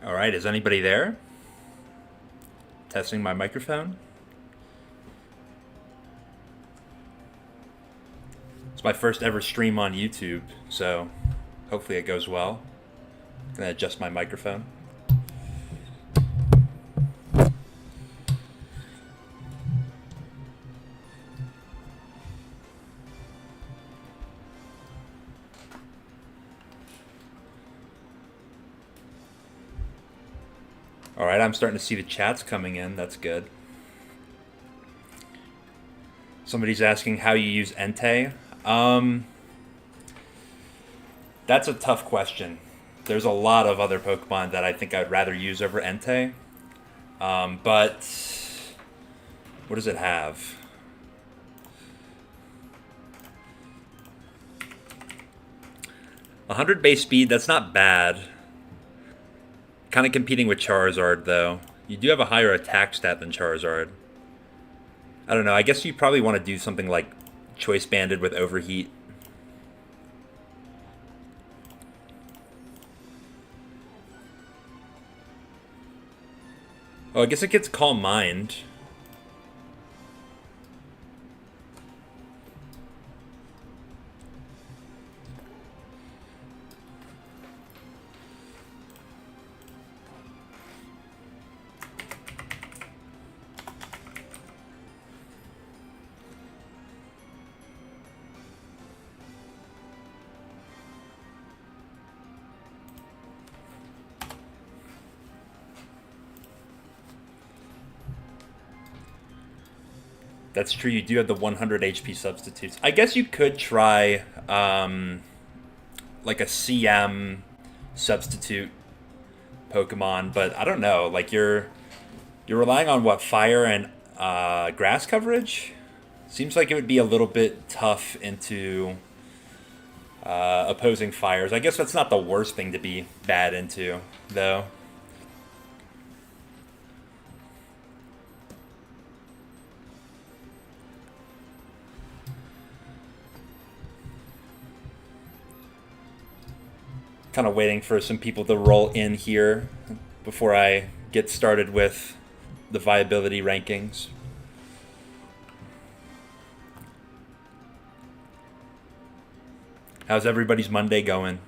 All right, is anybody there? Testing my microphone. It's my first ever stream on YouTube, so hopefully it goes well. I'm gonna adjust my microphone. All right, I'm starting to see the chats coming in. That's good. Somebody's asking how you use Entei. That's a tough question. There's a lot of other Pokemon that I think I'd rather use over Entei. But what does it have? $100 base speed, that's not bad. Kind of competing with Charizard, though. You do have a higher attack stat than Charizard. I don't know, I guess you probably want to do something like Choice Banded with Overheat. Oh, I guess it gets Calm Mind. That's true, you do have the 100 HP substitutes. I guess you could try like a CM substitute Pokemon, but I don't know. Like you're relying on what, fire and grass coverage? Seems like it would be a little bit tough into opposing fires. I guess that's not the worst thing to be bad into, though. Kind of waiting for some people to roll in here before I get started with the viability rankings. How's everybody's Monday going?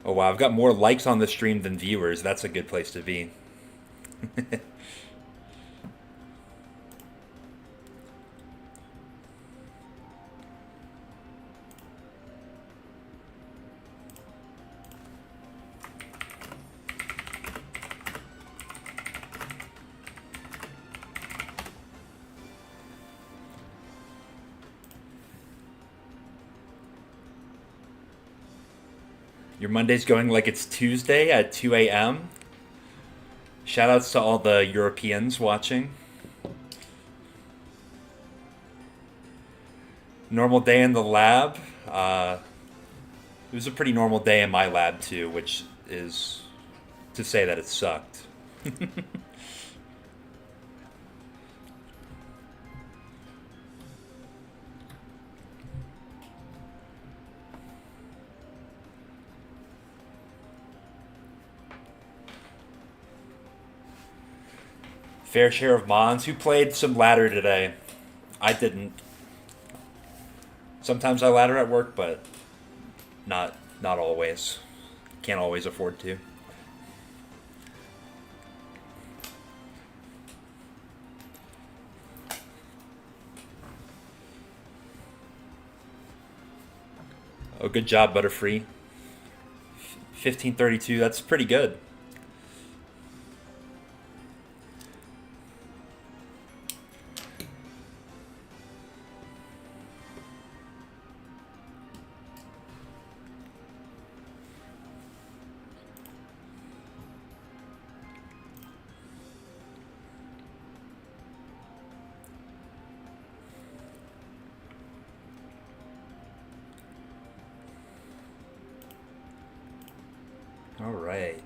Oh wow, I've got more likes on the stream than viewers. That's a good place to be. Your Monday's going like it's Tuesday at 2 a.m. Shoutouts to all the Europeans watching. Normal day in the lab. It was a pretty normal day in my lab too, which is to say that it sucked. Fair share of Mons. Who played some ladder today? I didn't. Sometimes I ladder at work, but not always. Can't always afford to. Oh, good job, Butterfree. 1532, that's pretty good. All right.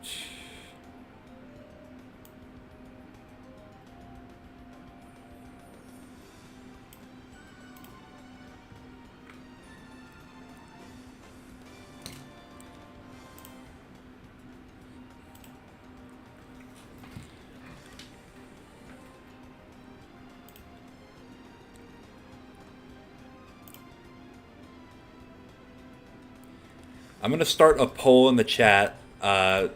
I'm going to start a poll in the chat for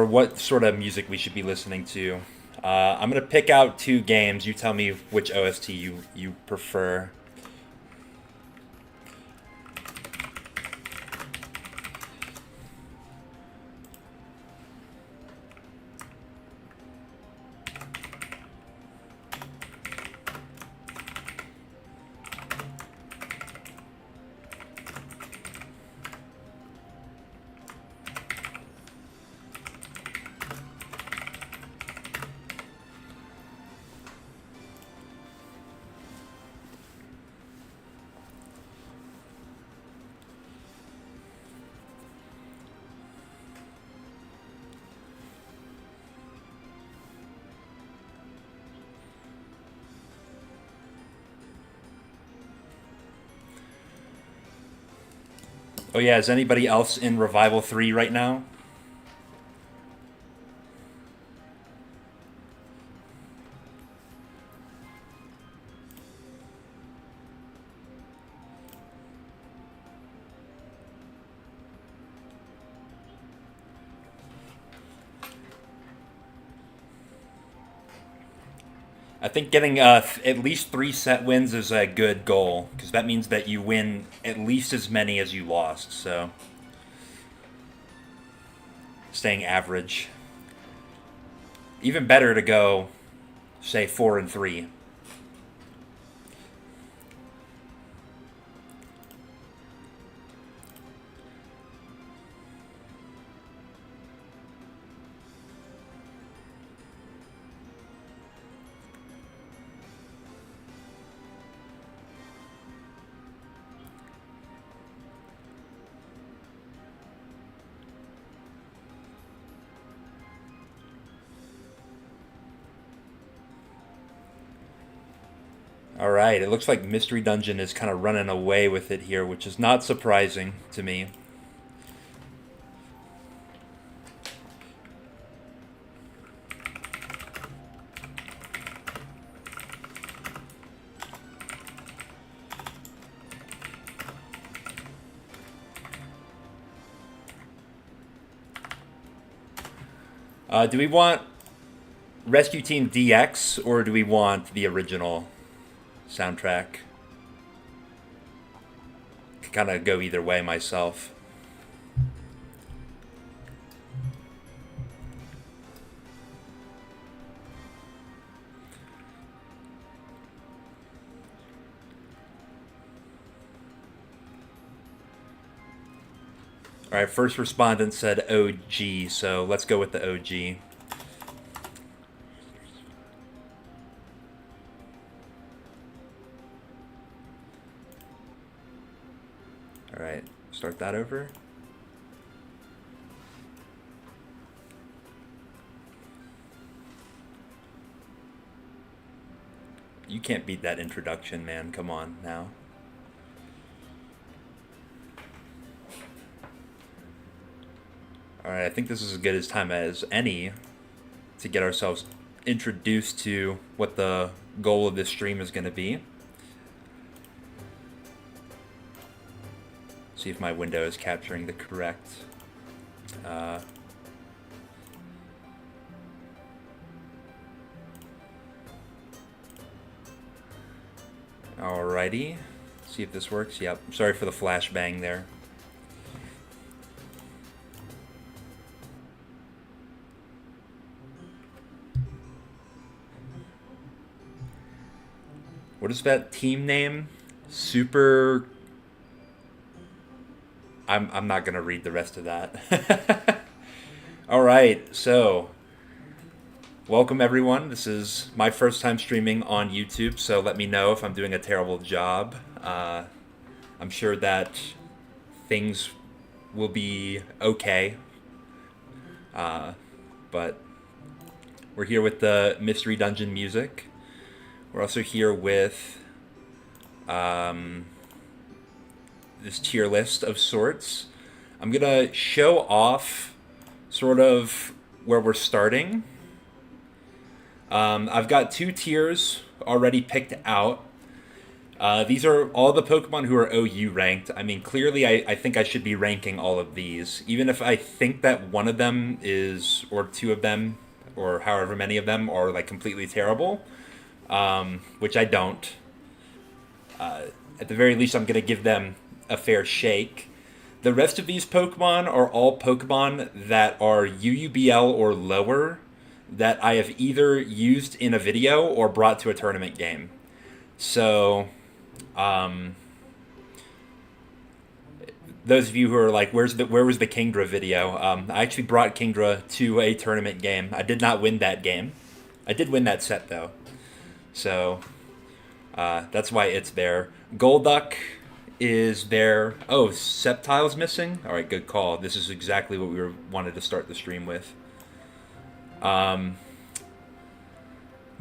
what sort of music we should be listening to. I'm going to pick out 2 games. You tell me which OST you prefer. Oh yeah, is anybody else in Revival 3 right now? I think getting at least 3 set wins is a good goal, because that means that you win at least as many as you lost, so staying average. Even better to go, say, 4-3. All right, it looks like Mystery Dungeon is kind of running away with it here, which is not surprising to me. Do we want Rescue Team DX or do we want the original soundtrack? Could kind of go either way myself. All right, first respondent said OG, so let's go with the OG. All right, start that over. You can't beat that introduction, man. Come on now. Alright, I think this is as good as time as any to get ourselves introduced to what the goal of this stream is going to be. See if my window is capturing the correct... Alrighty. See if this works. Yep. Sorry for the flashbang there. What is that team name? Super... I'm not going to read the rest of that. Alright, so... Welcome everyone. This is my first time streaming on YouTube, so let me know if I'm doing a terrible job. I'm sure that things will be okay. But we're here with the Mystery Dungeon music. We're also here with this tier list of sorts. I'm gonna show off sort of where we're starting. I've got 2 tiers already picked out. These are all the Pokemon who are OU ranked. I mean, clearly, I think I should be ranking all of these, even if I think that one of them is, or two of them, or however many of them are like completely terrible, which I don't. At the very least, I'm going to give them a fair shake. The rest of these Pokemon are all Pokemon that are UUBL or lower that I have either used in a video or brought to a tournament game. So, those of you who are like, where was the Kingdra video? I actually brought Kingdra to a tournament game. I did not win that game. I did win that set though. So, that's why it's there. Golduck is there. Oh, Sceptile's missing? All right, good call. This is exactly what we wanted to start the stream with.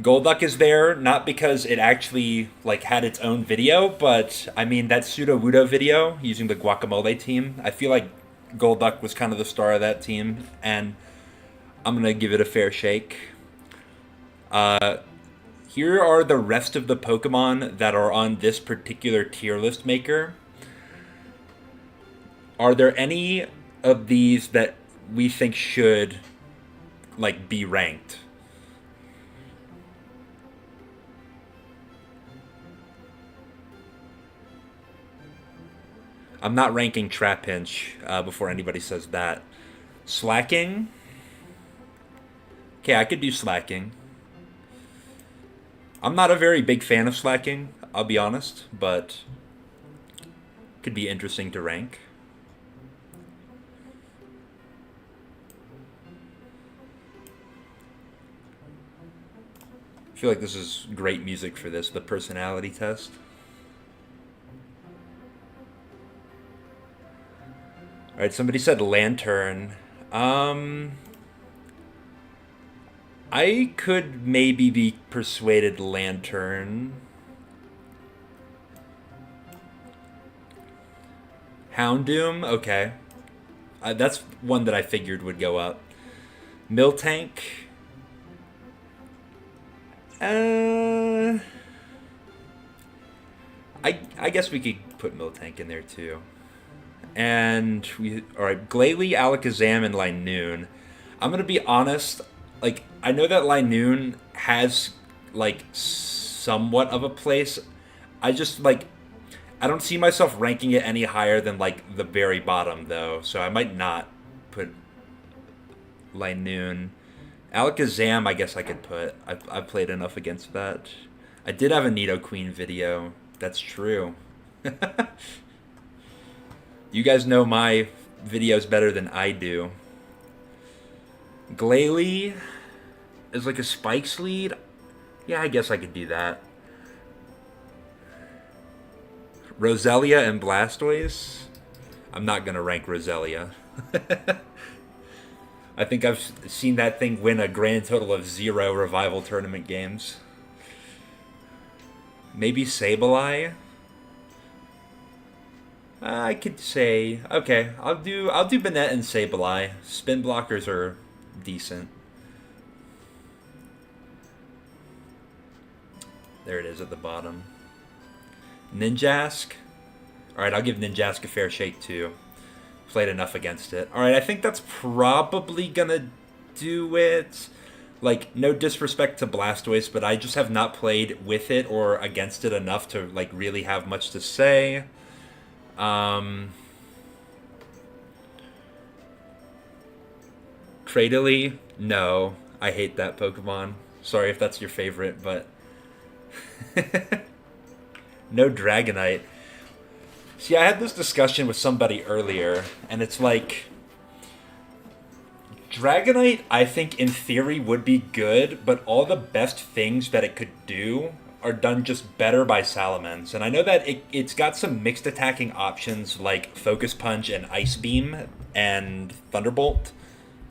Golduck is there, not because it actually like had its own video, but I mean that Sudowoodo video using the Guacamole team. I feel like Golduck was kind of the star of that team, and I'm gonna give it a fair shake. Here are the rest of the Pokemon that are on this particular tier list maker. Are there any of these that we think should like be ranked? I'm not ranking Trapinch before anybody says that. Slacking? Okay, I could do Slacking. I'm not a very big fan of Slacking, I'll be honest, but could be interesting to rank. I feel like this is great music for this, the personality test. Alright, somebody said Lantern. I could maybe be persuaded Lantern. Houndoom? Okay. That's one that I figured would go up. Miltank? I guess we could put Miltank in there too. And alright, Glalie, Alakazam, and Linoon. I'm gonna be honest, like, I know that Linoon has, like, somewhat of a place. I just, like, I don't see myself ranking it any higher than, like, the very bottom, though. So I might not put Linoon. Alakazam, I guess I could put. I've played enough against that. I did have a Nidoqueen video. That's true. You guys know my videos better than I do. Glalie is like a Spikes lead. Yeah, I guess I could do that. Roselia and Blastoise. I'm not going to rank Roselia. I think I've seen that thing win a grand total of 0 Revival Tournament games. Maybe Sableye? I could say, okay, I'll do Banette and Sableye. Spin blockers are decent. There it is at the bottom. Ninjask. Alright, I'll give Ninjask a fair shake too. Played enough against it. Alright, I think that's probably gonna do it. Like, no disrespect to Blastoise, but I just have not played with it or against it enough to, like, really have much to say. Cradily? No. I hate that Pokemon. Sorry if that's your favorite, but... No Dragonite. See, I had this discussion with somebody earlier, and it's like... Dragonite, I think, in theory, would be good, but all the best things that it could do are done just better by Salamence. And I know that it's got some mixed attacking options like Focus Punch and Ice Beam and Thunderbolt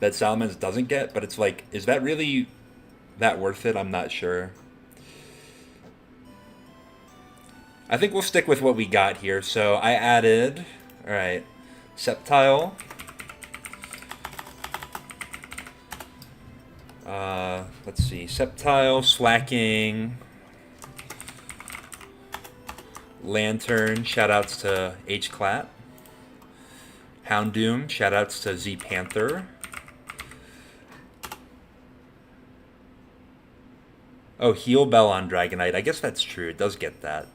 that Salamence doesn't get, but it's like, is that really that worth it? I'm not sure. I think we'll stick with what we got here. So I added, alright, Sceptile. Let's see, Sceptile, Slacking. Lantern, shoutouts to H-Clat. Houndoom, shoutouts to Z Panther. Oh, Heal Bell on Dragonite. I guess that's true. It does get that.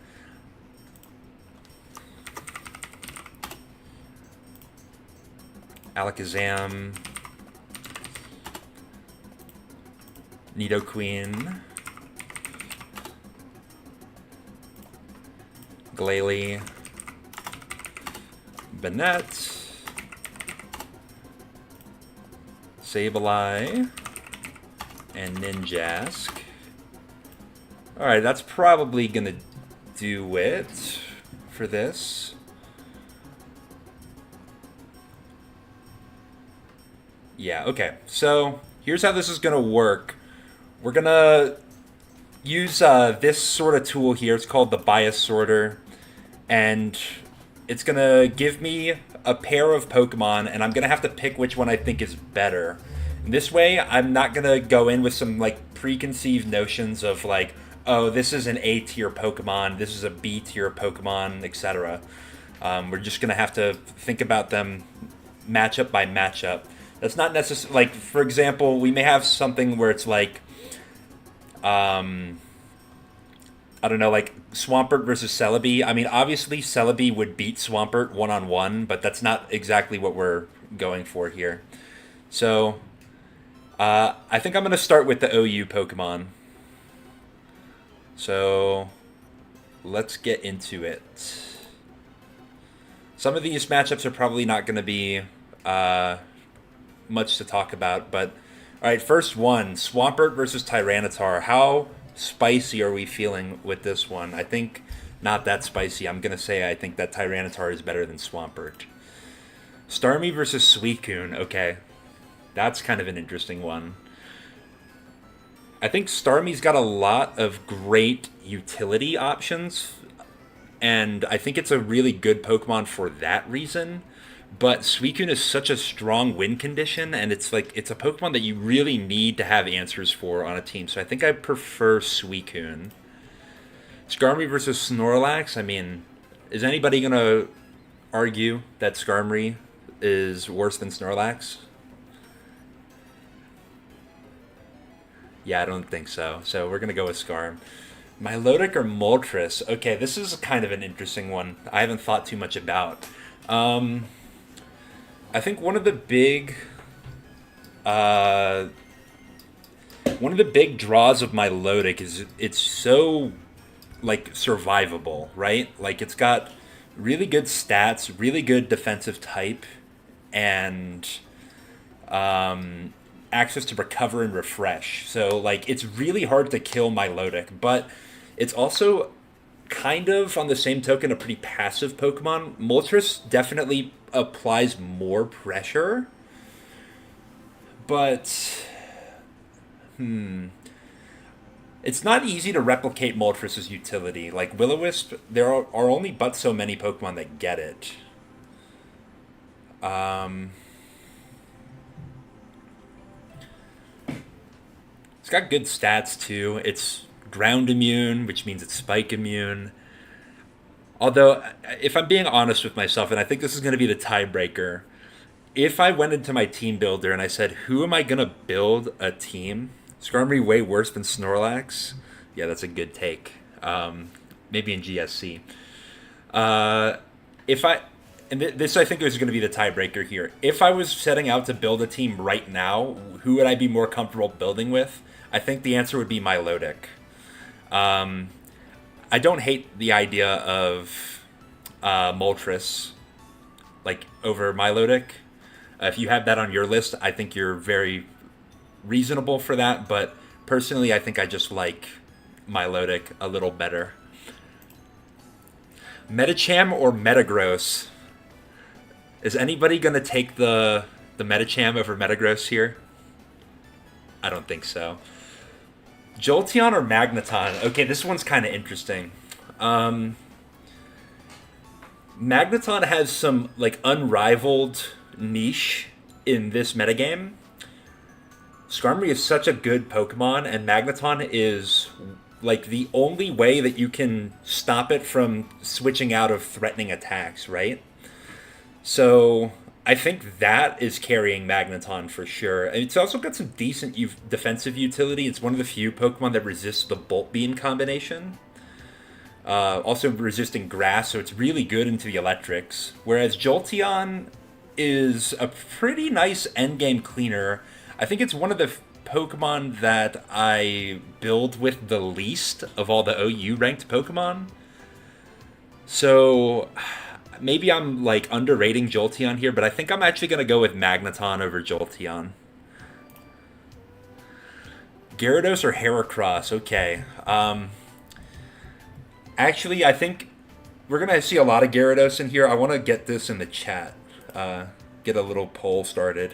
Alakazam. Nidoqueen. Glalie. Banette. Sableye. And Ninjask. Alright, that's probably going to do it for this. Yeah, okay. So, here's how this is going to work. We're going to use this sort of tool here. It's called the Bias Sorter. And it's going to give me a pair of Pokemon, and I'm going to have to pick which one I think is better. This way, I'm not going to go in with some, like, preconceived notions of, like, oh, this is an A tier Pokemon, this is a B tier Pokemon, etc. We're just going to have to think about them matchup by matchup. That's not necessarily, like, for example, we may have something where it's like, I don't know, like Swampert versus Celebi. I mean, obviously Celebi would beat Swampert one-on-one, but that's not exactly what we're going for here. So, I think I'm going to start with the OU Pokemon. So, let's get into it. Some of these matchups are probably not going to be much to talk about, but alright, first one, Swampert versus Tyranitar. How spicy are we feeling with this one? I think not that spicy. I'm going to say I think that Tyranitar is better than Swampert. Starmie versus Suicune. Okay, that's kind of an interesting one. I think Starmie's got a lot of great utility options, and I think it's a really good Pokemon for that reason. But Suicune is such a strong win condition, and it's a Pokemon that you really need to have answers for on a team. So I think I prefer Suicune. Skarmory versus Snorlax. I mean, is anybody going to argue that Skarmory is worse than Snorlax? Yeah, I don't think so. So we're going to go with Skarm. Milotic or Moltres? Okay, this is kind of an interesting one. I haven't thought too much about. I think one of the big draws of Milotic is it's so, like, survivable, right? Like, it's got really good stats, really good defensive type, and access to recover and refresh. So, like, it's really hard to kill Milotic, but it's also kind of, on the same token, a pretty passive Pokemon. Moltres definitely applies more pressure, but it's not easy to replicate Moltres' utility. Like Will-O-Wisp, there are only but so many Pokemon that get it. It's got good stats too. It's ground immune, which means it's spike immune. Although, if I'm being honest with myself, and I think this is going to be the tiebreaker, if I went into my team builder and I said, who am I going to build a team? Skarmory way worse than Snorlax? Yeah, that's a good take. Maybe in GSC. This I think is going to be the tiebreaker here. If I was setting out to build a team right now, who would I be more comfortable building with? I think the answer would be Milotic. I don't hate the idea of Moltres, like, over Milotic. If you have that on your list, I think you're very reasonable for that, but personally, I think I just like Milotic a little better. Medicham or Metagross? Is anybody going to take the Medicham over Metagross here? I don't think so. Jolteon or Magneton? Okay, this one's kind of interesting. Magneton has some, like, unrivaled niche in this metagame. Skarmory is such a good Pokemon, and Magneton is like the only way that you can stop it from switching out of threatening attacks, right? So I think that is carrying Magneton for sure. And it's also got some decent defensive utility. It's one of the few Pokemon that resists the Bolt Beam combination. Also resisting grass, so it's really good into the electrics. Whereas Jolteon is a pretty nice endgame cleaner. I think it's one of the Pokemon that I build with the least of all the OU ranked Pokemon. So maybe I'm like underrating Jolteon here, but I think I'm actually going to go with Magneton over Jolteon. Gyarados or Heracross? Okay. Actually, I think we're going to see a lot of Gyarados in here. I want to get this in the chat. Get a little poll started.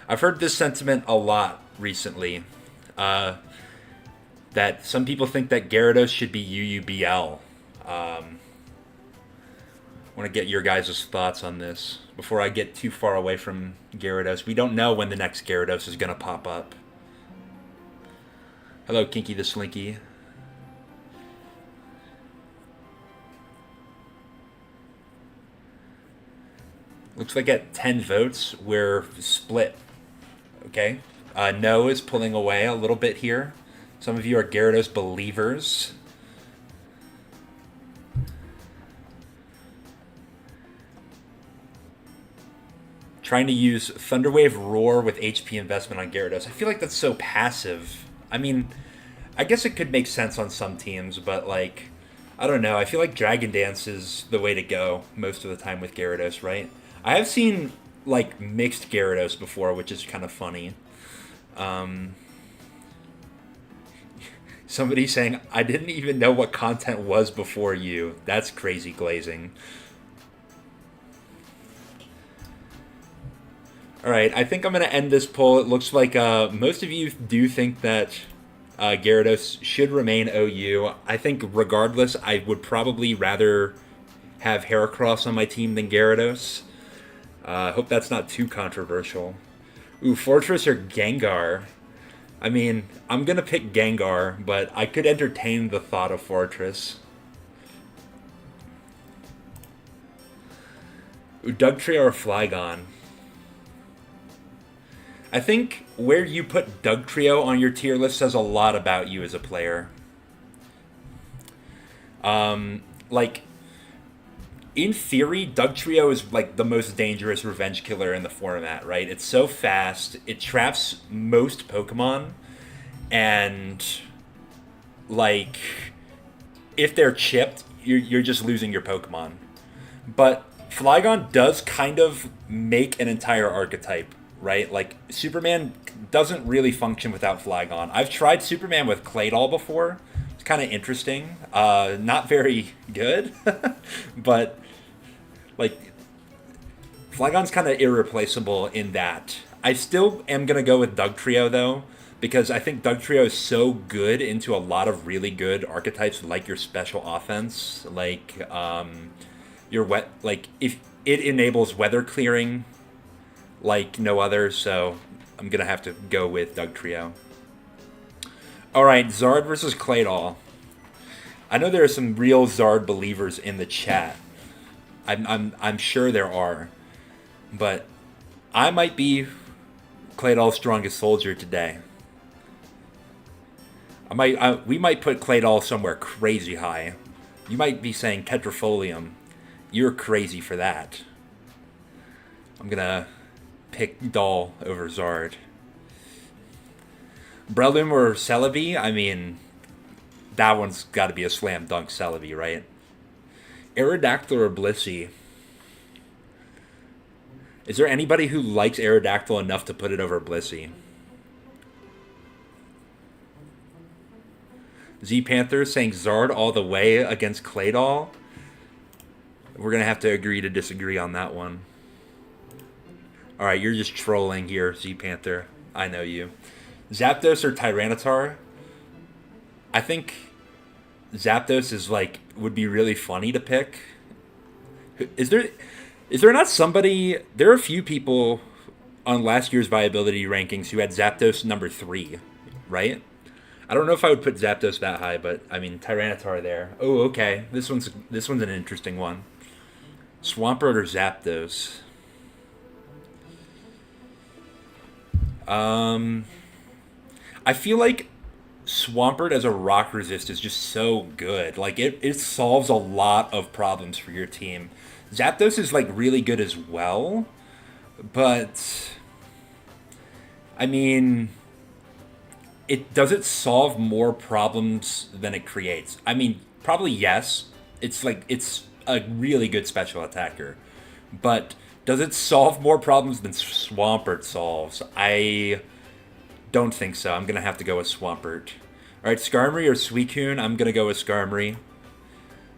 I've heard this sentiment a lot recently. That some people think that Gyarados should be UUBL. I want to get your guys' thoughts on this before I get too far away from Gyarados. We don't know when the next Gyarados is going to pop up. Hello, Kinky the Slinky. Looks like at 10 votes, we're split. Okay. No is pulling away a little bit here. Some of you are Gyarados believers. Trying to use Thunderwave Roar with HP investment on Gyarados. I feel like that's so passive. I mean, I guess it could make sense on some teams, but like, I don't know. I feel like Dragon Dance is the way to go most of the time with Gyarados, right? I have seen like mixed Gyarados before, which is kind of funny. Somebody saying, I didn't even know what content was before you. That's crazy glazing. Alright, I think I'm going to end this poll. It looks like most of you do think that Gyarados should remain OU. I think regardless, I would probably rather have Heracross on my team than Gyarados. I hope that's not too controversial. Ooh, Fortress or Gengar? I mean, I'm going to pick Gengar, but I could entertain the thought of Fortress. Ooh, Dugtrio or Flygon? I think where you put Dugtrio on your tier list says a lot about you as a player. Like, in theory, Dugtrio is like the most dangerous revenge killer in the format, right? It's so fast, it traps most Pokemon, and like, if they're chipped, you're just losing your Pokemon. But Flygon does kind of make an entire archetype, right? Like, Superman doesn't really function without Flygon. I've tried Superman with Claydol before. It's kind of interesting. Not very good, but like, Flygon's kind of irreplaceable in that. I still am going to go with Dugtrio, though, because I think Dugtrio is so good into a lot of really good archetypes, like your special offense, like your if it enables weather clearing like no other, so I'm going to have to go with Dugtrio. Alright, Zard versus Claydol. I know there are some real Zard believers in the chat. I'm sure there are. But I might be Claydol's strongest soldier today. We might put Claydol somewhere crazy high. You might be saying Tetrafolium. You're crazy for that. I'm going to pick Doll over Zard. Breloom or Celebi? I mean, that one's got to be a slam dunk Celebi, right? Aerodactyl or Blissey? Is there anybody who likes Aerodactyl enough to put it over Blissey? Z-Panther saying Zard all the way against Claydol? We're going to have to agree to disagree on that one. Alright, you're just trolling here, Z-Panther. I know you. Zapdos or Tyranitar? I think Zapdos is would be really funny to pick. Is there Is there not somebody? There are a few people on last year's viability rankings who had Zapdos number 3, right? I don't know if I would put Zapdos that high, but I mean Tyranitar there. Oh, okay. This one's an interesting one. Swampert or Zapdos? I feel like Swampert as a rock resist is just so good. Like it solves a lot of problems for your team. Zapdos is like really good as well, but I mean, it solve more problems than it creates. I mean, probably yes. It's a really good special attacker, but does it solve more problems than Swampert solves? I don't think so. I'm gonna have to go with Swampert. All right, Skarmory or Suicune? I'm gonna go with Skarmory.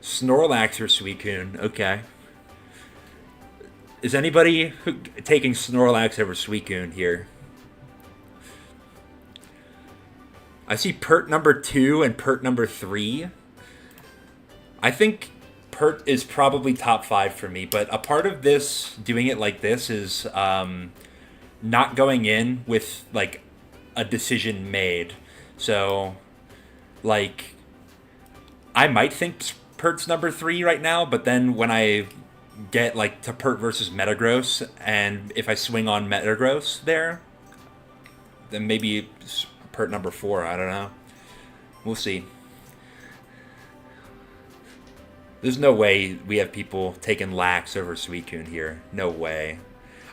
Snorlax or Suicune? Okay. Is anybody taking Snorlax over Suicune here? I see Pert number 2 and Pert number 3. I think Pert is probably top 5 for me, but a part of this, doing it like this, is not going in with, like, a decision made. So, like, I might think Pert's number 3 right now, but then when I get, like, to Pert versus Metagross, and if I swing on Metagross there, then maybe Pert number 4, I don't know. We'll see. There's no way we have people taking Lax over Suicune here. No way.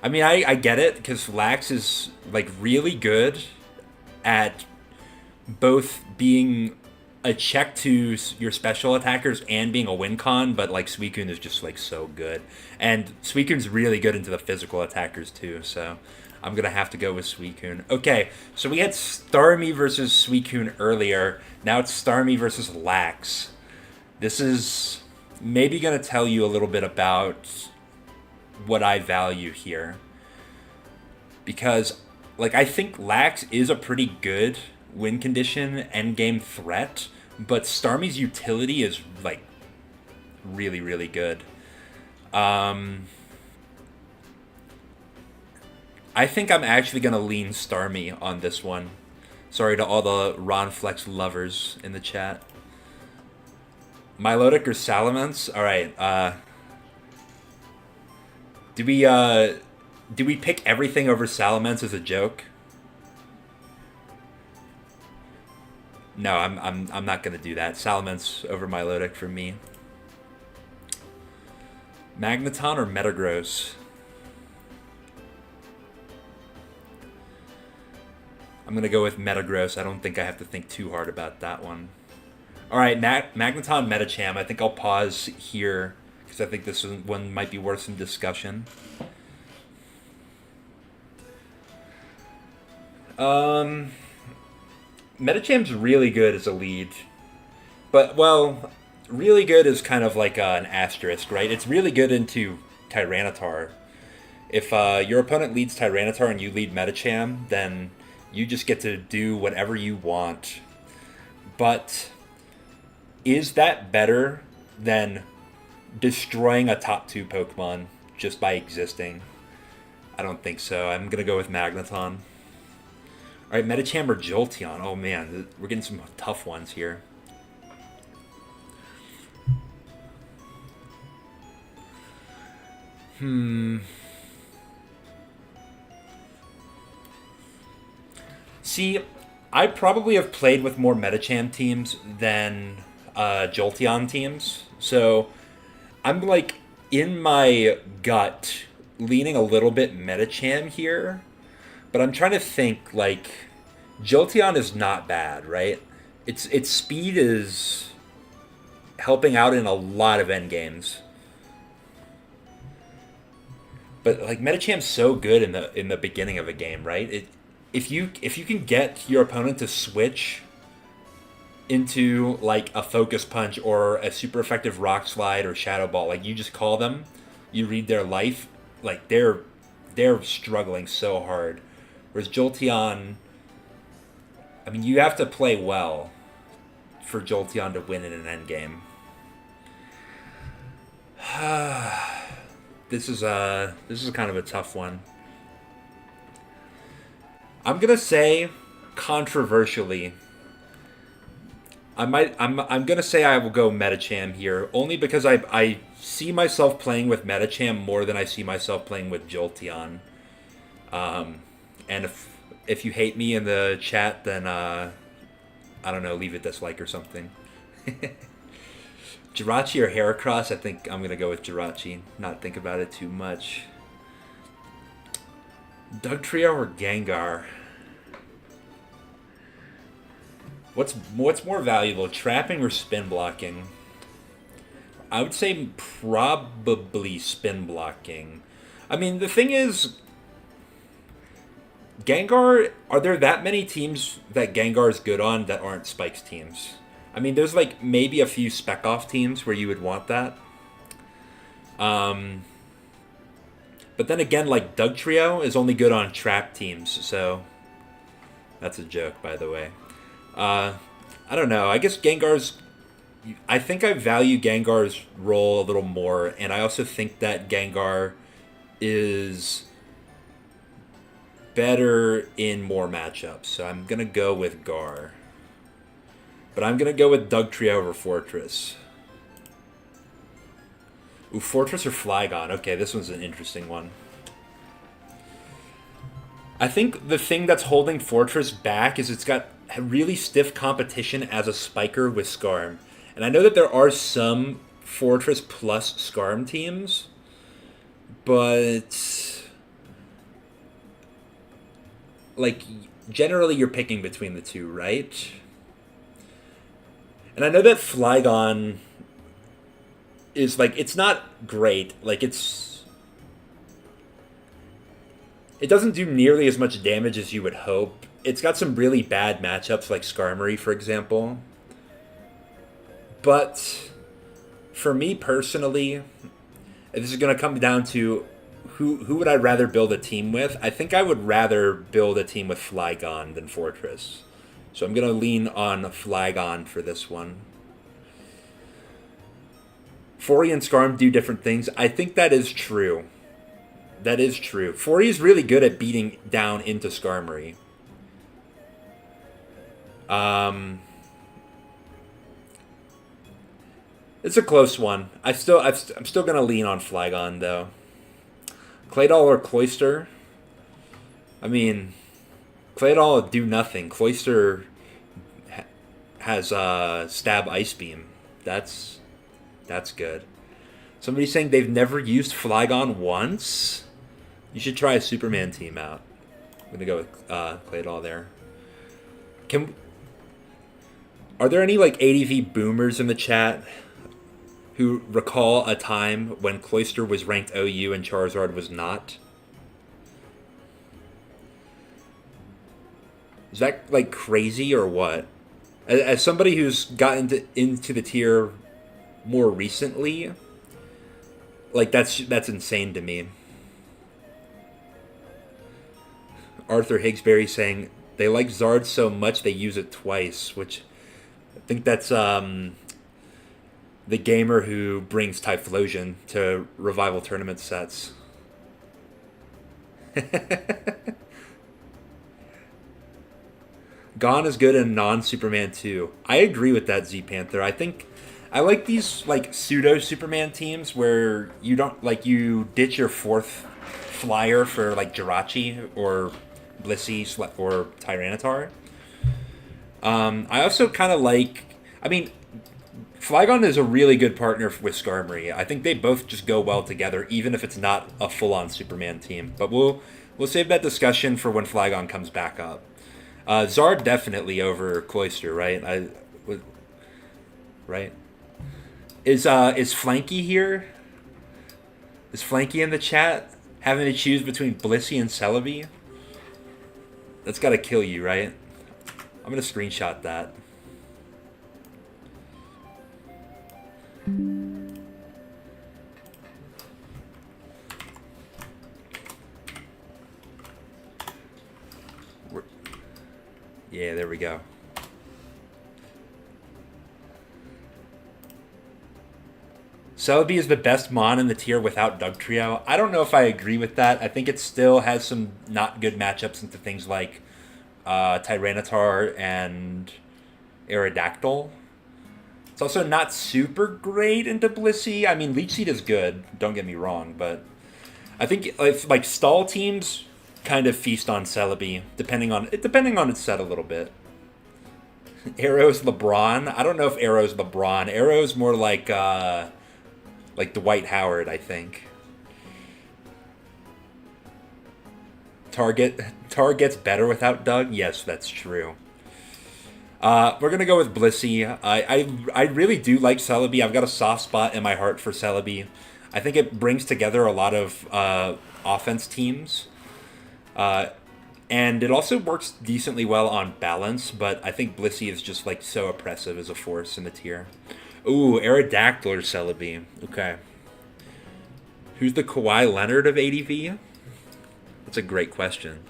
I mean, I get it, because Lax is, like, really good at both being a check to your special attackers and being a win con, but, like, Suicune is just, like, so good. And Suicune's really good into the physical attackers, too, so I'm going to have to go with Suicune. Okay, so we had Starmie versus Suicune earlier. Now it's Starmie versus Lax. This is maybe going to tell you a little bit about what I value here. Because, like, I think Lax is a pretty good win condition endgame threat, but Starmie's utility is, like, really, really good. I think I'm actually going to lean Starmie on this one. Sorry to all the Ron Flex lovers in the chat. Milotic or Salamence? All right. Do we pick everything over Salamence as a joke? No, I'm not gonna do that. Salamence over Milotic for me. Magneton or Metagross? I'm gonna go with Metagross. I don't think I have to think too hard about that one. All right, Magneton Metacham. I think I'll pause here because I think this one might be worth some discussion. Metacham's really good as a lead, but, well, really good is kind of like an asterisk, right? It's really good into Tyranitar. If your opponent leads Tyranitar and you lead Metacham, then you just get to do whatever you want. But is that better than destroying a top 2 Pokemon just by existing? I don't think so. I'm going to go with Magneton. Alright, Metacham or Jolteon? Oh man, we're getting some tough ones here. See, I probably have played with more Metacham teams than Jolteon teams, so I'm, like, in my gut leaning a little bit Metacham here, but I'm trying to think, like, Jolteon is not bad, right? Its speed is helping out in a lot of endgames. But, like, Metacham's so good in the beginning of a game, right? If you can get your opponent to switch into, like, a Focus Punch or a super effective Rock Slide or Shadow Ball, like, you just call them, you read their life, like, they're struggling so hard. Whereas Jolteon, I mean, you have to play well for Jolteon to win in an endgame. This is kind of a tough one. I'm gonna say, controversially, I'm gonna say I will go Metacham here, only because I see myself playing with Metacham more than I see myself playing with Jolteon. And if you hate me in the chat, then I don't know, leave a dislike or something. Jirachi or Heracross? I think I'm gonna go with Jirachi. Not think about it too much. Dugtrio or Gengar? What's more valuable, trapping or spin blocking? I would say probably spin blocking. I mean, the thing is, Gengar, are there that many teams that Gengar is good on that aren't Spike's teams? I mean, there's like maybe a few spec off teams where you would want that. But then again, like Dugtrio is only good on trap teams, so that's a joke, by the way. I don't know. I guess Gengar's. I think I value Gengar's role a little more, and I also think that Gengar is better in more matchups. So I'm gonna go with Gar, but I'm gonna go with Dugtrio over Fortress. Ooh, Fortress or Flygon? Okay, this one's an interesting one. I think the thing that's holding Fortress back is it's got really stiff competition as a spiker with Skarm. And I know that there are some Fortress plus Skarm teams, but like generally you're picking between the two, right? And I know that Flygon is like, it's not great. Like it doesn't do nearly as much damage as you would hope. It's got some really bad matchups like Skarmory, for example. But for me personally, this is going to come down to who would I rather build a team with. I think I would rather build a team with Flygon than Fortress. So I'm going to lean on Flygon for this one. Fori and Skarm do different things. I think that is true. That is true. Fori is really good at beating down into Skarmory. It's a close one. I'm still gonna lean on Flygon though. Claydol or Cloyster? I mean, Claydol do nothing. Cloyster has Stab Ice Beam. That's good. Somebody's saying they've never used Flygon once. You should try a Superman team out. I'm gonna go with Claydol there. Are there any like ADV boomers in the chat who recall a time when Cloyster was ranked OU and Charizard was not? Is that like crazy or what? As somebody who's gotten into the tier more recently, like that's insane to me. Arthur Higsbury saying they like Zard so much they use it twice, which I think that's the gamer who brings Typhlosion to Revival Tournament sets. Gone is good in non-Superman too. I agree with that, Z Panther. I think I like these like pseudo Superman teams where you don't like you ditch your fourth flyer for like Jirachi or Blissey or Tyranitar. I also kind of like. I mean, Flygon is a really good partner with Skarmory. I think they both just go well together, even if it's not a full-on Superman team. But we'll save that discussion for when Flygon comes back up. Zard definitely over Cloyster, right? Right? Is Flanky here? Is Flanky in the chat? Having to choose between Blissey and Celebi? That's gotta kill you, right? I'm gonna screenshot that. Yeah, there we go. Celebi is the best mon in the tier without Doug Trio. I don't know if I agree with that. I think it still has some not good matchups into things like Tyranitar and Aerodactyl. It's also not super great into Blissey. I mean, Leech Seed is good, don't get me wrong, but I think if, like, stall teams kind of feast on Celebi, depending on its set a little bit. Arrow's LeBron? I don't know if Arrow's LeBron. Arrow's more like Dwight Howard, I think. Tar gets better without Doug? Yes, that's true. We're going to go with Blissey. I really do like Celebi. I've got a soft spot in my heart for Celebi. I think it brings together a lot of offense teams. And it also works decently well on balance, but I think Blissey is just like so oppressive as a force in the tier. Ooh, Aerodactyl or Celebi. Okay. Who's the Kawhi Leonard of ADV? That's a great question.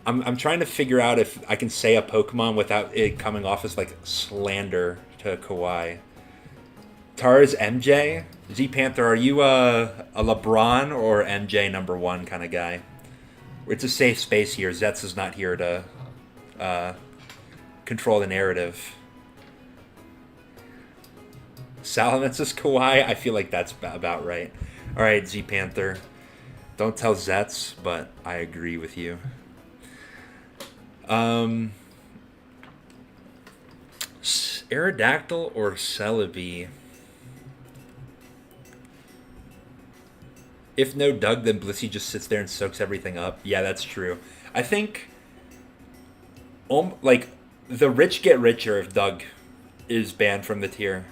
I'm trying to figure out if I can say a Pokemon without it coming off as like slander to Kawhi. Tara's MJ? Z Panther, are you a LeBron or MJ #1 kind of guy? It's a safe space here. Zetz is not here to control the narrative. Salamence Kawhi? I feel like that's about right. Alright, Z Panther. Don't tell Zetz, but I agree with you. Aerodactyl or Celebi? If no Doug, then Blissey just sits there and soaks everything up. Yeah, that's true. I think, like, the rich get richer if Doug is banned from the tier.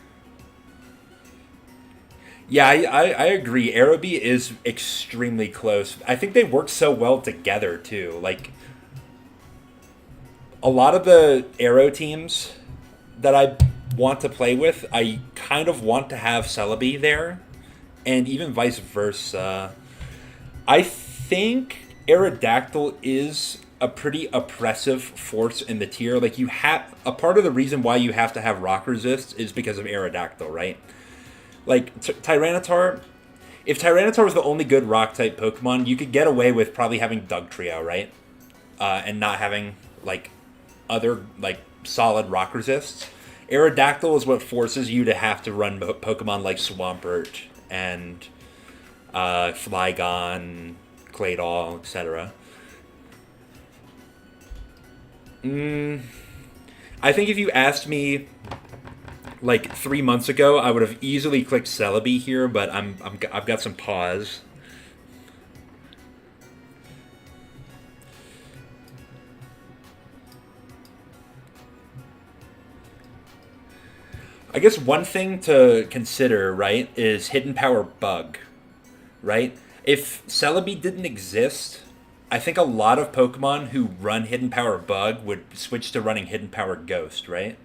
Yeah, I agree. Aerobi is extremely close. I think they work so well together, too. Like, a lot of the Aero teams that I want to play with, I kind of want to have Celebi there. And even vice versa. I think Aerodactyl is a pretty oppressive force in the tier. Like, you have a part of the reason why you have to have rock resist is because of Aerodactyl, right? Like Tyranitar, if Tyranitar was the only good rock type Pokemon, you could get away with probably having Doug Trio, right? And not having like other like solid rock resists. Aerodactyl is what forces you to have to run Pokemon like Swampert and Flygon, Claydol, etc. I think if you asked me like 3 months ago, I would have easily clicked Celebi here, but I've got some pause. I guess one thing to consider, right, is Hidden Power Bug, right? If Celebi didn't exist, I think a lot of Pokemon who run Hidden Power Bug would switch to running Hidden Power Ghost, right?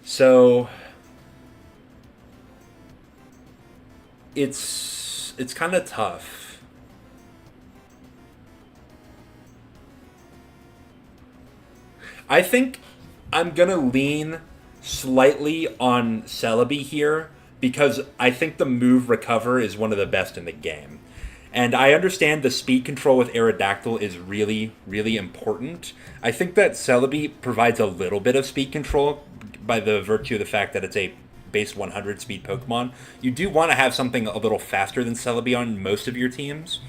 So it's kind of tough. I think I'm going to lean slightly on Celebi here because I think the move Recover is one of the best in the game. And I understand the speed control with Aerodactyl is really, really important. I think that Celebi provides a little bit of speed control by the virtue of the fact that it's a base 100 speed Pokemon. You do want to have something a little faster than Celebi on most of your teams,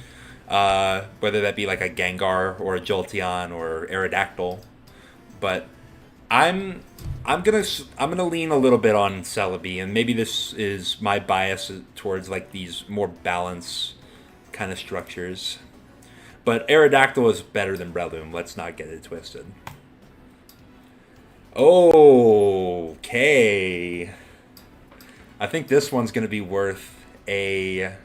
whether that be like a Gengar or a Jolteon or Aerodactyl. But I'm gonna lean a little bit on Celebi, and maybe this is my bias towards like these more balanced kind of structures. But Aerodactyl is better than Breloom. Let's not get it twisted. Okay. I think this one's gonna be worth a.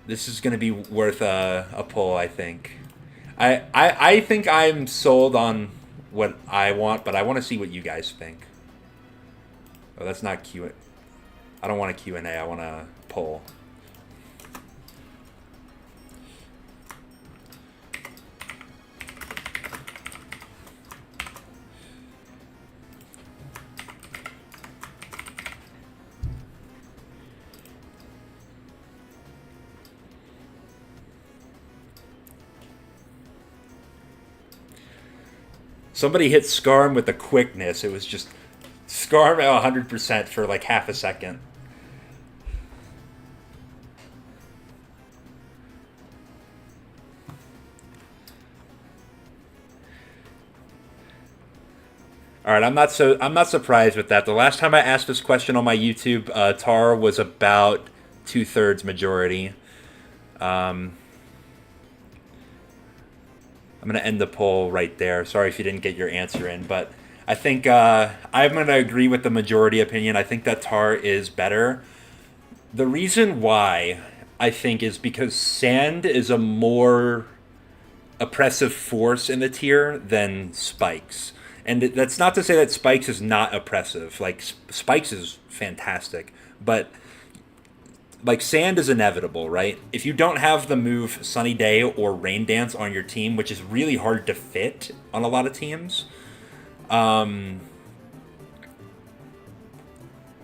This is gonna be worth a pull, I think. I think I'm sold on what I want, but I want to see what you guys think. Oh, that's not Q. I don't want a Q&A. I want a poll. Somebody hit Scarm with the quickness. It was just Scarm at 100% for like half a second. All right, I'm not surprised with that. The last time I asked this question on my YouTube, Tar was about 2/3 majority. I'm going to end the poll right there. Sorry if you didn't get your answer in, but I think I'm going to agree with the majority opinion. I think that Tar is better. The reason why I think is because Sand is a more oppressive force in the tier than Spikes. And that's not to say that Spikes is not oppressive. Like, Spikes is fantastic. But like Sand is inevitable, right? If you don't have the move Sunny Day or Rain Dance on your team, which is really hard to fit on a lot of teams,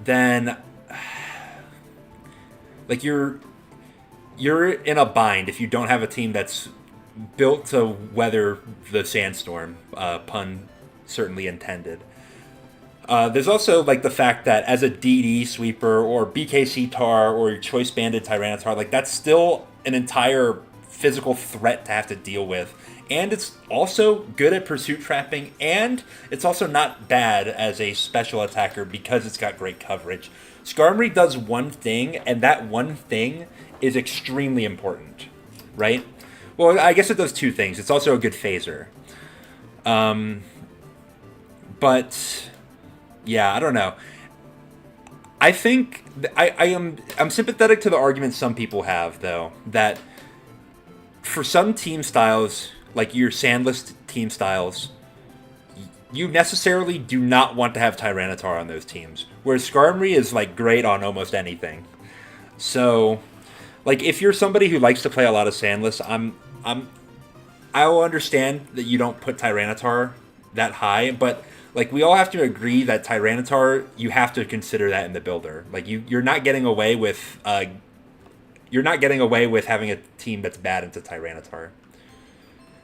then like you're in a bind if you don't have a team that's built to weather the sandstorm. Pun certainly intended. There's also like the fact that as a DD sweeper or BKC Tar or your Choice Banded Tyranitar, like that's still an entire physical threat to have to deal with. And it's also good at pursuit trapping, and it's also not bad as a special attacker because it's got great coverage. Skarmory does one thing, and that one thing is extremely important, right? Well, I guess it does two things. It's also a good phaser. But yeah, I don't know. I think I'm sympathetic to the argument some people have, though, that for some team styles, like your Sandless team styles, you necessarily do not want to have Tyranitar on those teams, whereas Skarmory is like great on almost anything. So, like if you're somebody who likes to play a lot of Sandless, I will understand that you don't put Tyranitar that high, but like we all have to agree that Tyranitar, you have to consider that in the builder. Like you're not getting away with having a team that's bad into Tyranitar.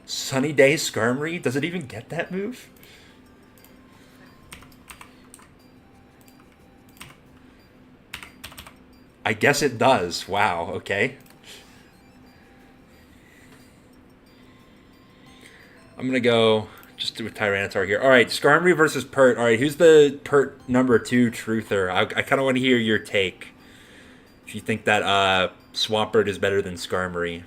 Sunny Day Skarmory, does it even get that move? I guess it does. Wow, okay. I'm going to go just with Tyranitar here. All right, Skarmory versus Pert. All right, who's the Pert number 2 truther? I kind of want to hear your take. If you think that Swampert is better than Skarmory.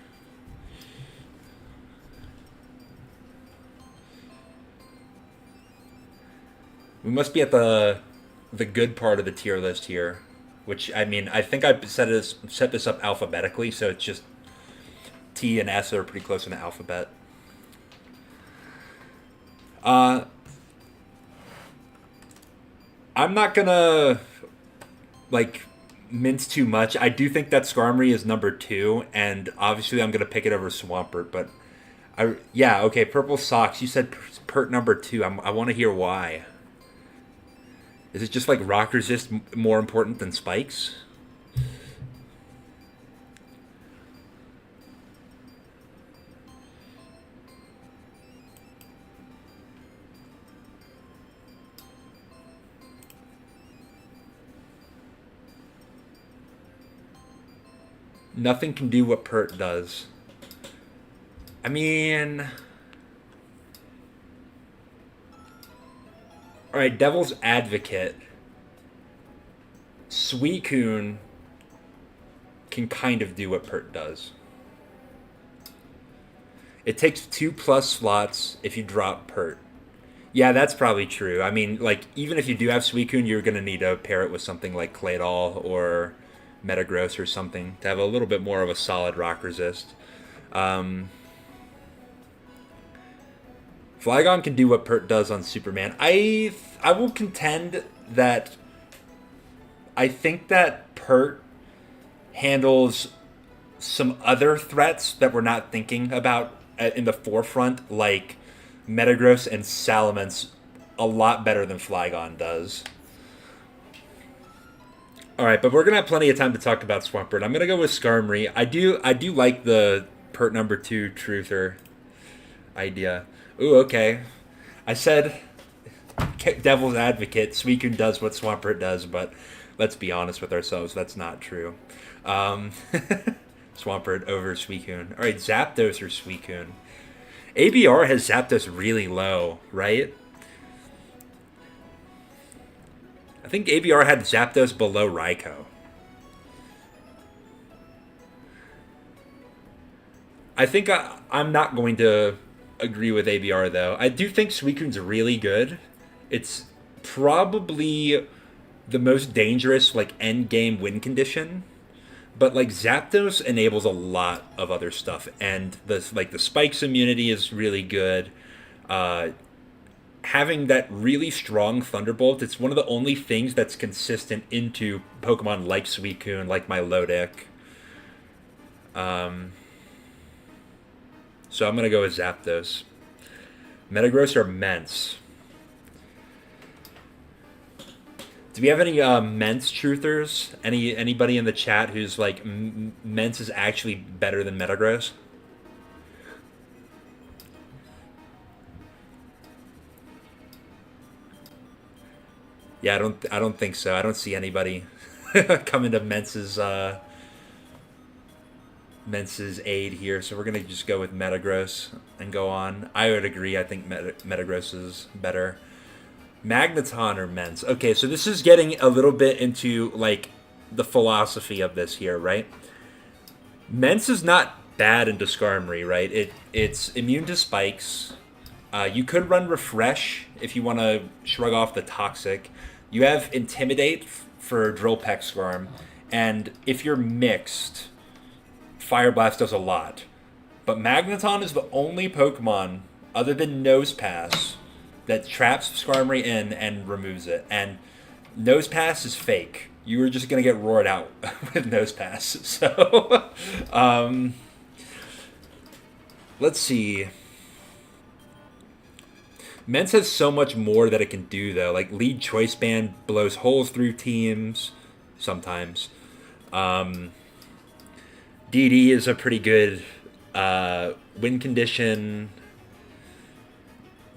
We must be at the good part of the tier list here. Which, I mean, I think I set this up alphabetically, so it's just T and S are pretty close in the alphabet. I'm not gonna like mince too much. I do think that Skarmory is number 2, and obviously I'm gonna pick it over Swampert. But yeah, okay. Purple Socks. You said Pert number 2. I want to hear why. Is it just like rock resist more important than spikes? Nothing can do what Pert does. I mean... Alright, Devil's Advocate. Suicune can kind of do what Pert does. It takes 2+ slots if you drop Pert. Yeah, that's probably true. I mean, like, even if you do have Suicune, you're going to need to pair it with something like Claydol or Metagross or something to have a little bit more of a solid rock resist. Flygon can do what Pert does on Superman. I will contend that I think that Pert handles some other threats that we're not thinking about in the forefront, like Metagross and Salamence, a lot better than Flygon does. All right, but we're gonna have plenty of time to talk about Swampert. I'm gonna go with Skarmory. I do like the Pert number 2 truther idea. Ooh, okay. I said devil's advocate, Suicune does what Swampert does, but let's be honest with ourselves, that's not true. Um, Swampert over Suicune. All right, Zapdos or Suicune. ABR has Zapdos really low, right? I think ABR had Zapdos below Raikou. I think I'm not going to agree with ABR though. I do think Suicune's really good. It's probably the most dangerous like end game win condition. But like Zapdos enables a lot of other stuff, and the spikes immunity is really good. Uh, Having that really strong Thunderbolt, it's one of the only things that's consistent into Pokemon like Suicune, like Milotic. Um, so I'm gonna go with Zapdos. Metagross or Mence? Do we have any Mence truthers? Anybody in the chat who's like Mence is actually better than Metagross? Yeah, I don't think so. I don't see anybody coming to Mence's aid here, so we're gonna just go with Metagross and go on. I would agree. I think Metagross is better. Magneton or Mence? Okay, so this is getting a little bit into like the philosophy of this here, right? Mence is not bad into Skarmory, right? It's immune to spikes. You could run Refresh if you want to shrug off the toxic. You have Intimidate for Drill Peck Skarm, and if you're mixed, Fire Blast does a lot. But Magneton is the only Pokemon other than Nose Pass that traps Skarmory in and removes it. And Nose Pass is fake. You were just gonna get roared out with Nose Pass. So, let's see. Mence has so much more that it can do, though. Like, Lead Choice Band blows holes through teams sometimes. DD is a pretty good win condition.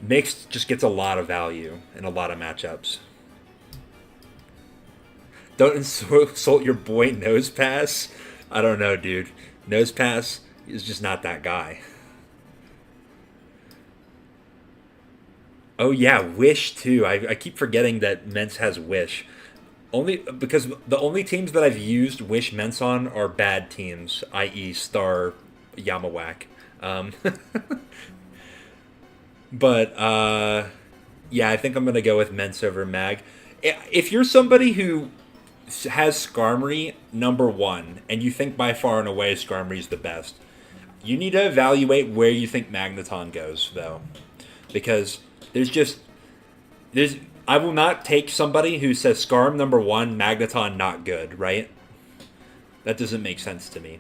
Mixed just gets a lot of value in a lot of matchups. Don't insult your boy Nose Pass. I don't know, dude. Nose Pass is just not that guy. Oh yeah, Wish too. I keep forgetting that Mence has Wish. Only because the only teams that I've used Wish Mence on are bad teams, i.e. Star Yamawak. Um, but yeah, I think I'm gonna go with Mence over Mag. If you're somebody who has Skarmory number one and you think by far and away Skarmory's the best, you need to evaluate where you think Magneton goes though, because there's I will not take somebody who says Skarm number one, Magneton not good, right? That doesn't make sense to me.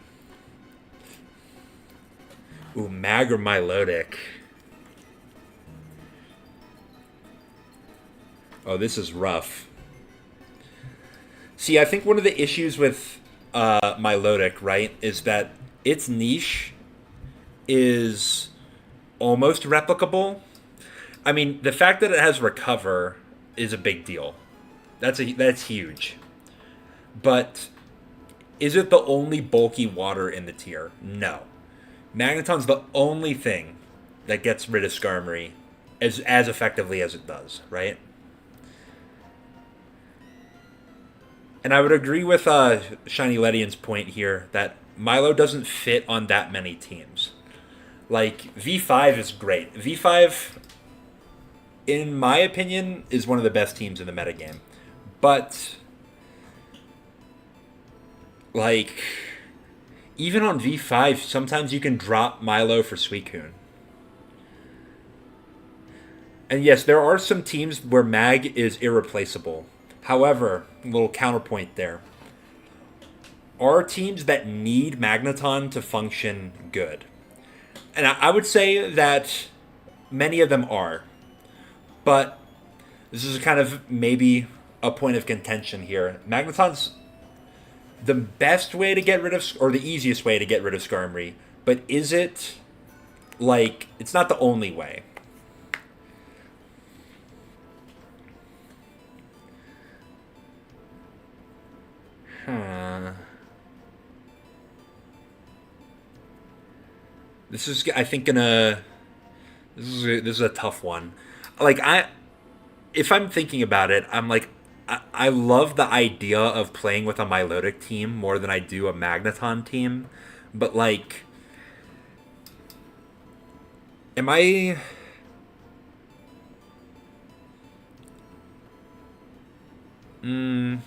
Ooh, Mag or Milotic? Oh, this is rough. See, I think one of the issues with Milotic, right, is that its niche is almost replicable. I mean, the fact that it has Recover is a big deal. That's huge. But is it the only bulky water in the tier? No. Magneton's the only thing that gets rid of Skarmory as effectively as it does, right? And I would agree with Shiny Ledian's point here that Milo doesn't fit on that many teams. Like, V5 is great. V5, in my opinion, is one of the best teams in the metagame. But, like, even on V5, sometimes you can drop Milo for Suicune. And yes, there are some teams where Mag is irreplaceable. However, a little counterpoint there. Are teams that need Magneton to function good? And I would say that many of them are. But this is kind of maybe a point of contention here. Magneton's the best way to get rid of, or the easiest way to get rid of Skarmory. But is it, like, it's not the only way. Huh. This is, I think, gonna. This is a tough one. Like if I'm thinking about it, I'm like, I love the idea of playing with a Milotic team more than I do a Magneton team, but like, am I? Mm,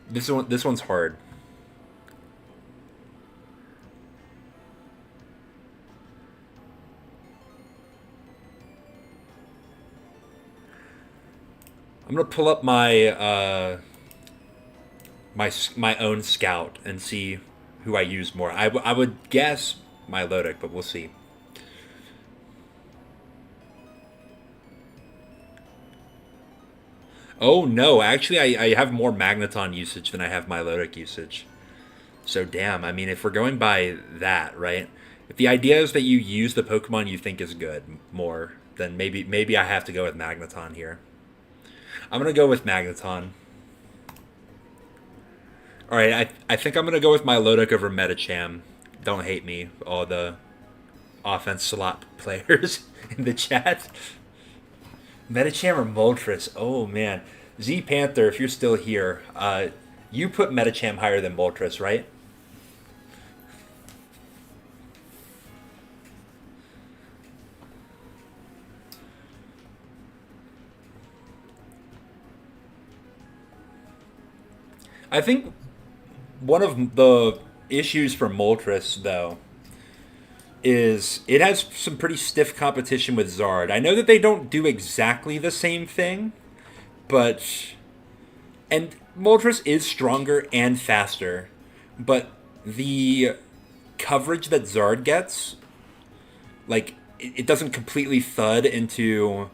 this one's hard. I'm gonna pull up my own scout and see who I use more. I would guess Milotic, but we'll see. Oh no, actually I have more Magneton usage than I have Milotic usage. So damn, I mean if we're going by that, right? If the idea is that you use the Pokemon you think is good more, then maybe I have to go with Magneton here. I'm gonna go with Magneton. Alright, I think I'm gonna go with Milotic over Medicham. Don't hate me, all the offense slot players in the chat. Medicham or Moltres? Oh man. Z Panther, if you're still here, you put Medicham higher than Moltres, right? I think one of the issues for Moltres, though, is it has some pretty stiff competition with Zard. I know that they don't do exactly the same thing, but and Moltres is stronger and faster, but the coverage that Zard gets, like it doesn't completely thud into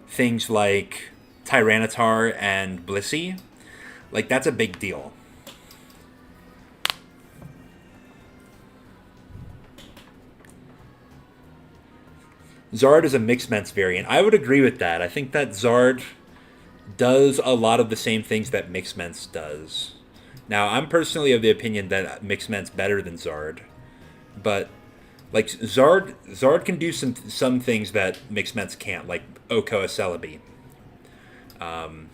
things like Tyranitar and Blissey. Like that's a big deal. Zard is a Mixments variant. I would agree with that. I think that Zard does a lot of the same things that Mixments does. Now, I'm personally of the opinion that Mixment's better than Zard, but like Zard can do some things that Mixments can't, like Okoa Celebi. Um,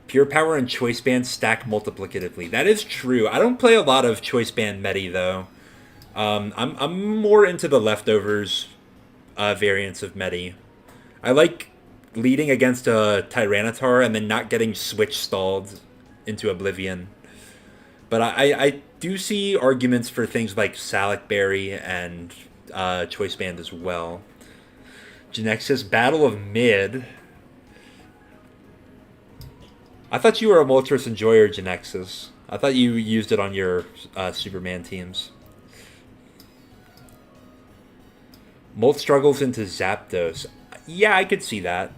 Pure Power and Choice Band stack multiplicatively. That is true. I don't play a lot of Choice Band Medi though. I'm more into the leftovers variants of Medi. I like leading against a Tyranitar and then not getting switch stalled into Oblivion. But I do see arguments for things like Salic Berry and Choice Band as well. Genexus Battle of Mid. I thought you were a Moltres enjoyer, Genexus. I thought you used it on your Superman teams. Molt struggles into Zapdos. Yeah, I could see that.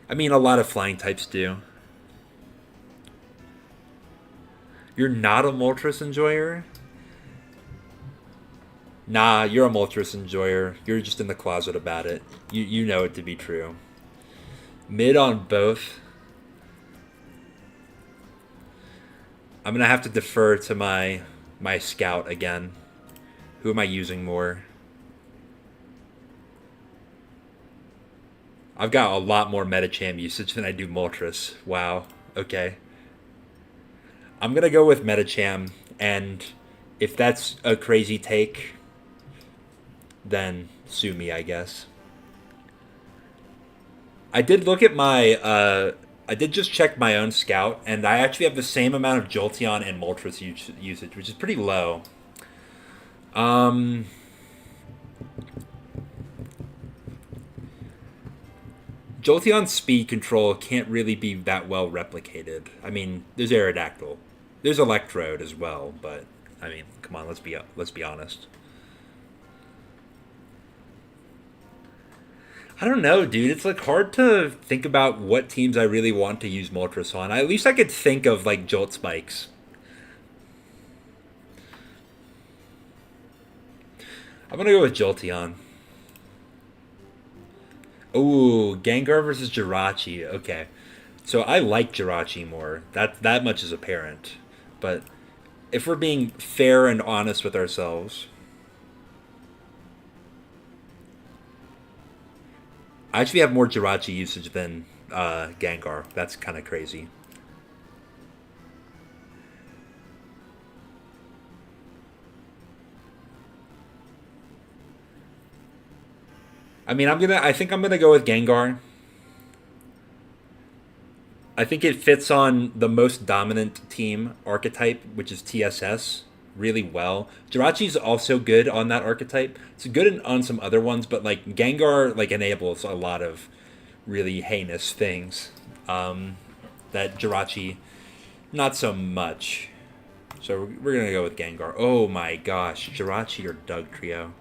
I mean, a lot of flying types do. You're not a Moltres enjoyer? Nah, you're a Moltres enjoyer. You're just in the closet about it. You know it to be true. Mid on both. I'm gonna have to defer to my scout again. Who am I using more? I've got a lot more Medicham usage than I do Moltres. Wow. Okay. I'm gonna go with Medicham, and if that's a crazy take, then sue me, I guess. I did look at I did just check my own scout, and I actually have the same amount of Jolteon and Moltres usage, which is pretty low. Um, Jolteon's speed control can't really be that well replicated. I mean, there's Aerodactyl, there's Electrode as well, but I mean, come on, let's be honest. I don't know, dude. It's like hard to think about what teams I really want to use Moltres on. At least I could think of like Jolt Spikes. I'm gonna go with Jolteon. Ooh, Gengar versus Jirachi. Okay. So I like Jirachi more. That much is apparent. But if we're being fair and honest with ourselves, I actually have more Jirachi usage than Gengar. That's kind of crazy. I mean, I think I'm gonna go with Gengar. I think it fits on the most dominant team archetype, which is TSS, really well. Jirachi's also good on that archetype. It's good on some other ones, but like Gengar like enables a lot of really heinous things that Jirachi not so much. So we're gonna go with Gengar. Oh my gosh, Jirachi or Doug Trio.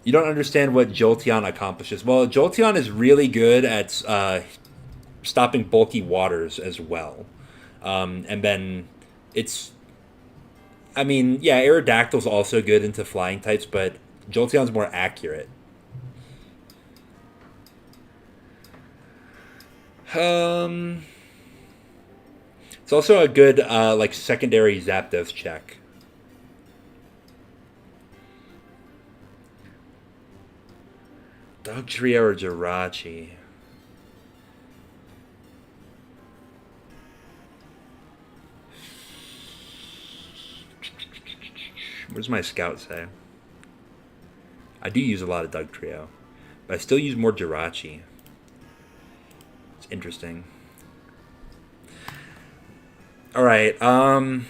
You don't understand what Jolteon accomplishes. Well, Jolteon is really good at stopping bulky waters as well. And then it's, I mean, yeah, Aerodactyl's also good into flying types, but Jolteon's more accurate. Um, it's also a good like secondary Zapdos check. Dugtrio or Jirachi? What does my scout say? I do use a lot of Dugtrio, but I still use more Jirachi. It's interesting. All right. I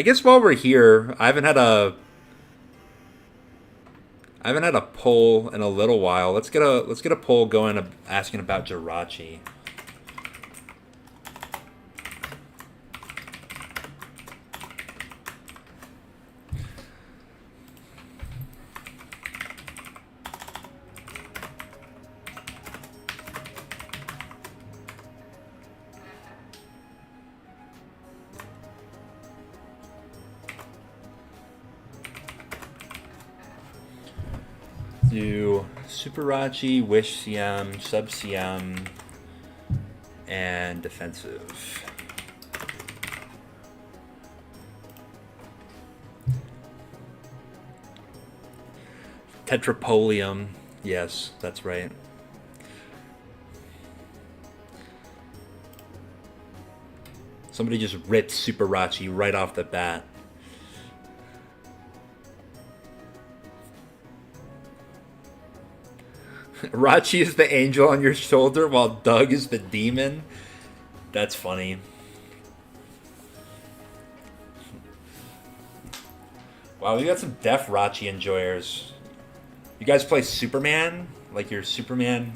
guess while we're here, I haven't had a poll in a little while. Let's get a poll going asking about Jirachi. Do Superachi, Wish CM, Sub CM, and Defensive. Tetrafolium. Yes, that's right. Somebody just ripped Superachi right off the bat. Rachi is the angel on your shoulder while Doug is the demon. That's funny. Wow, we got some deaf Rachi enjoyers. You guys play Superman? Like your Superman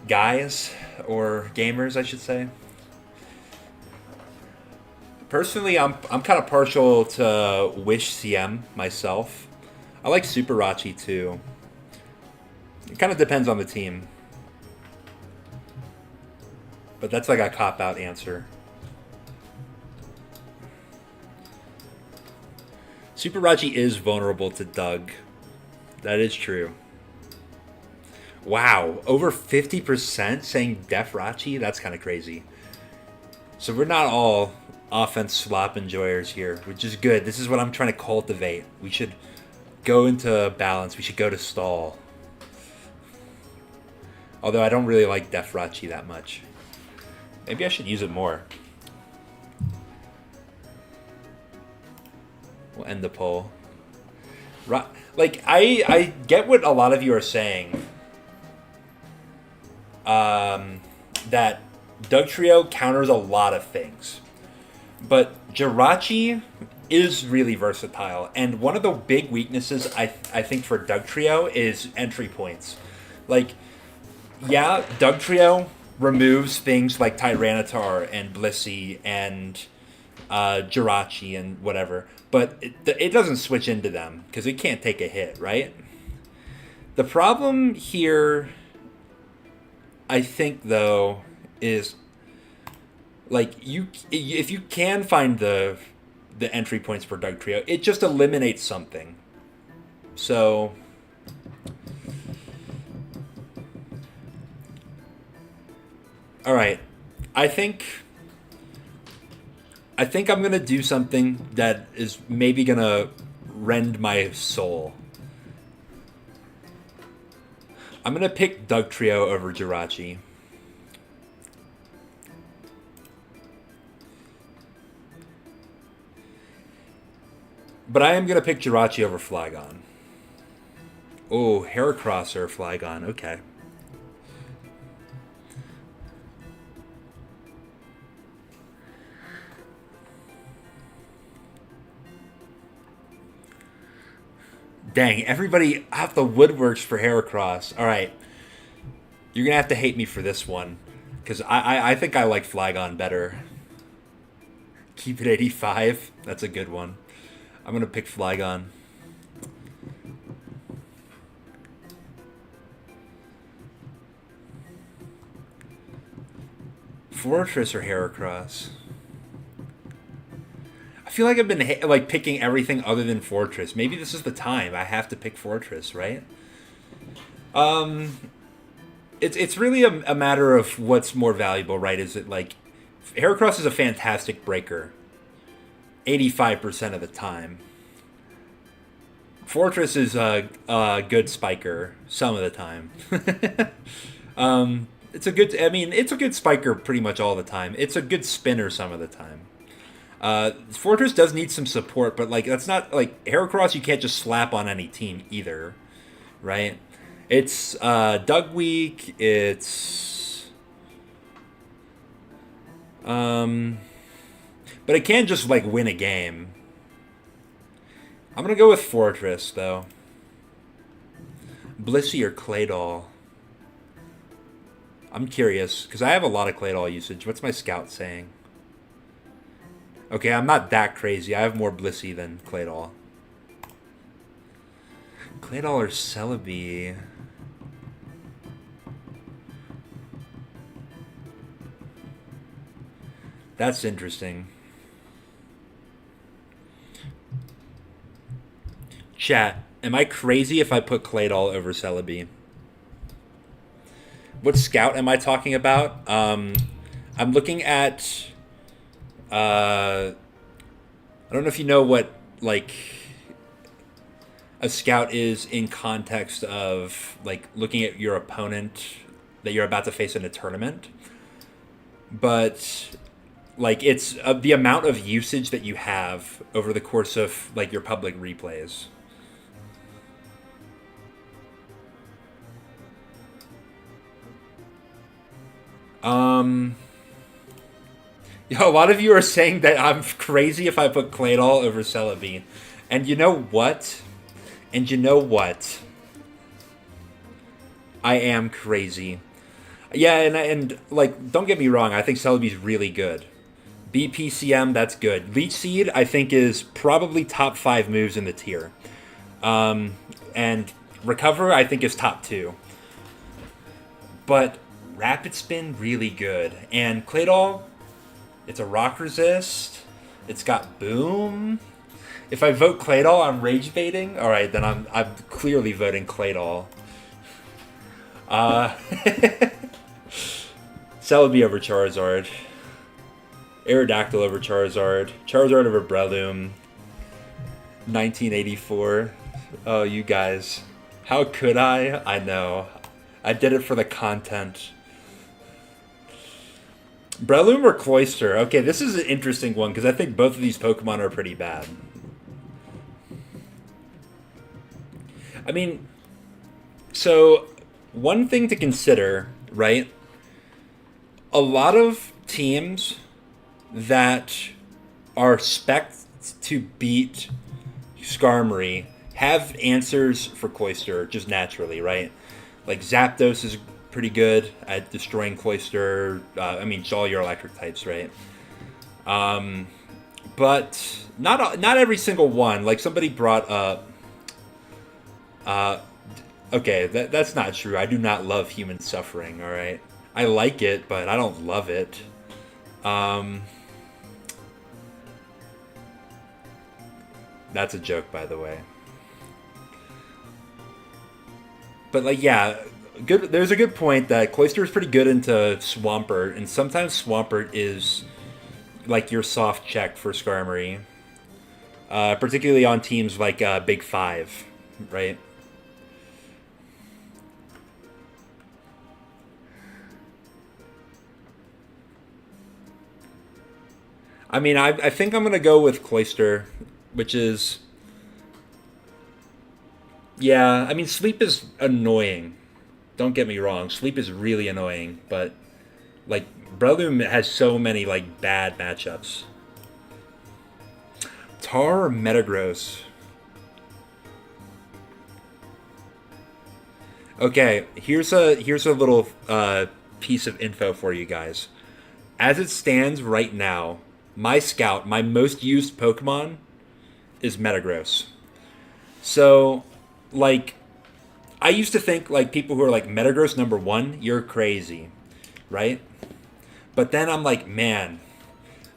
guys? Or gamers, I should say. Personally, I'm kind of partial to Wish CM myself. I like Super Rachi too. It kind of depends on the team. But that's like a cop-out answer. Super Rachi is vulnerable to Doug. That is true. Wow, over 50% saying Def Rachi? That's kind of crazy. So we're not all offense slop enjoyers here, which is good. This is what I'm trying to cultivate. We should go into balance. We should go to stall. Although I don't really like Def Rachi that much. Maybe I should use it more. We'll end the poll. Like, I get what a lot of you are saying. That Doug Trio counters a lot of things. But Jirachi is really versatile. And one of the big weaknesses, I think, for Doug Trio is entry points. Like, yeah, Doug Trio removes things like Tyranitar and Blissey and Jirachi and whatever. But it doesn't switch into them because it can't take a hit, right? The problem here, I think, though, is like if you can find the the entry points for Dugtrio. It just eliminates something. So all right, I think I'm gonna do something that is maybe gonna rend my soul. I'm gonna pick Dugtrio over Jirachi. But I am gonna pick Jirachi over Flygon. Oh, Heracross or Flygon. Okay. Dang, everybody out the woodworks for Heracross. All right. You're going to have to hate me for this one. Because I think I like Flygon better. Keep it 85. That's a good one. I'm going to pick Flygon. Fortress or Heracross? I feel like I've been like picking everything other than Fortress. Maybe this is the time I have to pick Fortress, right? It's really a matter of what's more valuable, right? Is it like Heracross is a fantastic breaker, 85% of the time. Fortress is a good spiker some of the time. It's a good. I mean, it's a good spiker pretty much all the time. It's a good spinner some of the time. Fortress does need some support, but like that's not like Heracross. You can't just slap on any team either, right? It's Dug Week. It's but it can't just like win a game. I'm gonna go with Fortress though. Blissey or Claydol? I'm curious because I have a lot of Claydol usage. What's my scout saying? Okay, I'm not that crazy. I have more Blissey than Claydol. Claydol or Celebi? That's interesting. Chat, am I crazy if I put Claydol over Celebi? What scout am I talking about? I'm looking at... I don't know if you know what, like, a scout is in context of, like, looking at your opponent that you're about to face in a tournament. But, like, it's the amount of usage that you have over the course of, like, your public replays. A lot of you are saying that I'm crazy if I put Claydol over Celebi. And you know what? I am crazy. Yeah, and like, don't get me wrong, I think Celebi's really good. BPCM, that's good. Leech Seed, I think, is probably top 5 moves in the tier. And Recover, I think, is top 2. But Rapid Spin, really good. And Claydol, it's a rock resist. It's got boom. If I vote Claydol, I'm rage baiting. All right, then I'm clearly voting Claydol. Celebi over Charizard. Aerodactyl over Charizard. Charizard over Breloom. 1984. Oh, you guys. How could I? I know. I did it for the content. Breloom or Cloyster? Okay, this is an interesting one because I think both of these Pokemon are pretty bad. I mean, so one thing to consider, right? A lot of teams that are spec'd to beat Skarmory have answers for Cloyster just naturally, right? Like Zapdos is pretty good at destroying Cloyster. I mean, all your electric types, right? But not every single one. Like somebody brought up. Okay, that's not true. I do not love human suffering. All right, I like it, but I don't love it. That's a joke, by the way. But like, yeah, good. There's a good point that Cloister is pretty good into Swampert, and sometimes Swampert is like your soft check for Skarmory, particularly on teams like Big Five, right? I mean, I think I'm gonna go with Cloister, which is yeah. I mean, sleep is annoying. Don't get me wrong, sleep is really annoying, but like Breloom has so many like bad matchups. Tar or Metagross? Okay, here's a little piece of info for you guys. As it stands right now, my scout, my most used Pokemon, is Metagross. So, like, I used to think like people who are like Metagross number one, you're crazy, right? But then I'm like, man,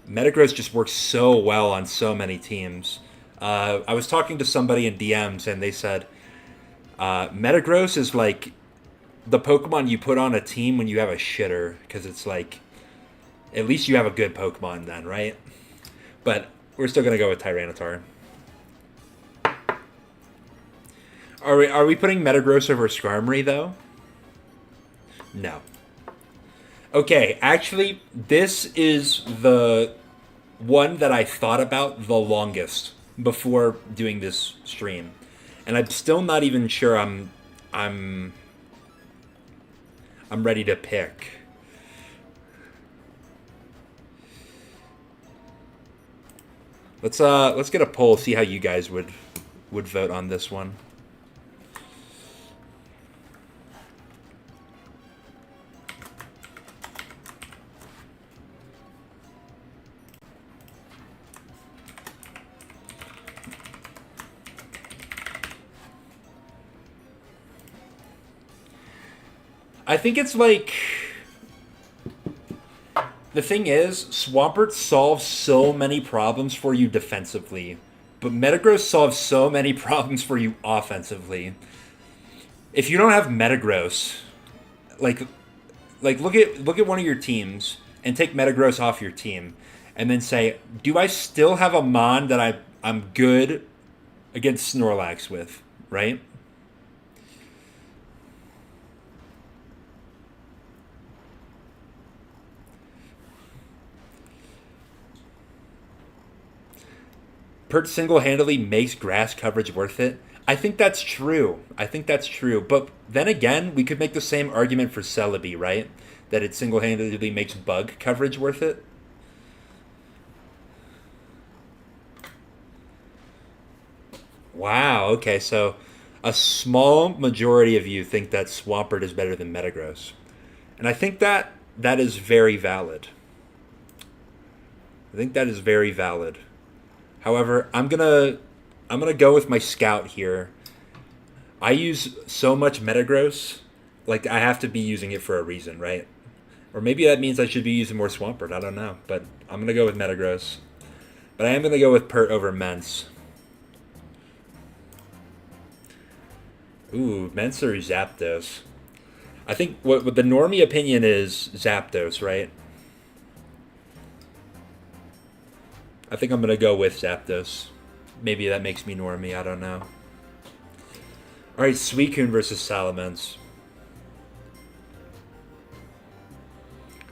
Metagross just works so well on so many teams. I was talking to somebody in DMs and they said Metagross is like the Pokemon you put on a team when you have a shitter because it's like at least you have a good Pokemon then, right? But we're still gonna go with Tyranitar. Are we putting Metagross over Skarmory though? No. Okay, actually, this is the one that I thought about the longest before doing this stream, and I'm still not even sure I'm I'm ready to pick. Let's get a poll, see how you guys would vote on this one. I think it's like the thing is, Swampert solves so many problems for you defensively, but Metagross solves so many problems for you offensively. If you don't have Metagross, like look at one of your teams and take Metagross off your team, and then say, do I still have a Mon that I'm good against Snorlax with, right? Pert single-handedly makes grass coverage worth it. I think that's true. I think that's true. But then again, we could make the same argument for Celebi, right? That it single-handedly makes bug coverage worth it. Wow, okay, so a small majority of you think that Swampert is better than Metagross. And I think that is very valid. I think that is very valid. However, I'm gonna go with my scout here. I use so much Metagross, like I have to be using it for a reason, right? Or maybe that means I should be using more Swampert. I don't know, but I'm gonna go with Metagross. But I am gonna go with Pert over Mence. Ooh, Mence or Zapdos? I think what the normie opinion is Zapdos, right? I think I'm gonna go with Zapdos. Maybe that makes me normie. I don't know. All right, Suicune versus Salamence.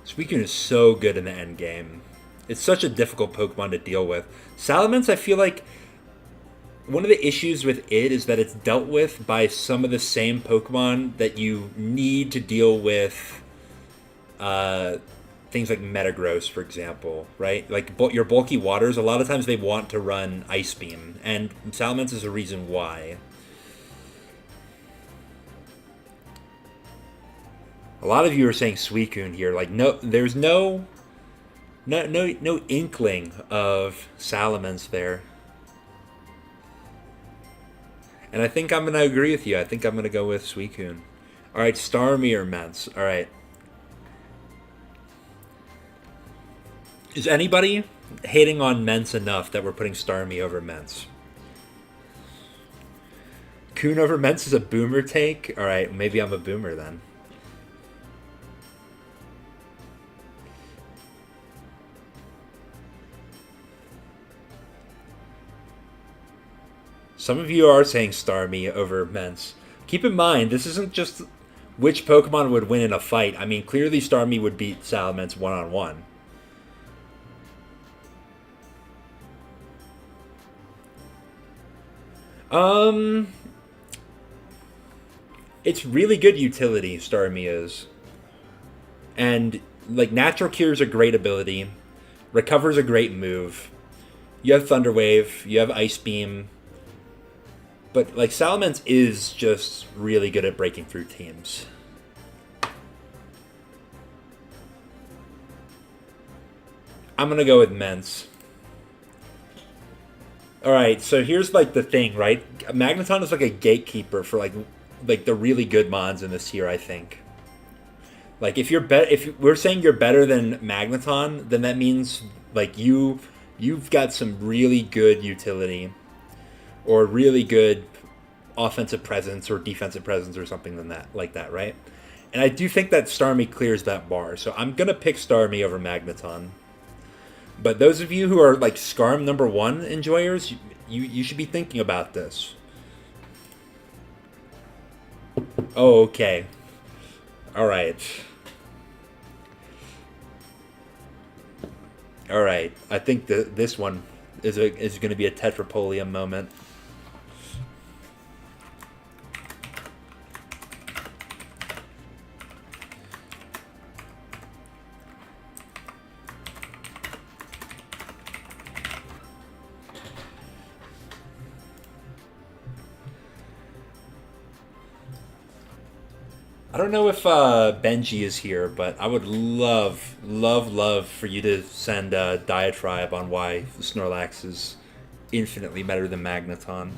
Suicune is so good in the end game. It's such a difficult Pokemon to deal with. Salamence, I feel like one of the issues with it is that it's dealt with by some of the same Pokemon that you need to deal with things like Metagross, for example, right? Like your bulky waters, a lot of times they want to run Ice Beam, and Salamence is a reason why. A lot of you are saying Suicune here. Like, no, there's no inkling of Salamence there. And I think I'm going to agree with you. I think I'm going to go with Suicune. All right, Starmie or Mence. All right. Is anybody hating on Mence enough that we're putting Starmie over Mence? Coon over Mence is a boomer take? Alright, maybe I'm a boomer then. Some of you are saying Starmie over Mence. Keep in mind, this isn't just which Pokemon would win in a fight. I mean, clearly Starmie would beat Salamence one-on-one. It's really good utility, Starmie is. And, like, Natural Cure is a great ability. Recover's a great move. You have Thunder Wave, you have Ice Beam. But, like, Salamence is just really good at breaking through teams. I'm gonna go with Mence. Alright, so here's, like, the thing, right? Magneton is, like, a gatekeeper for, like the really good mons in this tier, I think. Like, if we're saying you're better than Magneton, then that means, like, you've got some really good utility. Or really good offensive presence or defensive presence or something like that, right? And I do think that Starmie clears that bar. So I'm going to pick Starmie over Magneton. But those of you who are like Scarm number 1 enjoyers, you should be thinking about this. Oh, okay. Alright. Alright. I think this one is going to be a Tetrafolium moment. I don't know if Benji is here, but I would love for you to send a diatribe on why Snorlax is infinitely better than Magneton.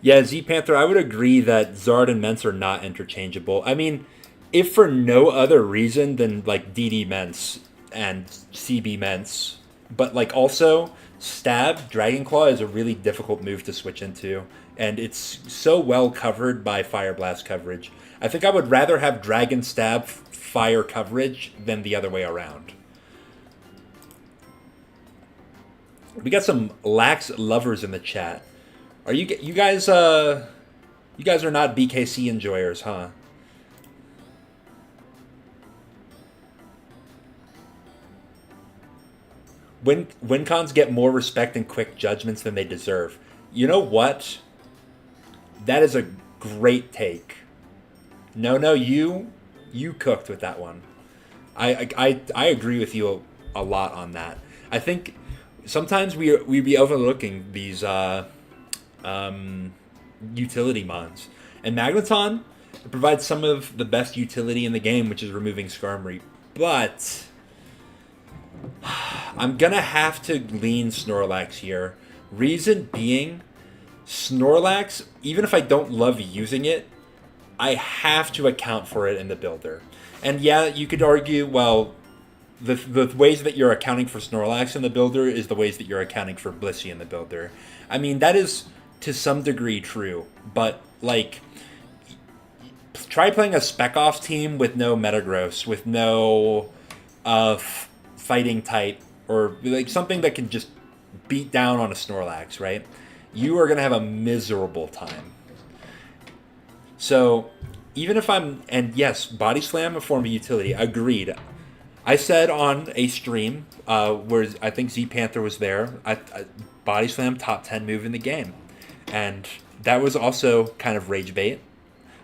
Yeah, Z Panther, I would agree that Zard and Mence are not interchangeable. I mean, if for no other reason than like DD Mence and CB Mence, but like also Stab Dragon Claw is a really difficult move to switch into, and it's so well covered by Fire Blast coverage. I think I would rather have Dragon Stab fire coverage than the other way around. We got some lax lovers in the chat. Are you guys you guys are not BKC enjoyers, huh? Win cons get more respect and quick judgments than they deserve. You know what? That is a great take. No, you cooked with that one. I agree with you a lot on that. I think sometimes we be overlooking these utility mons, and Magneton provides some of the best utility in the game, which is removing Skarmory. But I'm gonna have to lean Snorlax here. Reason being, Snorlax, even if I don't love using it, I have to account for it in the builder. And yeah, you could argue, well, the ways that you're accounting for Snorlax in the builder is the ways that you're accounting for Blissey in the builder. I mean, that is to some degree true, but like, try playing a Spec Off team with no Metagross, with no fighting type, or like something that can just beat down on a Snorlax, right? You are going to have a miserable time. So, even if and yes, Body Slam, a form of utility, agreed. I said on a stream, where I think Z Panther was there, Body Slam, top 10 move in the game. And that was also kind of rage bait.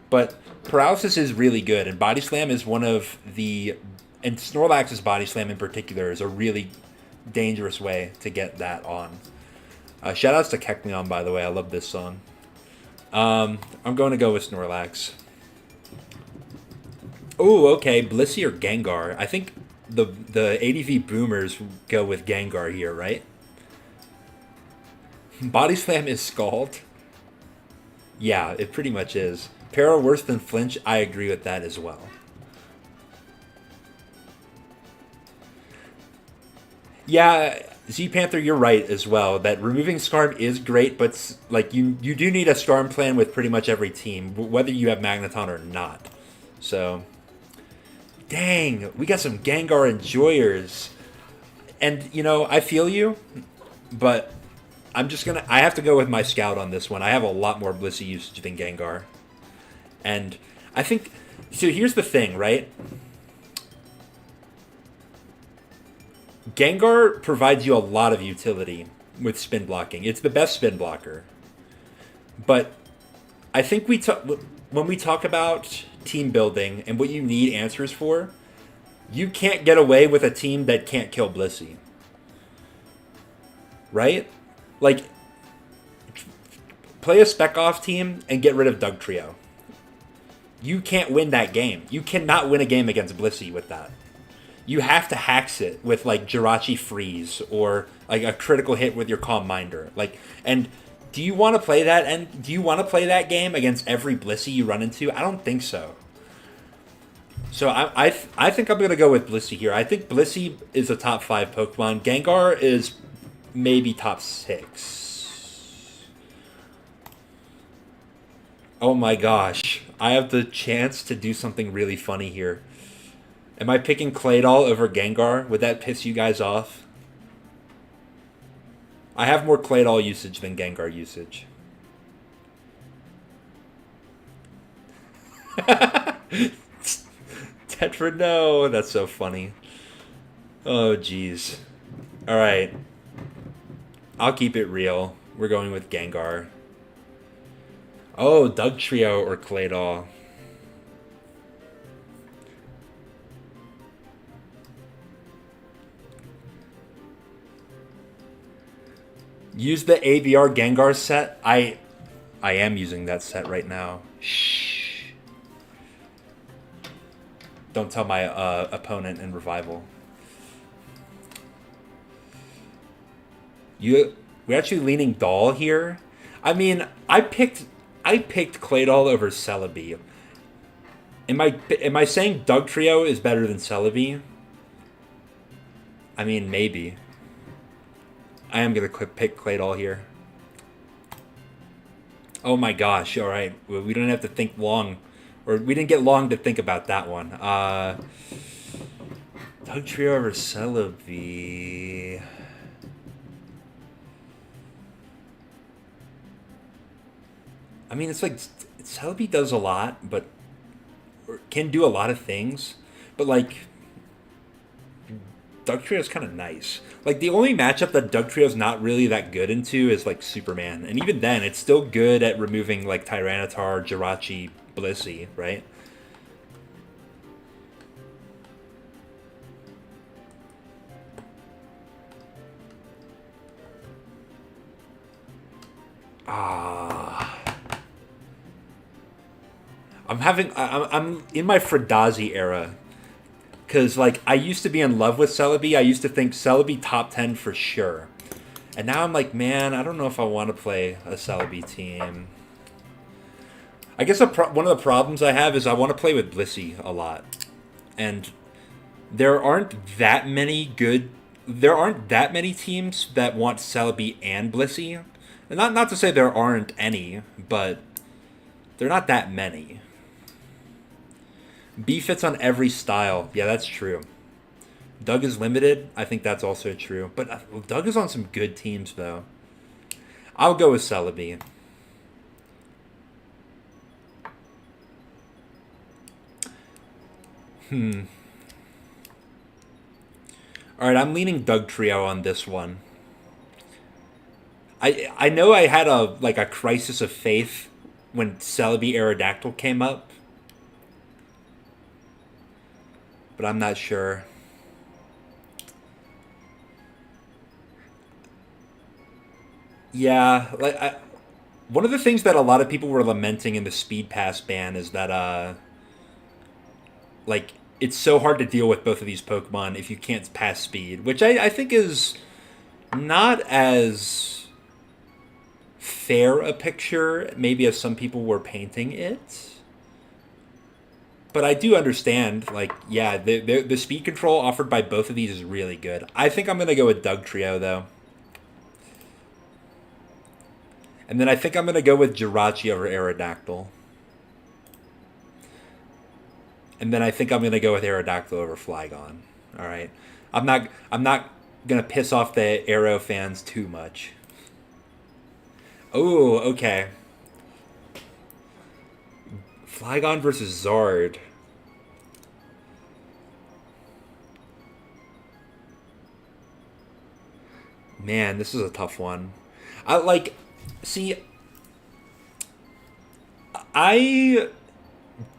But Paralysis is really good, and Body Slam is one of the... And Snorlax's Body Slam in particular is a really dangerous way to get that on. Shoutouts to Kecleon, by the way. I love this song. I'm going to go with Snorlax. Oh, okay. Blissey or Gengar. I think the ADV boomers go with Gengar here, right? Body Slam is Scald. Yeah, it pretty much is. Para worse than flinch. I agree with that as well. Yeah, Z Panther, you're right as well. That removing Skarm is great, but like you do need a Skarm plan with pretty much every team, whether you have Magneton or not. So, dang, we got some Gengar enjoyers, and I feel you, but I have to go with my Scout on this one. I have a lot more Blissey usage than Gengar, and I think so. Here's the thing, right? Gengar provides you a lot of utility with spin blocking. It's the best spin blocker. But I think when we talk about team building and what you need answers for, you can't get away with a team that can't kill Blissey. Right? Like, play a spec off team and get rid of Doug Trio. You can't win that game. You cannot win a game against Blissey with that. You have to hacks it with like Jirachi Freeze or like a critical hit with your Calm Minder. And do you want to play that? And do you want to play that game against every Blissey you run into? I don't think so. So I think I'm gonna go with Blissey here. I think Blissey is a top 5 Pokemon. Gengar is maybe top 6. Oh my gosh! I have the chance to do something really funny here. Am I picking Claydol over Gengar? Would that piss you guys off? I have more Claydol usage than Gengar usage. Tetra, no. That's so funny. Oh, jeez. Alright. I'll keep it real. We're going with Gengar. Oh, Doug Trio or Claydol. Use the AVR Gengar set. I am using that set right now. Shh. Don't tell my opponent in Revival. We're actually leaning Doll here. I mean, I picked Claydol over Celebi. Am I saying Doug Trio is better than Celebi? I mean, maybe. I am going to pick Claydol here. Oh my gosh, alright. We don't have to think long. Or we didn't get long to think about that one. Doug Trio over Celebi. I mean, it's like Celebi does a lot, but can do a lot of things. But like, Doug Trio is kind of nice. Like, the only matchup that Doug Trio is not really that good into is, like, Superman. And even then, it's still good at removing, like, Tyranitar, Jirachi, Blissey, right? I'm in my Fredazi era. Because, like, I used to be in love with Celebi. I used to think Celebi top 10 for sure. And now I'm like, man, I don't know if I want to play a Celebi team. I guess one of the problems I have is I want to play with Blissey a lot. And there aren't that many teams that want Celebi and Blissey. And not to say there aren't any, but they're not that many. B fits on every style. Yeah, that's true. Doug is limited. I think that's also true. But Doug is on some good teams, though. I'll go with Celebi. Alright, I'm leaning Doug Trio on this one. I know I had a crisis of faith when Celebi Aerodactyl came up. But I'm not sure. Yeah, one of the things that a lot of people were lamenting in the Speed Pass ban is that it's so hard to deal with both of these Pokemon if you can't pass speed, which I think is not as fair a picture maybe as some people were painting it. But I do understand, like, yeah, the speed control offered by both of these is really good. I think I'm going to go with Doug Trio, though. And then I think I'm going to go with Jirachi over Aerodactyl. And then I think I'm going to go with Aerodactyl over Flygon. All right. I'm not going to piss off the Aero fans too much. Oh, okay. Flygon versus Zard. Man, this is a tough one. See, I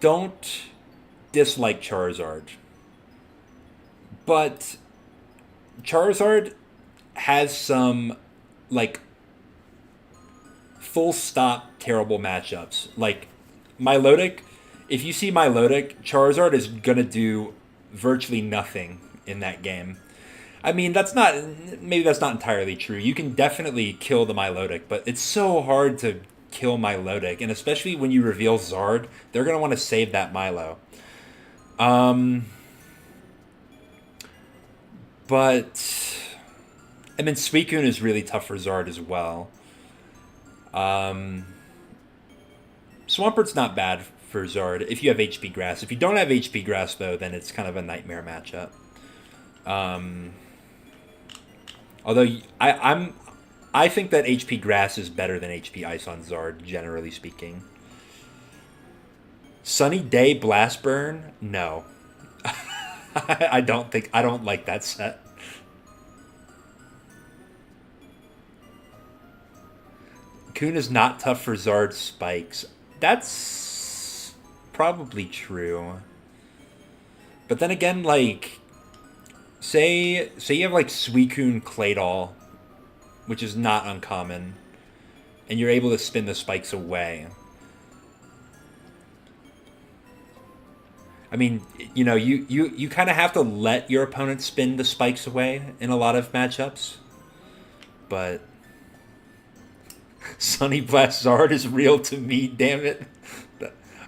don't dislike Charizard, but Charizard has some, like, full stop terrible matchups. Like, Milotic, if you see Milotic, Charizard is gonna do virtually nothing in that game. I mean, maybe that's not entirely true. You can definitely kill the Milotic, but it's so hard to kill Milotic, and especially when you reveal Zard, they're gonna want to save that Milo. But and then Suicune is really tough for Zard as well. Swampert's not bad for Zard if you have HP Grass. If you don't have HP Grass, though, then it's kind of a nightmare matchup. Although I think that HP Grass is better than HP Ice on Zard, generally speaking. Sunny Day Blast Burn? No. I don't like that set. Kun is not tough for Zard spikes. That's probably true. But then again, like, say you have like Suicune Claydol, which is not uncommon, and you're able to spin the spikes away. I mean, you know, you kind of have to let your opponent spin the spikes away in a lot of matchups. But Sunny Blast Zard is real to me, damn it.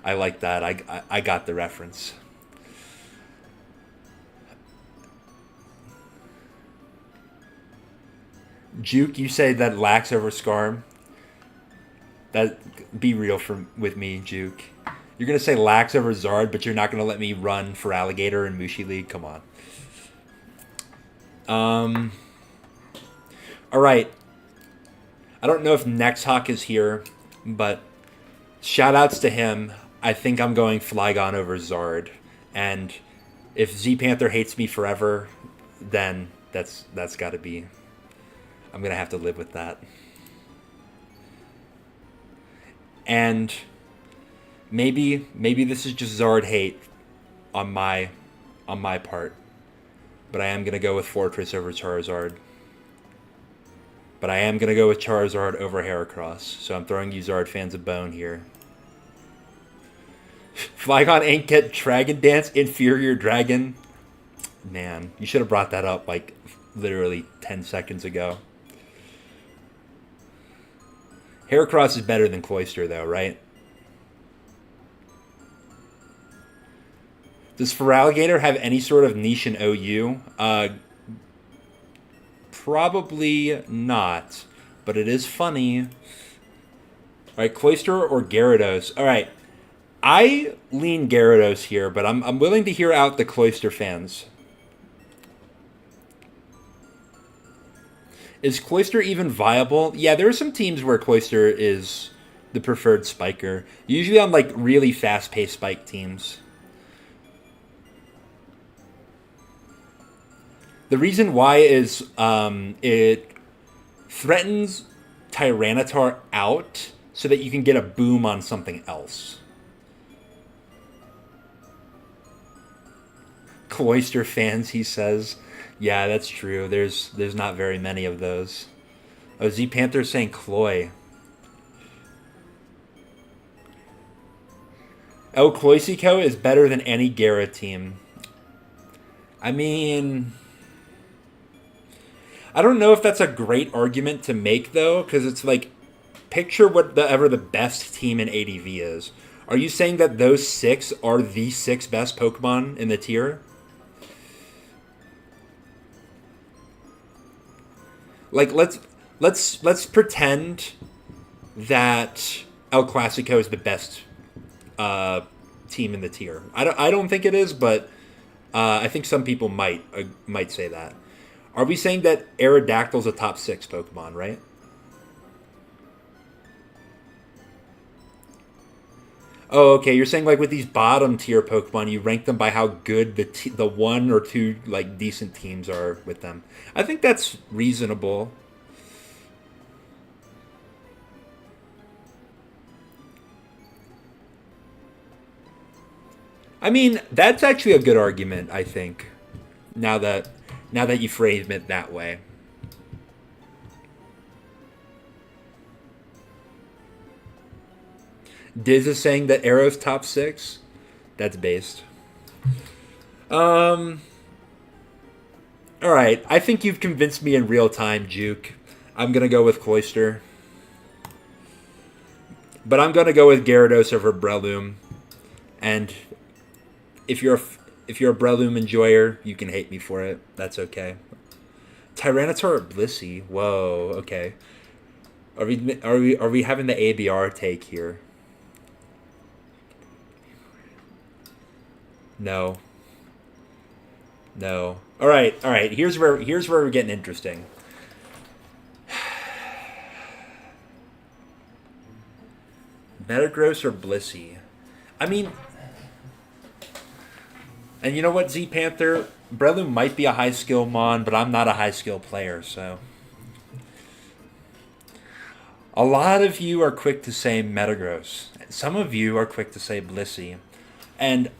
I like that. I got the reference. Juke, you say that Lax over Scarm? That be real with me, Juke. You're gonna say Lax over Zard, but you're not gonna let me run for Alligator in Mushi League? Come on. Alright. I don't know if Nexhawk is here, but shout outs to him. I think I'm going Flygon over Zard. And if Z Panther hates me forever, then that's gotta be. I'm gonna have to live with that. And maybe this is just Zard hate on my part. But I am gonna go with Fortress over Charizard. But I am gonna go with Charizard over Heracross. So I'm throwing you Zard fans a bone here. Flygon ain't get Dragon Dance, Inferior Dragon. Man, you should have brought that up like literally 10 seconds ago. Heracross is better than Cloyster, though, right? Does Feraligatr have any sort of niche in OU? Probably not, but it is funny. All right, Cloyster or Gyarados? All right, I lean Gyarados here, but I'm willing to hear out the Cloyster fans. Is Cloyster even viable? Yeah, there are some teams where Cloyster is the preferred spiker. Usually on, like, really fast-paced spike teams. The reason why is it threatens Tyranitar out so that you can get a boom on something else. Cloyster fans, he says. Yeah, that's true. There's not very many of those. Oh, Z Panther's saying Cloy. Oh, Cloysico is better than any Gara team. I mean, I don't know if that's a great argument to make, though, because it's like, picture whatever the best team in ADV is. Are you saying that those 6 are the 6 best Pokemon in the tier? Like let's pretend that El Clasico is the best team in the tier. I don't think it is, but I think some people might say that. Are we saying that Aerodactyl's a top 6 Pokemon, right? Oh, okay. You're saying like with these bottom tier Pokemon, you rank them by how good the one or two like decent teams are with them. I think that's reasonable. I mean, that's actually a good argument. I think now that you frame it that way. Diz is saying that Arrow's top 6. That's based. Um. All right. I think you've convinced me in real time, Juke. I'm gonna go with Cloyster, but I'm gonna go with Gyarados over Breloom. And if you're a Breloom enjoyer, you can hate me for it. That's okay. Tyranitar or Blissey? Whoa. Okay. Are we having the ABR take here? No. No. All right. All right. Here's where we're getting interesting. Metagross or Blissey? I mean, and you know what, Z Panther? Breloom might be a high skill mon, but I'm not a high skill player, so. A lot of you are quick to say Metagross. Some of you are quick to say Blissey. And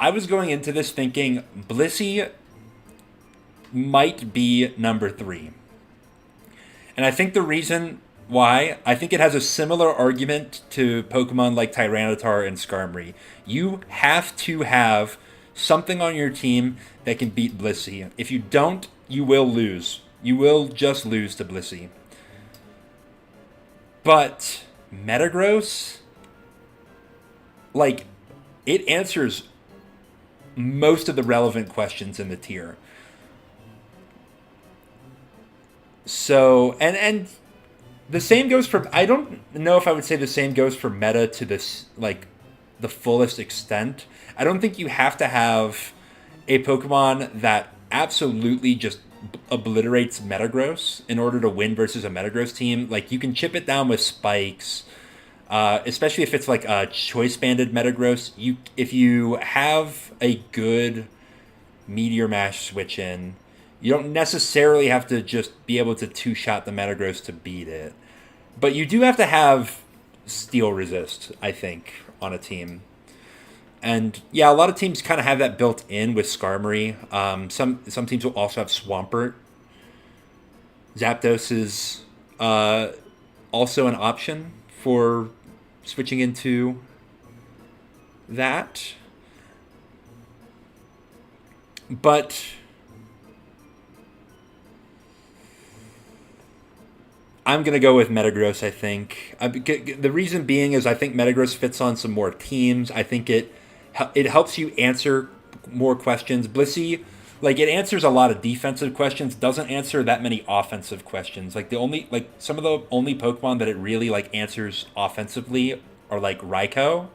I was going into this thinking Blissey might be number 3. And I think the reason why, I think it has a similar argument to Pokemon like Tyranitar and Skarmory. You have to have something on your team that can beat Blissey. If you don't, you will lose. You will just lose to Blissey. But Metagross, like, it answers most of the relevant questions in the tier. So, and the same goes for, I don't know if I would say the same goes for meta to this, like, the fullest extent. I don't think you have to have a Pokemon that absolutely just obliterates Metagross in order to win versus a Metagross team. Like, you can chip it down with spikes, especially if it's like a choice banded Metagross. If you have a good Meteor Mash switch in, you don't necessarily have to just be able to two-shot the Metagross to beat it. But you do have to have Steel Resist, I think, on a team. And yeah, a lot of teams kind of have that built in with Skarmory. Some teams will also have Swampert. Zapdos is also an option for switching into that. But I'm going to go with Metagross, I think. The reason being is I think Metagross fits on some more teams. I think it helps you answer more questions. Blissey, like, it answers a lot of defensive questions, doesn't answer that many offensive questions. Like, some of the only Pokemon that it really, like, answers offensively are, like, Raikou,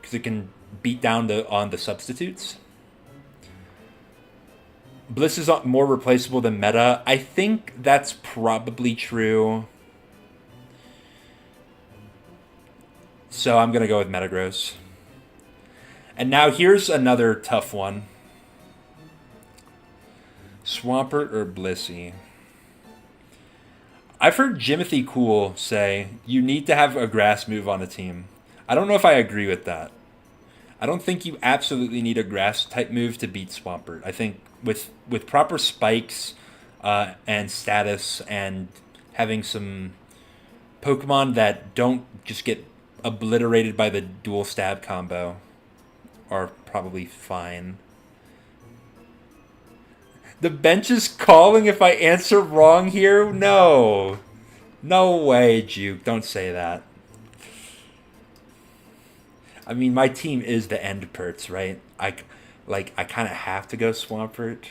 because it can beat down on the substitutes. Bliss is more replaceable than Meta. I think that's probably true. So I'm going to go with Metagross. And now here's another tough one. Swampert or Blissey? I've heard Jimothy Cool say you need to have a grass move on a team. I don't know if I agree with that. I don't think you absolutely need a grass type move to beat Swampert. I think with proper spikes and status and having some Pokemon that don't just get obliterated by the dual stab combo are probably fine. The bench is calling if I answer wrong here? No. No way, Juke. Don't say that. I mean, my team is the end perts, right? I kind of have to go Swampert.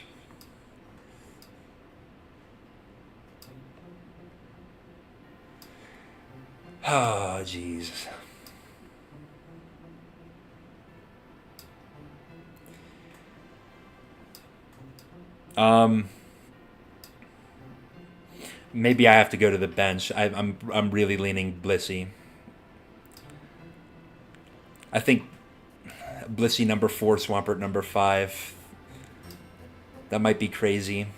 Oh, jeez. Maybe I have to go to the bench. I'm really leaning Blissey. I think Blissey number 4, Swampert number 5. That might be crazy.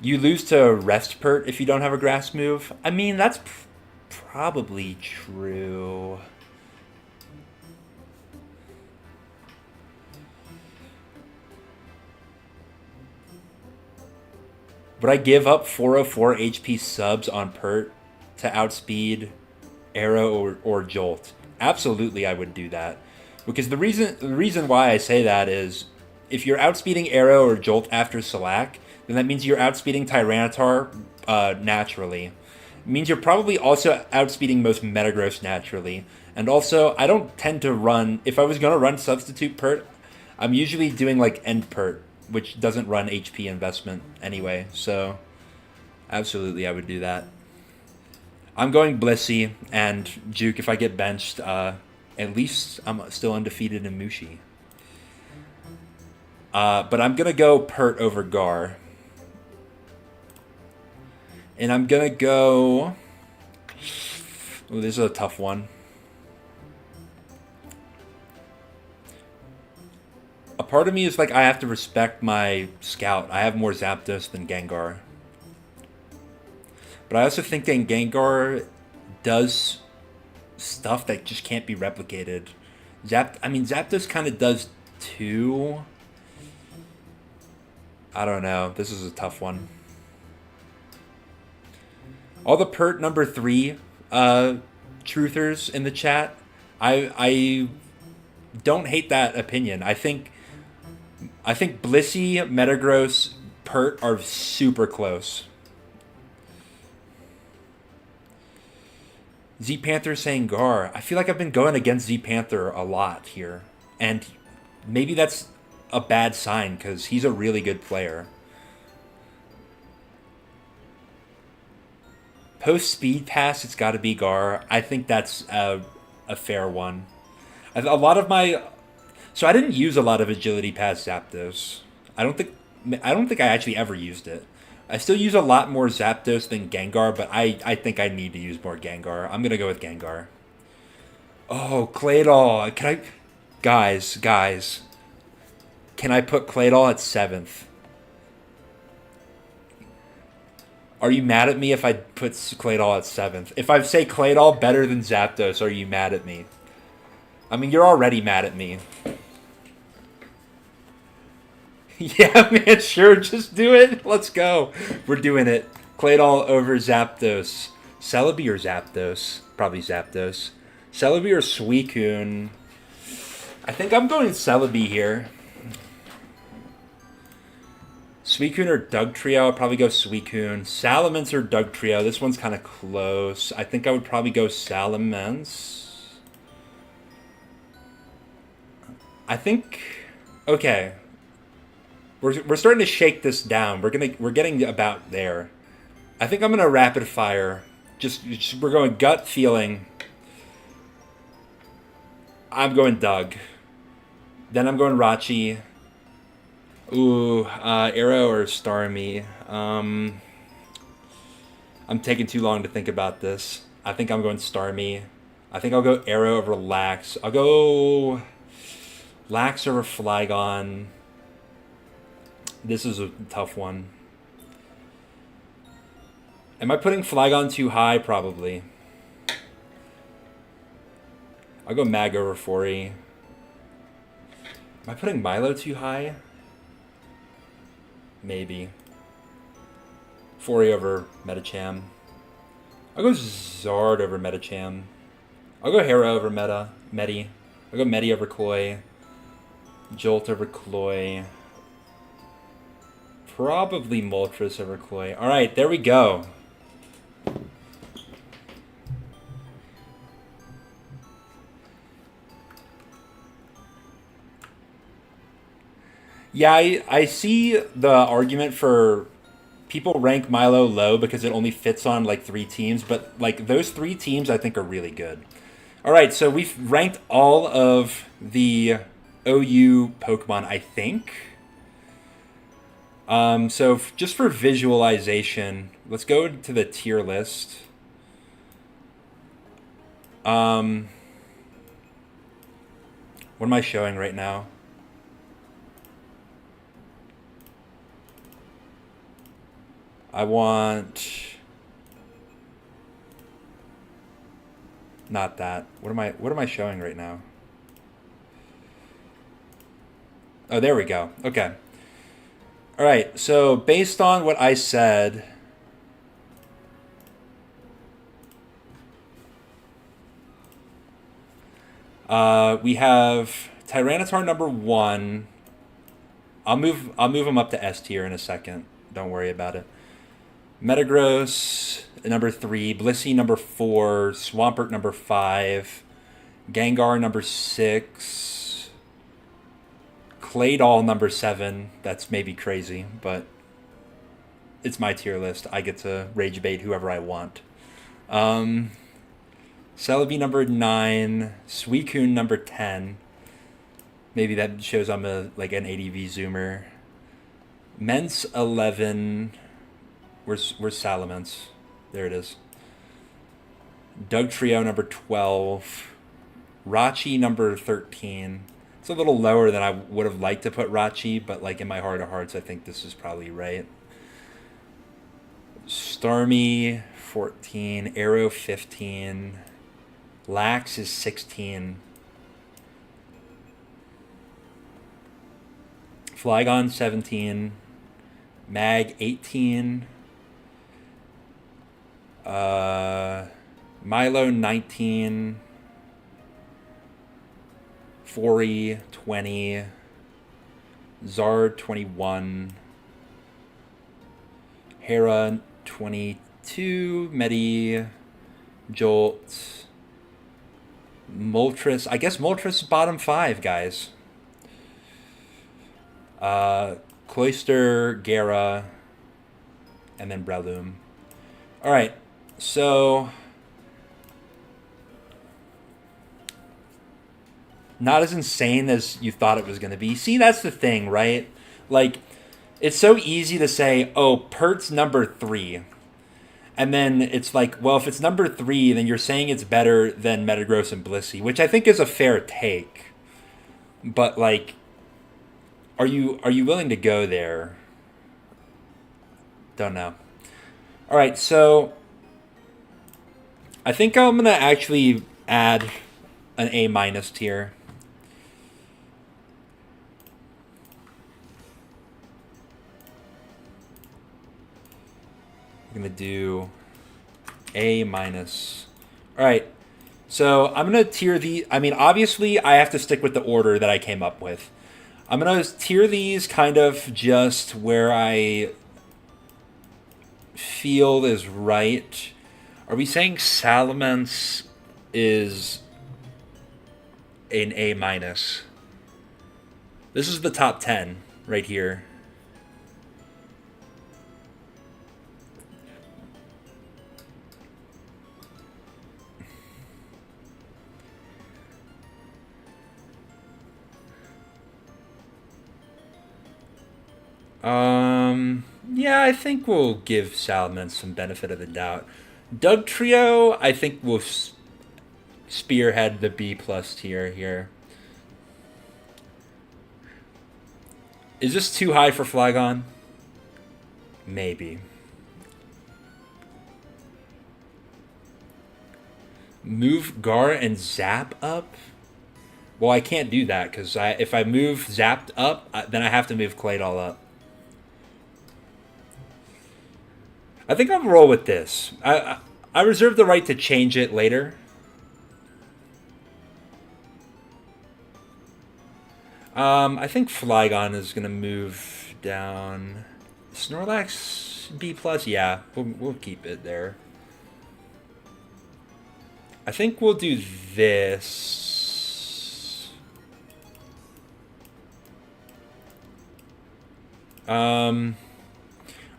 You lose to Rest Pert if you don't have a grass move. I mean, that's probably true. Would I give up 404 HP subs on Pert to outspeed Arrow or Jolt? Absolutely, I would do that. Because the reason why I say that is, if you're outspeeding Arrow or Jolt after Slack, then that means you're outspeeding Tyranitar naturally. It means you're probably also outspeeding most Metagross naturally. And also, I don't tend to run... If I was going to run Substitute Pert, I'm usually doing like End Pert, which doesn't run HP investment anyway. So, absolutely, I would do that. I'm going Blissey and Juke if I get benched. At least I'm still undefeated in Mushi. But I'm going to go Pert over Gar. And I'm going to go... Ooh, this is a tough one. A part of me is like, I have to respect my Scout. I have more Zapdos than Gengar. But I also think that Gengar does stuff that just can't be replicated. Zapdos kind of does too. I don't know. This is a tough one. All the Pert number 3 truthers in the chat, I don't hate that opinion. I think Blissey, Metagross, Pert are super close. Z Panther saying Gar. I feel like I've been going against Z Panther a lot here. And maybe that's a bad sign because he's a really good player. Post Speed Pass, it's got to be Gar. I think that's a fair one. A lot of my... So I didn't use a lot of Agility Pass Zapdos. I don't think I actually ever used it. I still use a lot more Zapdos than Gengar, but I think I need to use more Gengar. I'm going to go with Gengar. Oh, Claydol. Can I... Guys. Can I put Claydol at 7th? Are you mad at me if I put Claydol at 7th? If I say Claydol better than Zapdos, are you mad at me? I mean, you're already mad at me. Yeah, man, sure, just do it. Let's go. We're doing it. Claydol over Zapdos. Celebi or Zapdos? Probably Zapdos. Celebi or Suicune? I think I'm going Celebi here. Suicune or Dugtrio? I'll probably go Suicune. Salamence or Dugtrio? This one's kind of close. I think I would probably go Salamence. I think... Okay. We're starting to shake this down. We're getting about there. I think I'm gonna rapid fire. Just we're going gut feeling. I'm going Doug. Then I'm going Rachi. Ooh, Arrow or Starmie. I'm taking too long to think about this. I think I'm going Starmie. I think I'll go Arrow over Lax. I'll go Lax over Flygon. This is a tough one. Am I putting Flygon too high? Probably. I'll go Mag over Fori. Am I putting Milo too high? Maybe. Fori over Metacham. I'll go Zard over Metacham. I'll go Hera over Medi. I'll go Medi over Cloy. Jolt over Cloy. Probably Moltres over Cloy. Alright, there we go. Yeah, I see the argument for people rank Milo low because it only fits on like 3 teams, but like those 3 teams I think are really good. All right, so we've ranked all of the OU Pokemon, I think. So just for visualization, let's go to the tier list. Um, what am I showing right now? I want not that. What am I showing right now? Oh, there we go. Okay. All right. So based on what I said, we have Tyranitar number 1. I'll move him up to S tier in a second. Don't worry about it. Metagross number 3, Blissey number 4, Swampert number 5, Gengar number 6, Claydol number 7. That's maybe crazy, but it's my tier list. I get to rage bait whoever I want. Celebi number 9, Suicune number 10. Maybe that shows I'm an ADV zoomer. Mence 11. Where's Salamence? There it is. Doug Trio number 12. Rachi number 13. It's a little lower than I would have liked to put Rachi, but like in my heart of hearts, I think this is probably right. Starmie 14. Arrow 15. Lax is 16. Flygon 17. Mag 18. Milo 19. Fori 20. Zard 21. Hera 22. Medi. Jolt. Moltres. I guess Moltres is bottom 5, guys. Cloyster, Gera, and then Breloom. All right, so not as insane as you thought it was going to be. See, that's the thing, right? Like, it's so easy to say, oh, Pert's number 3. And then it's like, well, if it's number 3, then you're saying it's better than Metagross and Blissey, which I think is a fair take. But, like, are you willing to go there? Don't know. All right, so I think I'm going to actually add an A- tier. I'm going to do A-. All right, so I'm going to tier the... I mean, obviously, I have to stick with the order that I came up with. I'm going to tier these kind of just where I feel is right. Are we saying Salamence is an A-? This is the top 10 right here. Yeah, I think we'll give Salamence some benefit of the doubt. Doug Trio, I think will spearhead the B+ tier here. Is this too high for Flygon? Maybe. Move Gar and Zap up? Well, I can't do that because if I move Zapped up, then I have to move Claydol up. I think I'll roll with this. I reserve the right to change it later. I think Flygon is going to move down. Snorlax B+, yeah, we'll keep it there. I think we'll do this. Um,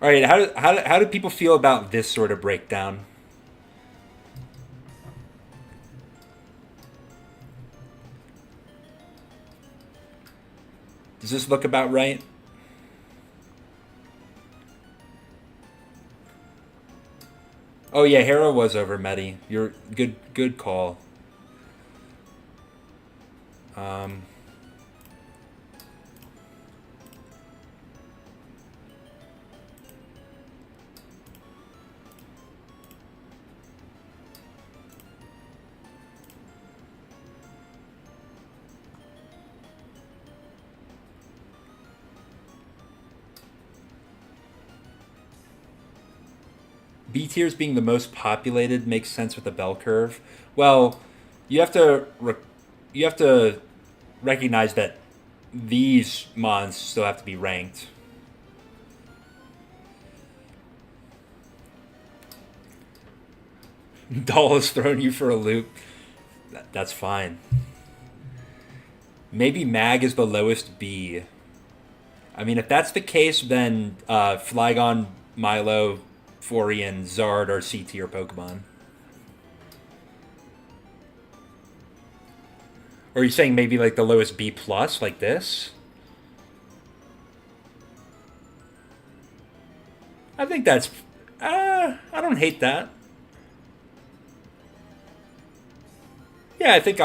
all right, how do people feel about this sort of breakdown? Does this look about right? Oh yeah, Hera was over Medi. You're good call. Um, B tiers being the most populated makes sense with the bell curve. Well, you have to you have to recognize that these mons still have to be ranked. Doll has thrown you for a loop. That's fine. Maybe Mag is the lowest B. I mean, if that's the case, then Flygon, Milo, Forian, Zard are C tier Pokemon. Or are you saying maybe like the lowest B plus, like this? I think that's. I don't hate that. Yeah, I think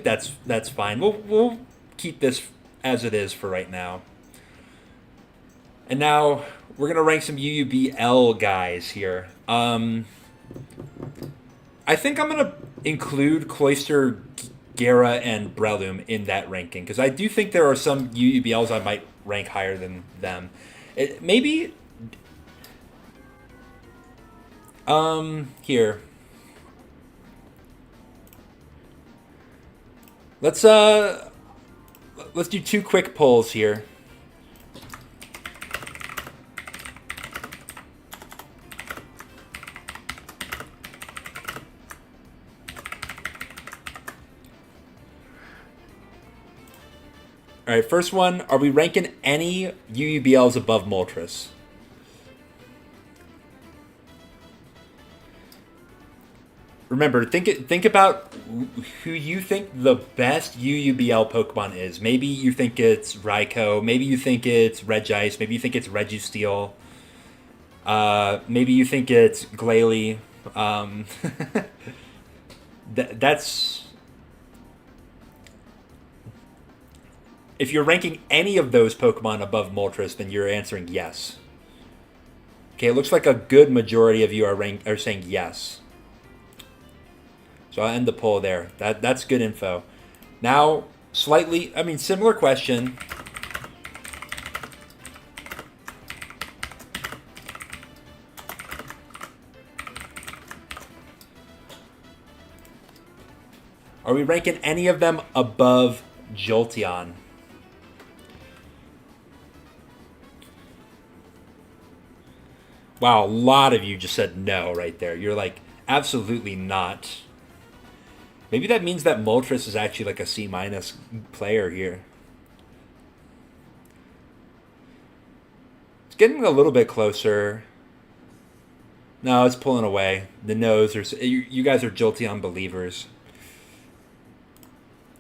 that's fine. We'll keep this as it is for right now. And now we're gonna rank some UUBL guys here. I think I'm gonna include Cloyster, Gera, and Breloom in that ranking because I do think there are some UUBLs I might rank higher than them. Maybe here. Let's let's do two quick polls here. All right, first one, are we ranking any UUBLs above Moltres? Remember, think about who you think the best UUBL Pokemon is. Maybe you think it's Raikou. Maybe you think it's Regice. Maybe you think it's Registeel. Maybe you think it's Glalie. That's if you're ranking any of those Pokemon above Moltres, then you're answering yes. Okay, it looks like a good majority of you are saying yes. So I'll end the poll there. That's good info. Now, similar question. Are we ranking any of them above Jolteon? Wow, a lot of you just said no right there. You're like, absolutely not. Maybe that means that Moltres is actually like a C- player here. It's getting a little bit closer. No, it's pulling away. The no's are. You guys are Jolteon believers.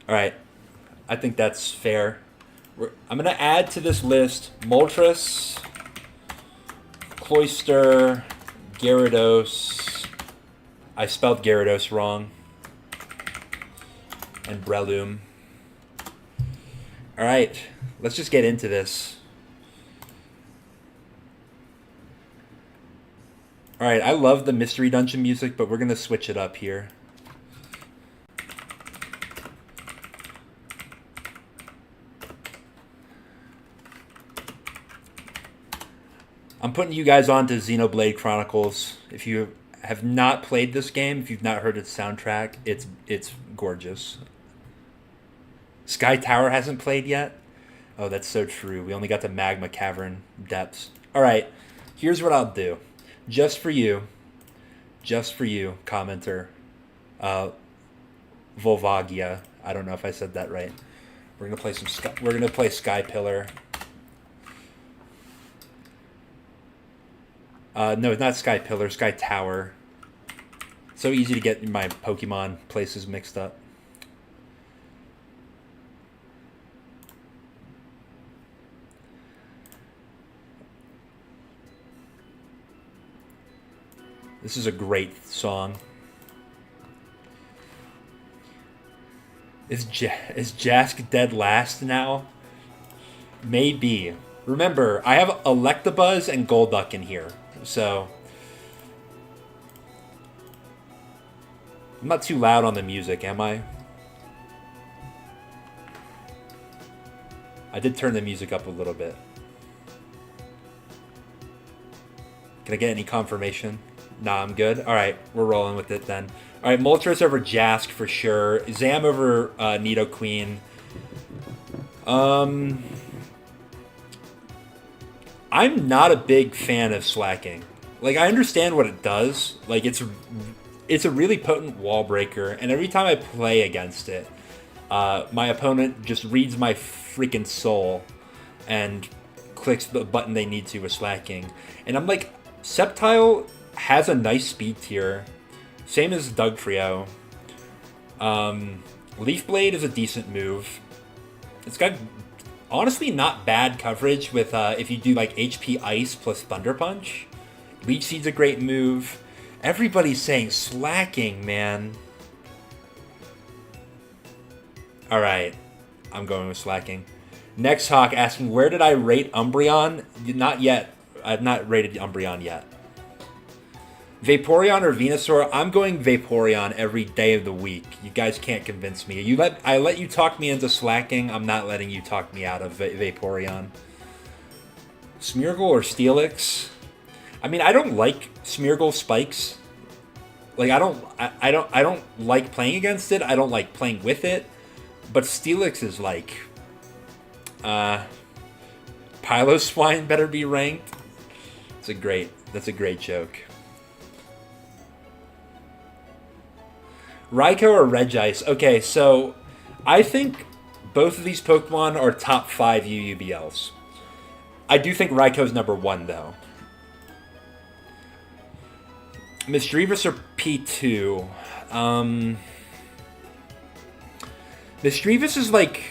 All right, I think that's fair. I'm gonna add to this list Moltres, Cloyster, Gyarados. I spelled Gyarados wrong. And Breloom. All right, let's just get into this. All right, I love the Mystery Dungeon music, but we're going to switch it up here. I'm putting you guys on to Xenoblade Chronicles. If you have not played this game, if you've not heard its soundtrack, it's gorgeous. Sky Tower hasn't played yet? Oh, that's so true. We only got the Magma Cavern depths. All right, here's what I'll do. Just for you, commenter, Volvagia. I don't know if I said that right. We're gonna play Sky Pillar. No, not Sky Pillar, Sky Tower. So easy to get my Pokemon places mixed up. This is a great song. Is Jask dead last now? Maybe. Remember, I have Electabuzz and Golduck in here, so I'm not too loud on the music, am I? I did turn the music up a little bit. Can I get any confirmation? Nah, I'm good. Alright, we're rolling with it then. Alright, Moltres over Jask for sure. Zam over Nidoqueen. I'm not a big fan of slacking. Like, I understand what it does. Like, it's a really potent wall breaker, and every time I play against it, my opponent just reads my freaking soul and clicks the button they need to with slacking. And I'm like, Sceptile has a nice speed tier. Same as Dugtrio. Leaf Blade is a decent move. It's got honestly not bad coverage with if you do like HP Ice plus Thunder Punch. Leech Seed's a great move. Everybody's saying slacking, man. Alright, I'm going with slacking. Next Hawk asking, where did I rate Umbreon? Not yet. I've not rated Umbreon yet. Vaporeon or Venusaur? I'm going Vaporeon every day of the week. You guys can't convince me. I let you talk me into slacking. I'm not letting you talk me out of Vaporeon. Smeargle or Steelix? I mean, I don't like Smeargle spikes. Like, I don't like playing against it. I don't like playing with it. But Steelix is like, Piloswine better be ranked. That's a great joke. Raikou or Regice? Okay, so I think both of these Pokemon are top 5 UUBLs. I do think Raikou's number 1, though. Misdreavus or P2? Misdreavus is, like,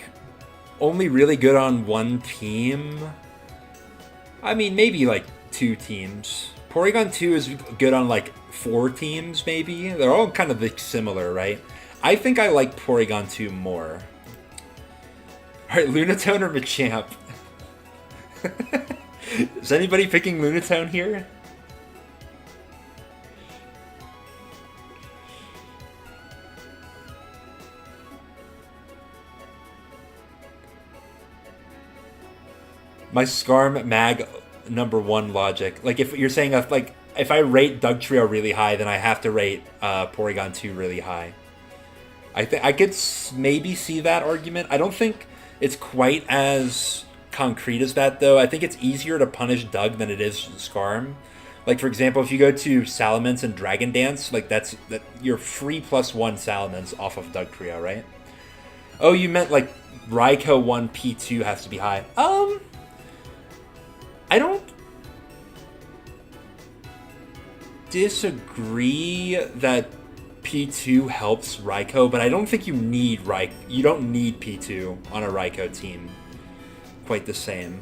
only really good on one team. I mean, maybe, like, 2 teams. Porygon 2 is good on, like, 4 teams, maybe. They're all kind of like, similar, right? I think I like Porygon 2 more. Alright, Lunatone or Machamp? Is anybody picking Lunatone here? My Scarm Mag number 1 logic. Like, if you're saying, like, if I rate Dugtrio really high, then I have to rate Porygon 2 really high. I could maybe see that argument. I don't think it's quite as concrete as that, though. I think it's easier to punish Doug than it is Scarm. Like, for example, if you go to Salamence and Dragon Dance, like, that you're free +1 Salamence off of Dugtrio, right? Oh, you meant, like, Raikou 1 P2 has to be high. I don't disagree that P2 helps Raikou, but I don't think you need you don't need P2 on a Raikou team quite the same.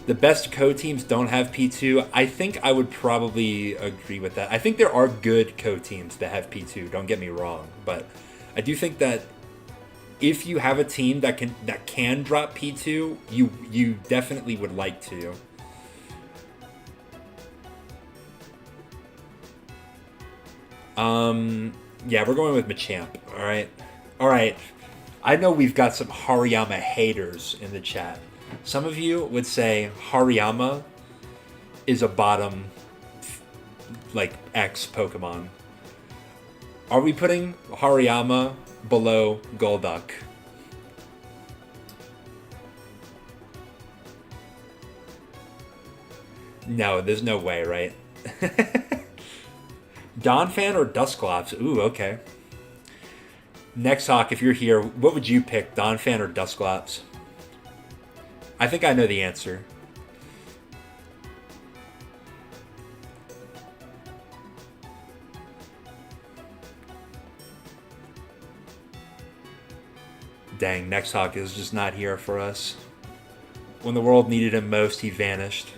The best co-teams don't have P2. I think I would probably agree with that. I think there are good co-teams that have P2, don't get me wrong, but I do think that if you have a team that can drop P2, you definitely would like to. Yeah, we're going with Machamp, alright. I know we've got some Hariyama haters in the chat. Some of you would say Hariyama is a bottom, like, X Pokemon. Are we putting Hariyama below Golduck? No, there's no way, right? Donphan or Dusclops? Ooh, okay. Next Hawk, if you're here, what would you pick, Donphan or Dusclops? I think I know the answer. Dang, Nexthawk is just not here for us. When the world needed him most, he vanished.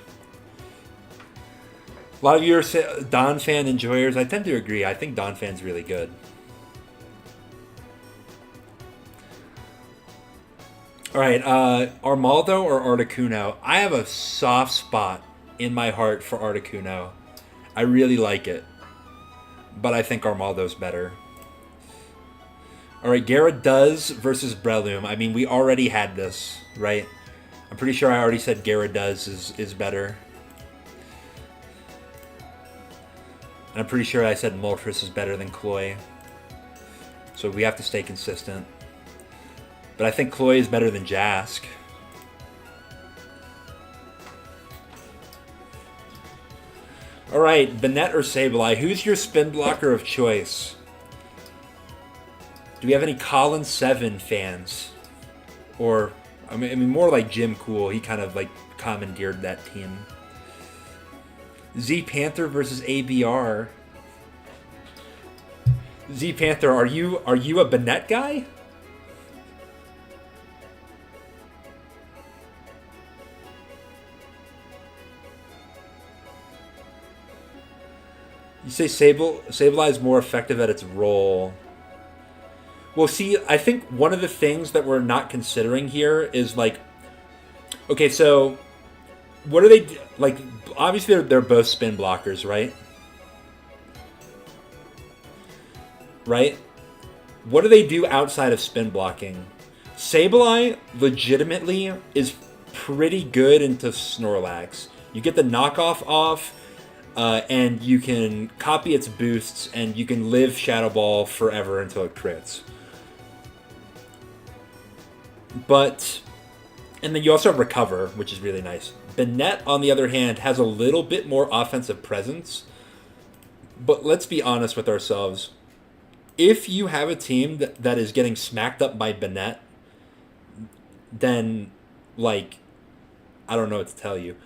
A lot of you are Don fan enjoyers. I tend to agree. I think Don fan's really good. All right, Armaldo or Articuno? I have a soft spot in my heart for Articuno. I really like it, but I think Armaldo's better. All right, Gyarados versus Breloom. I mean, we already had this, right? I'm pretty sure I already said Gyarados is better. And I'm pretty sure I said Moltres is better than Cloy. So we have to stay consistent. But I think Cloy is better than Jask. Alright, Banette or Sableye? Who's your spin blocker of choice? Do we have any Colin 7 fans? Or, I mean, more like Jim Cool. He kind of like commandeered that team. Z Panther versus ABR. Z Panther, are you a Banette guy? You say Sableye is more effective at its role. Well, see, I think one of the things that we're not considering here is like, okay, so what are they like? Obviously, they're both spin blockers, right? Right? What do they do outside of spin blocking? Sableye legitimately is pretty good into Snorlax. You get the knockoff off, and you can copy its boosts, and you can live Shadow Ball forever until it crits. But, and then you also have Recover, which is really nice. Banette, on the other hand, has a little bit more offensive presence. But let's be honest with ourselves. If you have a team that is getting smacked up by Banette, then, like, I don't know what to tell you.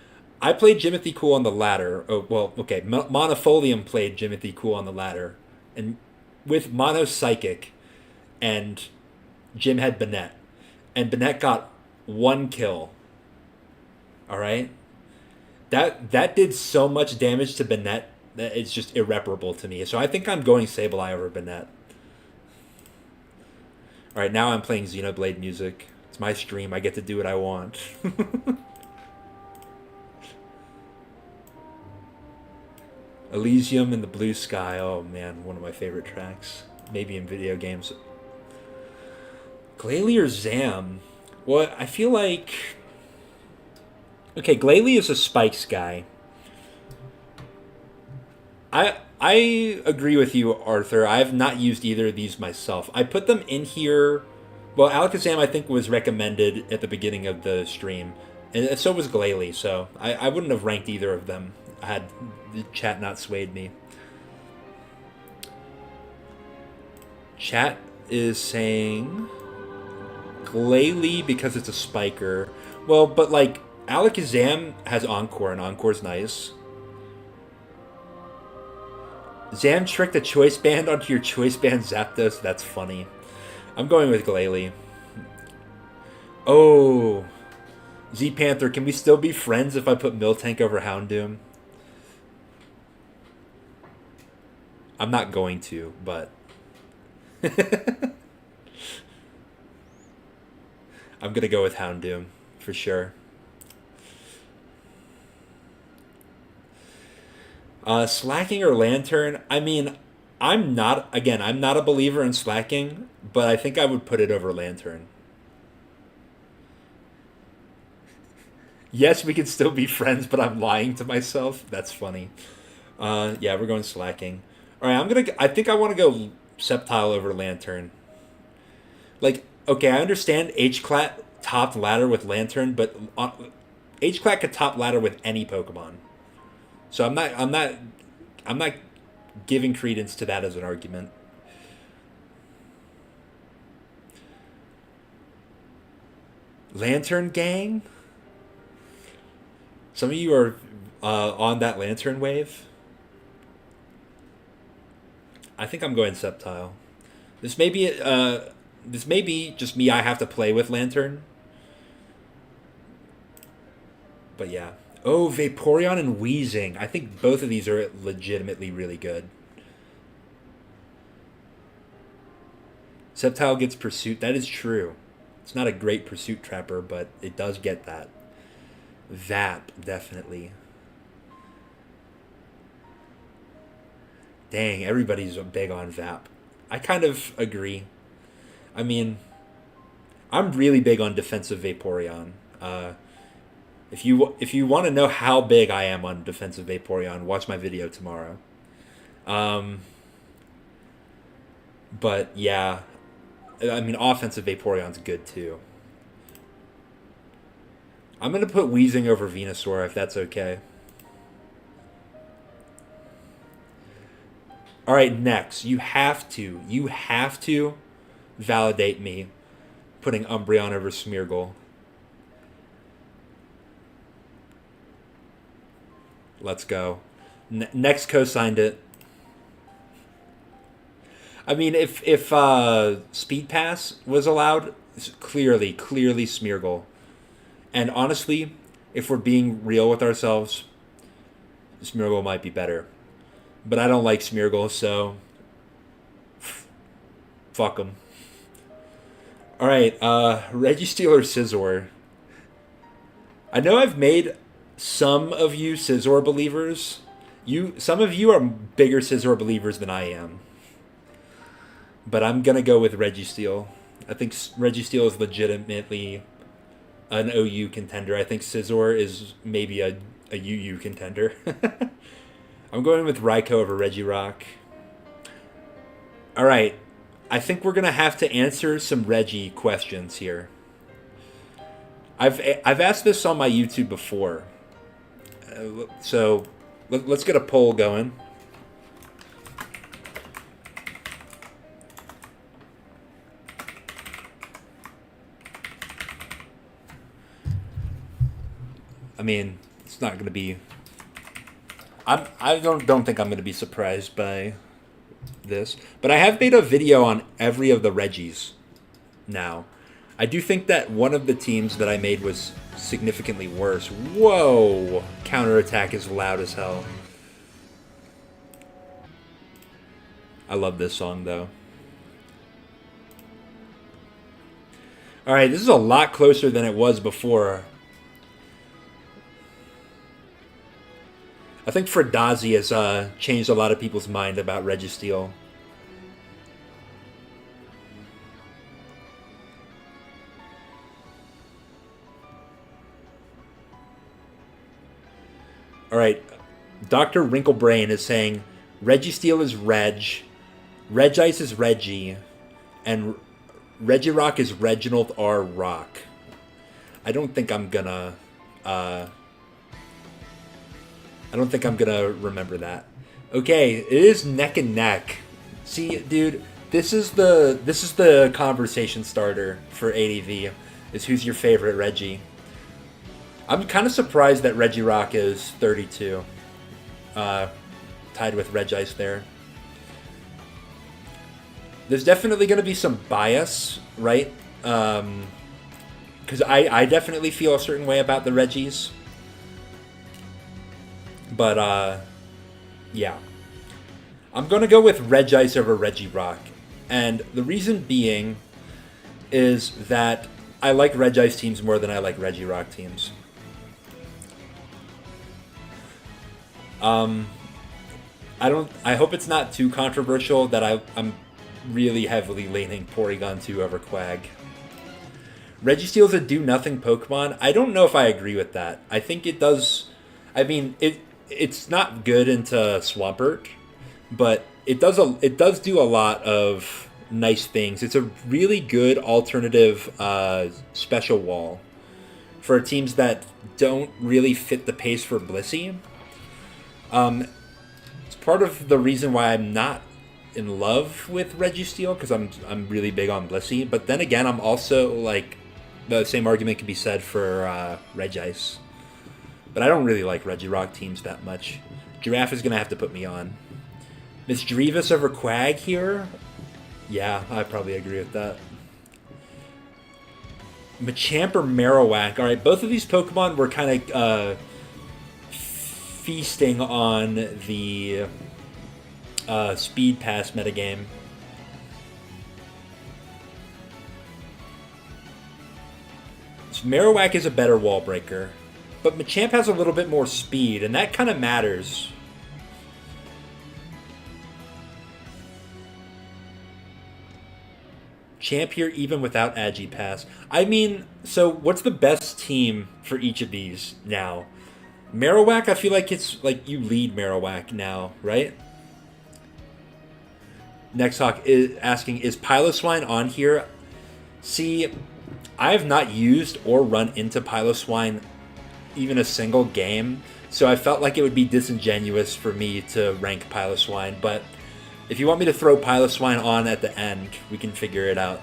I played Jimothy Cool on the ladder. Oh, well, okay. Monofolium played Jimothy Cool on the ladder. And with Mono Psychic, and Jim had Banette. And Banette got 1 kill. Alright? That did so much damage to Banette that it's just irreparable to me. So I think I'm going Sableye over Banette. Alright, now I'm playing Xenoblade music. It's my stream. I get to do what I want. Elysium in the Blue Sky. Oh man, one of my favorite tracks. Maybe in video games. Glalie or Zam? Well, I feel like... Okay, Glalie is a Spikes guy. I agree with you, Arthur. I have not used either of these myself. I put them in here... Well, Alakazam, I think, was recommended at the beginning of the stream. And so was Glalie, so I wouldn't have ranked either of them had the chat not swayed me. Chat is saying... Glalie because it's a spiker. Well, but like Alakazam has Encore, and Encore's nice. Zam tricked a Choice Band onto your Choice Band Zapdos. That's funny. I'm going with Glalie. Oh, Z Panther. Can we still be friends if I put Miltank over Houndoom? I'm not going to, but. I'm going to go with Houndoom, for sure. Slacking or Lantern? I mean, I'm not a believer in Slacking, but I think I would put it over Lantern. Yes, we can still be friends, but I'm lying to myself. That's funny. Yeah, we're going Slacking. All right, I think I want to go Sceptile over Lantern. Like, okay, I understand H-Clat topped ladder with Lantern, but H-Clat could top ladder with any Pokemon. So I'm not giving credence to that as an argument. Lantern Gang? Some of you are on that Lantern wave. I think I'm going Sceptile. This may be This may be just me. I have to play with Lantern. But yeah. Oh, Vaporeon and Weezing. I think both of these are legitimately really good. Sceptile gets Pursuit. That is true. It's not a great Pursuit Trapper, but it does get that. Vap, definitely. Dang, everybody's big on Vap. I kind of agree. I mean, I'm really big on defensive Vaporeon. If you want to know how big I am on defensive Vaporeon, watch my video tomorrow. Um, but yeah, I mean, offensive Vaporeon's good too. I'm gonna put Weezing over Venusaur if that's okay. All right, next you have to validate me putting Umbreon over Smeargle. Let's go. Next co-signed it. I mean, if Speed Pass was allowed, clearly Smeargle. And honestly, if we're being real with ourselves, Smeargle might be better. But I don't like Smeargle, so fuck him. All right, Registeel or Scizor? I know I've made some of you Scizor believers. Some of you are bigger Scizor believers than I am. But I'm gonna go with Registeel. I think Registeel is legitimately an OU contender. I think Scizor is maybe a UU contender. I'm going with Raikou over Regirock. All right, I think we're gonna have to answer some Regi questions here. I've asked this on my YouTube before, so let's get a poll going. I mean, it's not going to be. I don't think I'm going to be surprised by this, but I have made a video on every of the Regis. Now, I do think that one of the teams that I made was significantly worse. Whoa! Counterattack is loud as hell. I love this song though. All right, this is a lot closer than it was before. I think Fredazi has changed a lot of people's mind about Registeel. All right, Dr. Wrinklebrain is saying Registeel is Reg, Regice is Reggie, and Regirock is Reginald R. Rock. I don't think I'm gonna remember that. Okay, it is neck and neck. See, dude, this is the conversation starter for ADV. Is who's your favorite Reggie? I'm kind of surprised that Regirock is 32, tied with Regice there. There's definitely going to be some bias, right? Because I definitely feel a certain way about the Regis. But, yeah. I'm going to go with Regice over Regirock. And the reason being is that I like Regice teams more than I like Regirock teams. I hope it's not too controversial that I'm really heavily leaning Porygon 2 over Quag. Registeel's a do-nothing Pokemon. I don't know if I agree with that. I think it does. I mean, it's not good into Swampert, but it does do a lot of nice things. It's a really good alternative special wall for teams that don't really fit the pace for Blissey. It's part of the reason why I'm not in love with Registeel, because I'm really big on Blissey. But then again, I'm also like, the same argument can be said for Regice. But I don't really like Regirock teams that much. Giraffe is gonna have to put me on. Miss Drevis over Quag here? Yeah, I probably agree with that. Machamp or Marowak. All right, both of these Pokemon were kind of feasting on the Speed Pass metagame. So Marowak is a better wall breaker, but Machamp has a little bit more speed, and that kind of matters. Champ here even without Agi-Pass. I mean, so what's the best team for each of these now? Marowak, I feel like it's like you lead Marowak now, right? Next Hawk is asking, is Piloswine on here? See, I have not used or run into Piloswine even a single game, so I felt like it would be disingenuous for me to rank Piloswine, but if you want me to throw Piloswine on at the end, we can figure it out.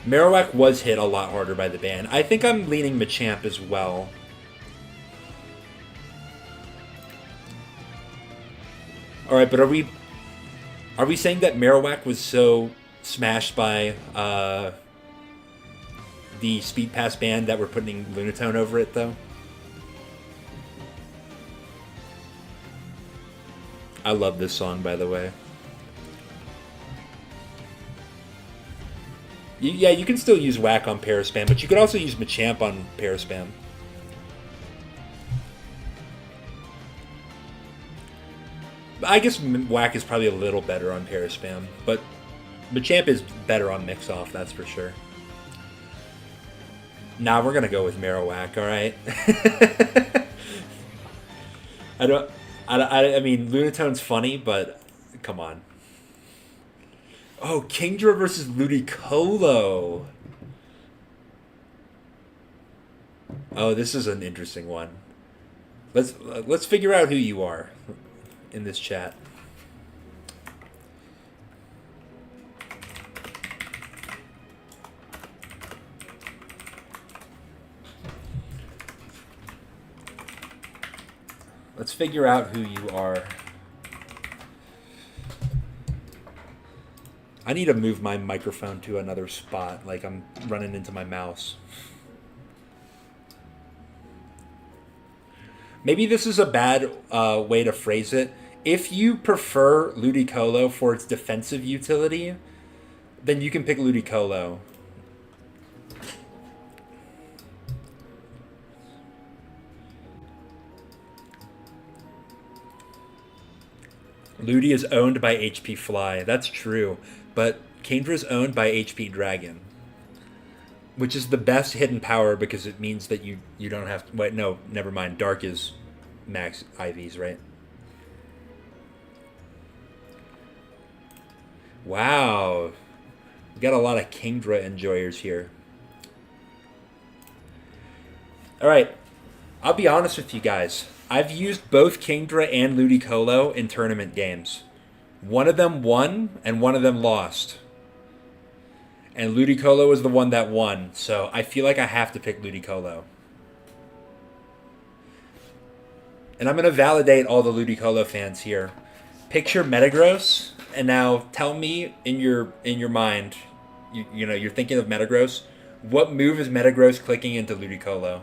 Marowak was hit a lot harder by the ban. I think I'm leaning Machamp as well. Alright, but are we saying that Marowak was so smashed by the Speed Pass ban that we're putting Lunatone over it, though? I love this song, by the way. Yeah, you can still use Whack on Paraspam, but you could also use Machamp on Paraspam. I guess Whack is probably a little better on Paraspam, but Machamp is better on Mix-Off, that's for sure. Nah, we're gonna go with Marowak, alright? I mean, Lunatone's funny, but come on. Oh, Kingdra versus Ludicolo. Oh, this is an interesting one. Let's figure out who you are in this chat. Let's figure out who you are. I need to move my microphone to another spot, like I'm running into my mouse. Maybe this is a bad way to phrase it. If you prefer Ludicolo for its defensive utility, then you can pick Ludicolo. Ludi is owned by HP Fly. That's true. But Kingdra is owned by HP Dragon. Which is the best hidden power because it means that you don't have to... Wait, no, never mind. Dark is max IVs, right? Wow. We got a lot of Kingdra enjoyers here. Alright. I'll be honest with you guys. I've used both Kingdra and Ludicolo in tournament games. One of them won, and one of them lost. And Ludicolo was the one that won, so I feel like I have to pick Ludicolo. And I'm going to validate all the Ludicolo fans here. Picture Metagross, and now tell me in your mind, you know, you're thinking of Metagross, what move is Metagross clicking into Ludicolo?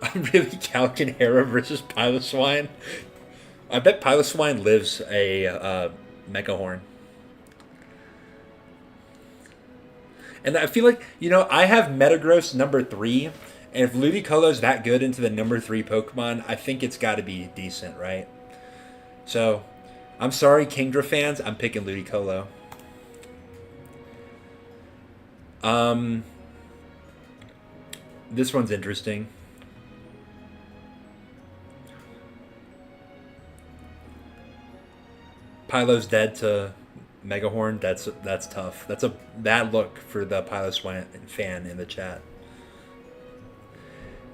I'm really Calcanera versus Piloswine. I bet Piloswine lives a Megahorn. And I feel like, you know, I have Metagross number 3, and if Ludicolo's that good into the number 3 Pokemon, I think it's got to be decent, right? So, I'm sorry, Kingdra fans, I'm picking Ludicolo. This one's interesting. Pylo's dead to Megahorn. That's tough. That's a bad look for the Piloswine fan in the chat.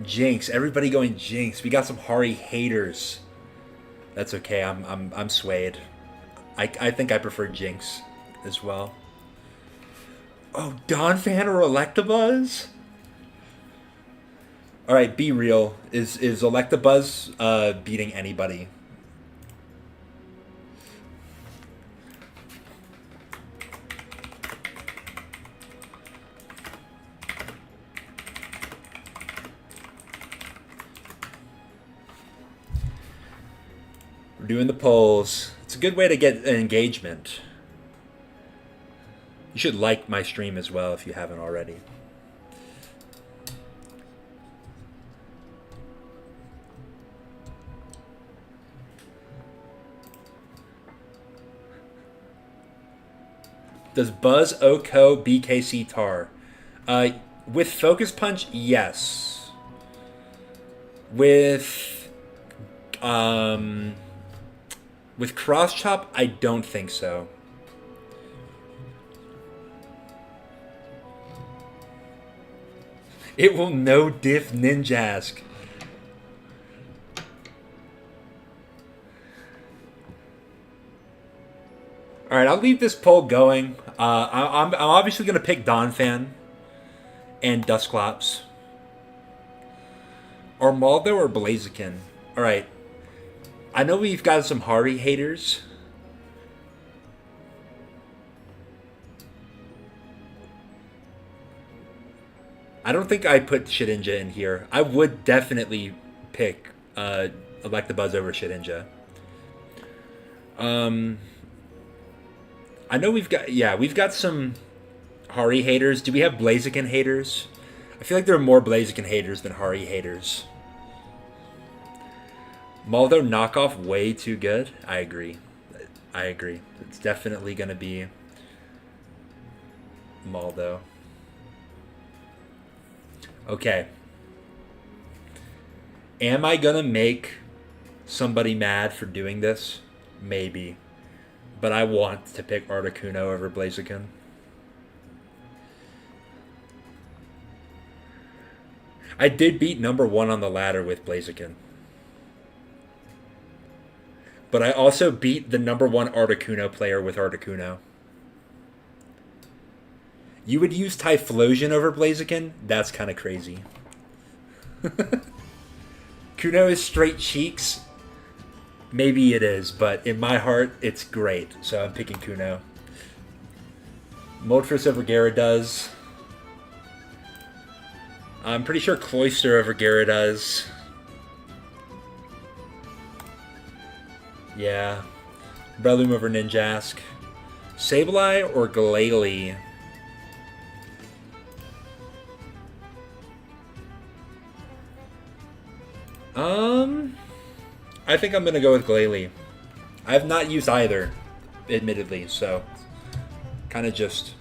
Jinx. Everybody going Jinx. We got some Hari haters. That's okay. I'm swayed. I think I prefer Jinx as well. Oh, Donphan or Electabuzz? All right, be real. Is Electabuzz beating anybody? We're doing the polls. It's a good way to get an engagement. You should like my stream as well if you haven't already. Does Buzz Oko BKC Tar? With Focus Punch, yes. With Cross Chop, I don't think so. It will no diff Ninjask. All right, I'll leave this poll going. I'm obviously going to pick Donphan and Dusclops. Or Maldo or Blaziken. All right. I know we've got some Hari haters. I don't think I put Shedinja in here. I would definitely pick Electabuzz over Shedinja. I know we've got some Hari haters. Do we have Blaziken haters? I feel like there are more Blaziken haters than Hari haters. Maldo knockoff way too good. I agree. It's definitely going to be Maldo. Okay. Am I going to make somebody mad for doing this? Maybe. But I want to pick Articuno over Blaziken. I did beat number 1 on the ladder with Blaziken. But I also beat the number 1 Articuno player with Articuno. You would use Typhlosion over Blaziken? That's kind of crazy. Kuno is straight cheeks. Maybe it is, but in my heart, it's great. So I'm picking Kuno. Moltres over Gyarados. I'm pretty sure Cloyster over Gyarados. Yeah. Breloom over Ninjask. Sableye or Glalie? I think I'm going to go with Glalie. I have not used either, admittedly, so kind of just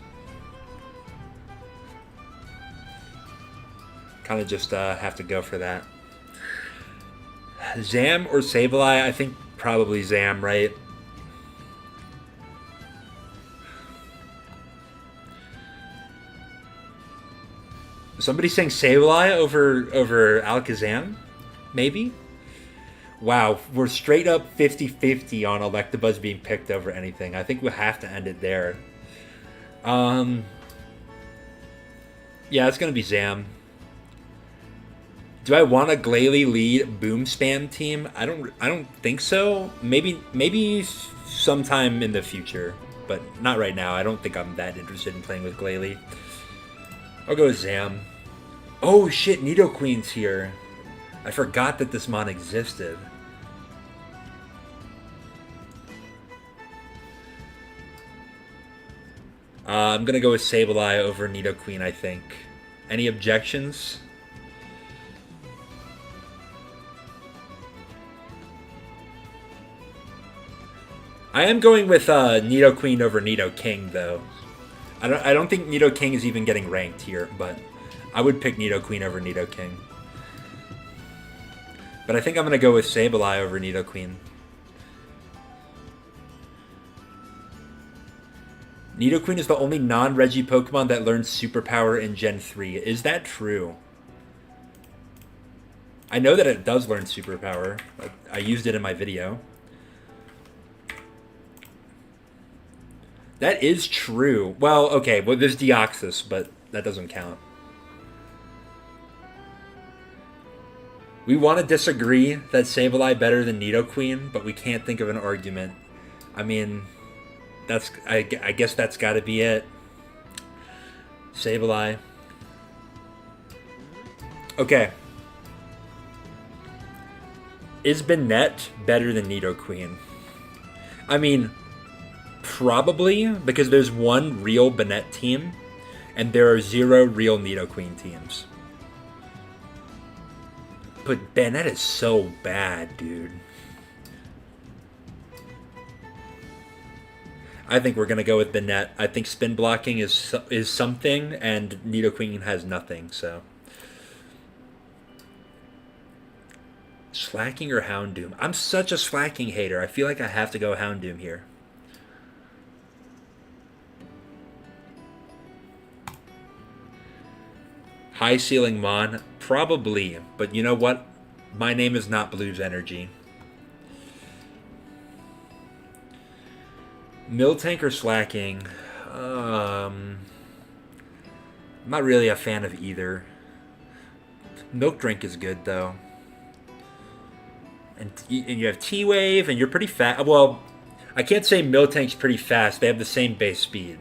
have to go for that. Zam or Sableye? I think probably Zam, right? Somebody saying Sableye over Alakazam? Maybe? Wow, we're straight up 50-50 on Electabuzz being picked over anything. I think we'll have to end it there. Yeah, it's going to be Zam. Do I want a Glalie lead boom spam team? I don't think so. Maybe sometime in the future, but not right now. I don't think I'm that interested in playing with Glalie. I'll go with Zam. Oh shit, Nidoqueen's here. I forgot that this mon existed. I'm going to go with Sableye over Nidoqueen, I think. Any objections? I am going with Nidoqueen over Nidoking, though. I don't think Nidoking is even getting ranked here, but I would pick Nidoqueen over Nidoking. But I think I'm going to go with Sableye over Nidoqueen. Nidoqueen is the only non-Regi Pokemon that learns Superpower in Gen 3. Is that true? I know that it does learn Superpower. I used it in my video. That is true. Well, okay, well, there's Deoxys, but that doesn't count. We want to disagree that Sableye better than Nidoqueen, but we can't think of an argument. I mean, I guess that's got to be it. Sableye. Okay. Is Bennett better than Nidoqueen? I mean, probably, because there's one real Bennett team, and there are 0 real Nidoqueen teams. But Bennett is so bad, dude. I think we're gonna go with Bennett. I think spin blocking is something, and Nidoqueen has nothing. So, Slacking or Houndoom? I'm such a Slacking hater. I feel like I have to go Houndoom here. High ceiling Mon? Probably. But you know what? My name is not Blues Energy. Miltank or Slacking? I'm not really a fan of either. Milk Drink is good, though. And you have T-Wave, and you're pretty fast. Well, I can't say Miltank's pretty fast. They have the same base speed.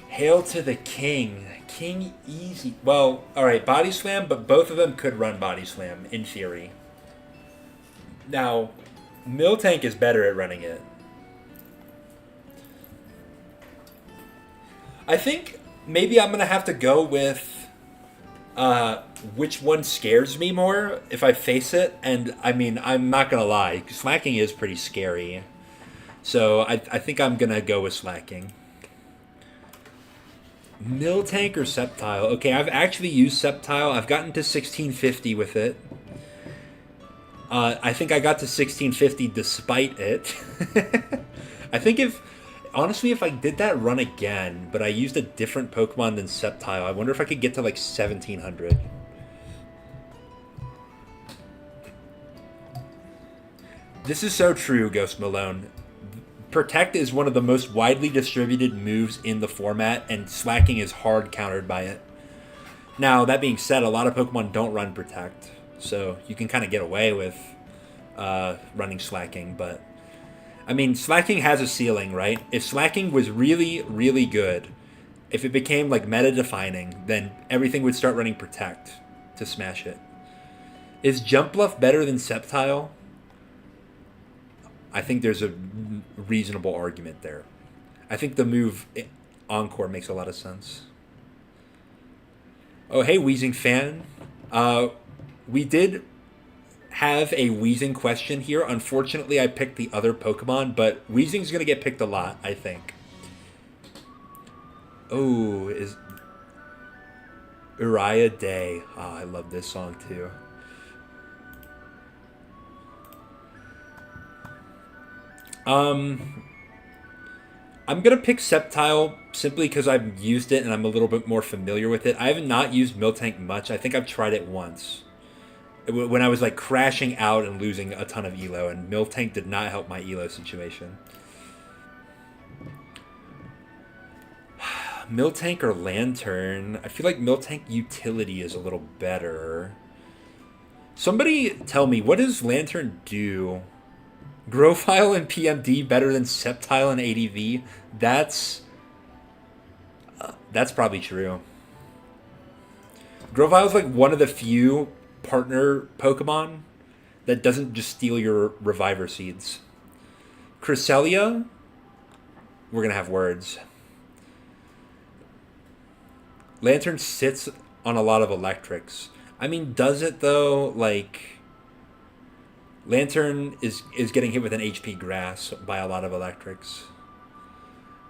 Hail to the King. King easy. Well, alright, Body Slam, but both of them could run Body Slam, in theory. Now, Miltank is better at running it. I think maybe I'm going to have to go with which one scares me more if I face it. And, I mean, I'm not going to lie. Slacking is pretty scary. So, I think I'm going to go with Slacking. Miltank or Sceptile? Okay, I've actually used Sceptile. I've gotten to 1650 with it. I think I got to 1650 despite it. I think honestly, if I did that run again, but I used a different Pokemon than Sceptile, I wonder if I could get to like 1700. This is so true, Ghost Malone. Protect is one of the most widely distributed moves in the format, and Slacking is hard countered by it. Now, that being said, a lot of Pokemon don't run Protect, so you can kind of get away with running Slacking, but I mean, Slacking has a ceiling, right? If Slacking was really, really good, if it became like meta-defining, then everything would start running Protect to smash it. Is Jump Bluff better than Sceptile? I think there's a reasonable argument there. I think the move Encore makes a lot of sense. Oh, hey, Wheezing fan. We did have a Wheezing question here. Unfortunately, I picked the other Pokemon, but Wheezing's going to get picked a lot, I think. Oh, is Uriah Day. Oh, I love this song, too. I'm going to pick Sceptile simply because I've used it and I'm a little bit more familiar with it. I have not used Miltank much. I think I've tried it once. When I was like crashing out and losing a ton of Elo, and Miltank did not help my Elo situation. Miltank or Lantern? I feel like Miltank utility is a little better. Somebody tell me, what does Lantern do? Growfile and PMD better than Sceptile and ADV? That's probably true. Growfile's like one of the few partner Pokemon that doesn't just steal your Reviver Seeds. Cresselia? We're going to have words. Lantern sits on a lot of electrics. I mean, does it though? Like, Lantern is getting hit with an HP Grass by a lot of electrics.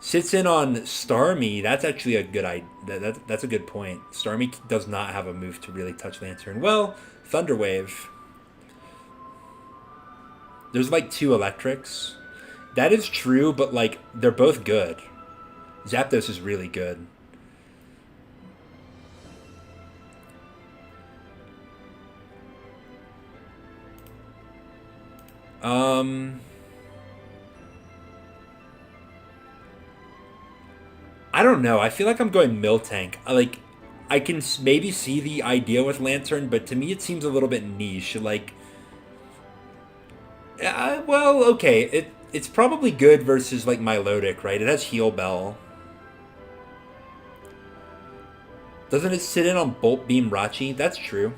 Sits in on Starmie. That's actually a good idea. That's a good point. Starmie does not have a move to really touch Lantern. Well, Thunderwave. There's like 2 electrics. That is true, but like they're both good. Zapdos is really good. I don't know. I feel like I'm going Miltank. I can maybe see the idea with Lantern, but to me it seems a little bit niche. Like, well, okay. It's probably good versus like Milotic, right? It has Heal Bell. Doesn't it sit in on Bolt Beam Rachi? That's true.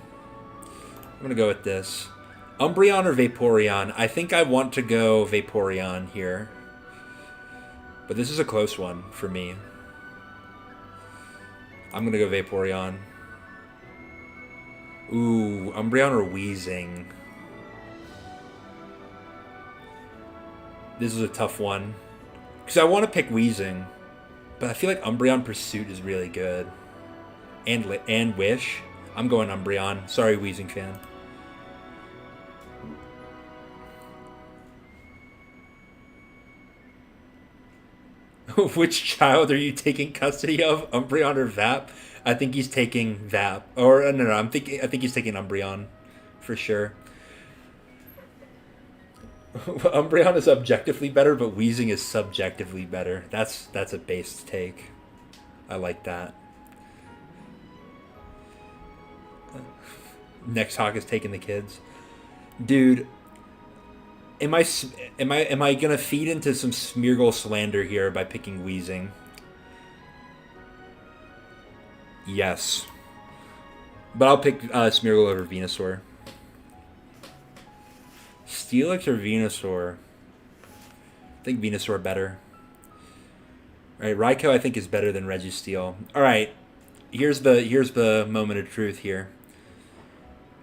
I'm gonna go with this. Umbreon or Vaporeon? I think I want to go Vaporeon here. But this is a close one for me. I'm gonna go Vaporeon. Ooh, Umbreon or Weezing? This is a tough one. Because I want to pick Weezing. But I feel like Umbreon Pursuit is really good. And Wish. I'm going Umbreon. Sorry, Weezing fan. Which child are you taking custody of, Umbreon or Vap? I think he's taking Vap. Or no, I think he's taking Umbreon, for sure. Umbreon is objectively better, but Weezing is subjectively better. That's a based take. I like that. Next Hawk is taking the kids, dude. Am I gonna feed into some Smeargle slander here by picking Weezing? Yes. But I'll pick Smeargle over Venusaur. Steelix or Venusaur? I think Venusaur better. Alright, Raikou I think is better than Registeel. Alright, here's the moment of truth here.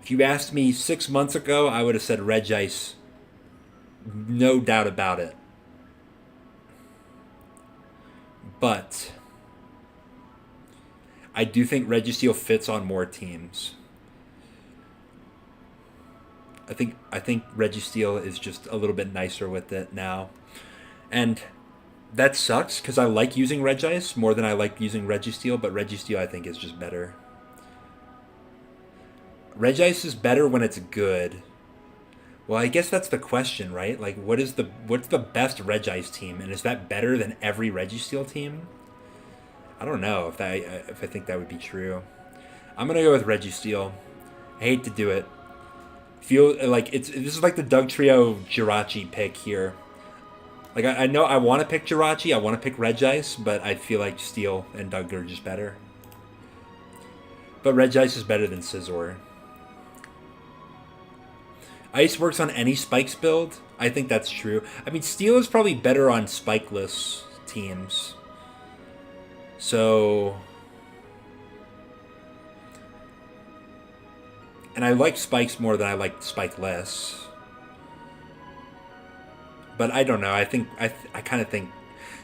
If you asked me 6 months ago, I would have said Regice. No doubt about it. But I do think Registeel fits on more teams. I think Registeel is just a little bit nicer with it now. And that sucks because I like using Regice more than I like using Registeel, but Registeel I think is just better. Regice is better when it's good. Well, I guess that's the question, right? Like, what's the best Regice team, and is that better than every Registeel team? I don't know if I think that would be true. I'm gonna go with Registeel. I hate to do it. Feel like this is like the Dugtrio Jirachi pick here. Like I know I want to pick Jirachi, I want to pick Regice, but I feel like Steel and Doug are just better. But Regice is better than Scizor. Ice works on any Spikes build. I think that's true. I mean, Steel is probably better on Spikeless teams. So... And I like Spikes more than I like Spikeless. But I don't know. I kind of think...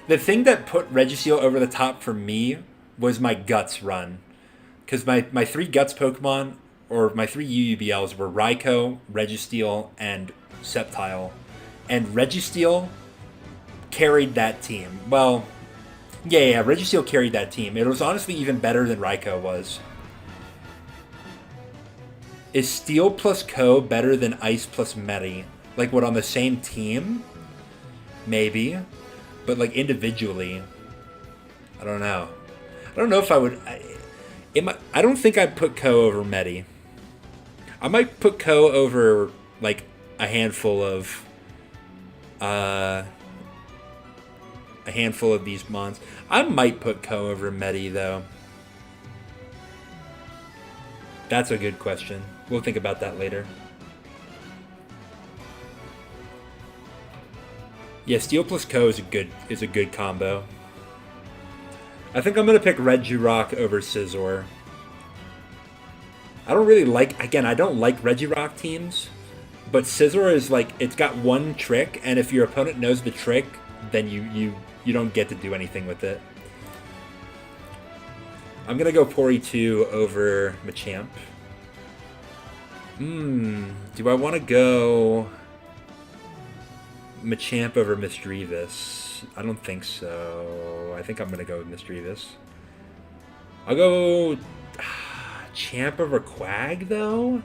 The thing that put Registeel over the top for me was my Guts run. Because my 3 Guts Pokemon... Or my 3 UUBLs were Raikou, Registeel, and Sceptile. And Registeel carried that team. Well, yeah, Registeel carried that team. It was honestly even better than Raikou was. Is Steel plus Co better than Ice plus Medi? Like, what, on the same team? Maybe. But, like, individually, I don't know. I don't know if I would... I don't think I'd put Co over Medi. I might put Co over, like, a handful of these mons. I might put Co over Medi, though. That's a good question. We'll think about that later. Yeah, Steel plus Co is a good combo. I think I'm gonna pick Regirock over Scizor. I don't really like, again, I don't like Regirock teams, but Scizor is like, it's got one trick, and if your opponent knows the trick, then you don't get to do anything with it. I'm gonna go Pori2 over Machamp. Do I want to go Machamp over Misdreavus? I don't think so. I think I'm gonna go with Misdreavus. I'll go Champ over Quag, though?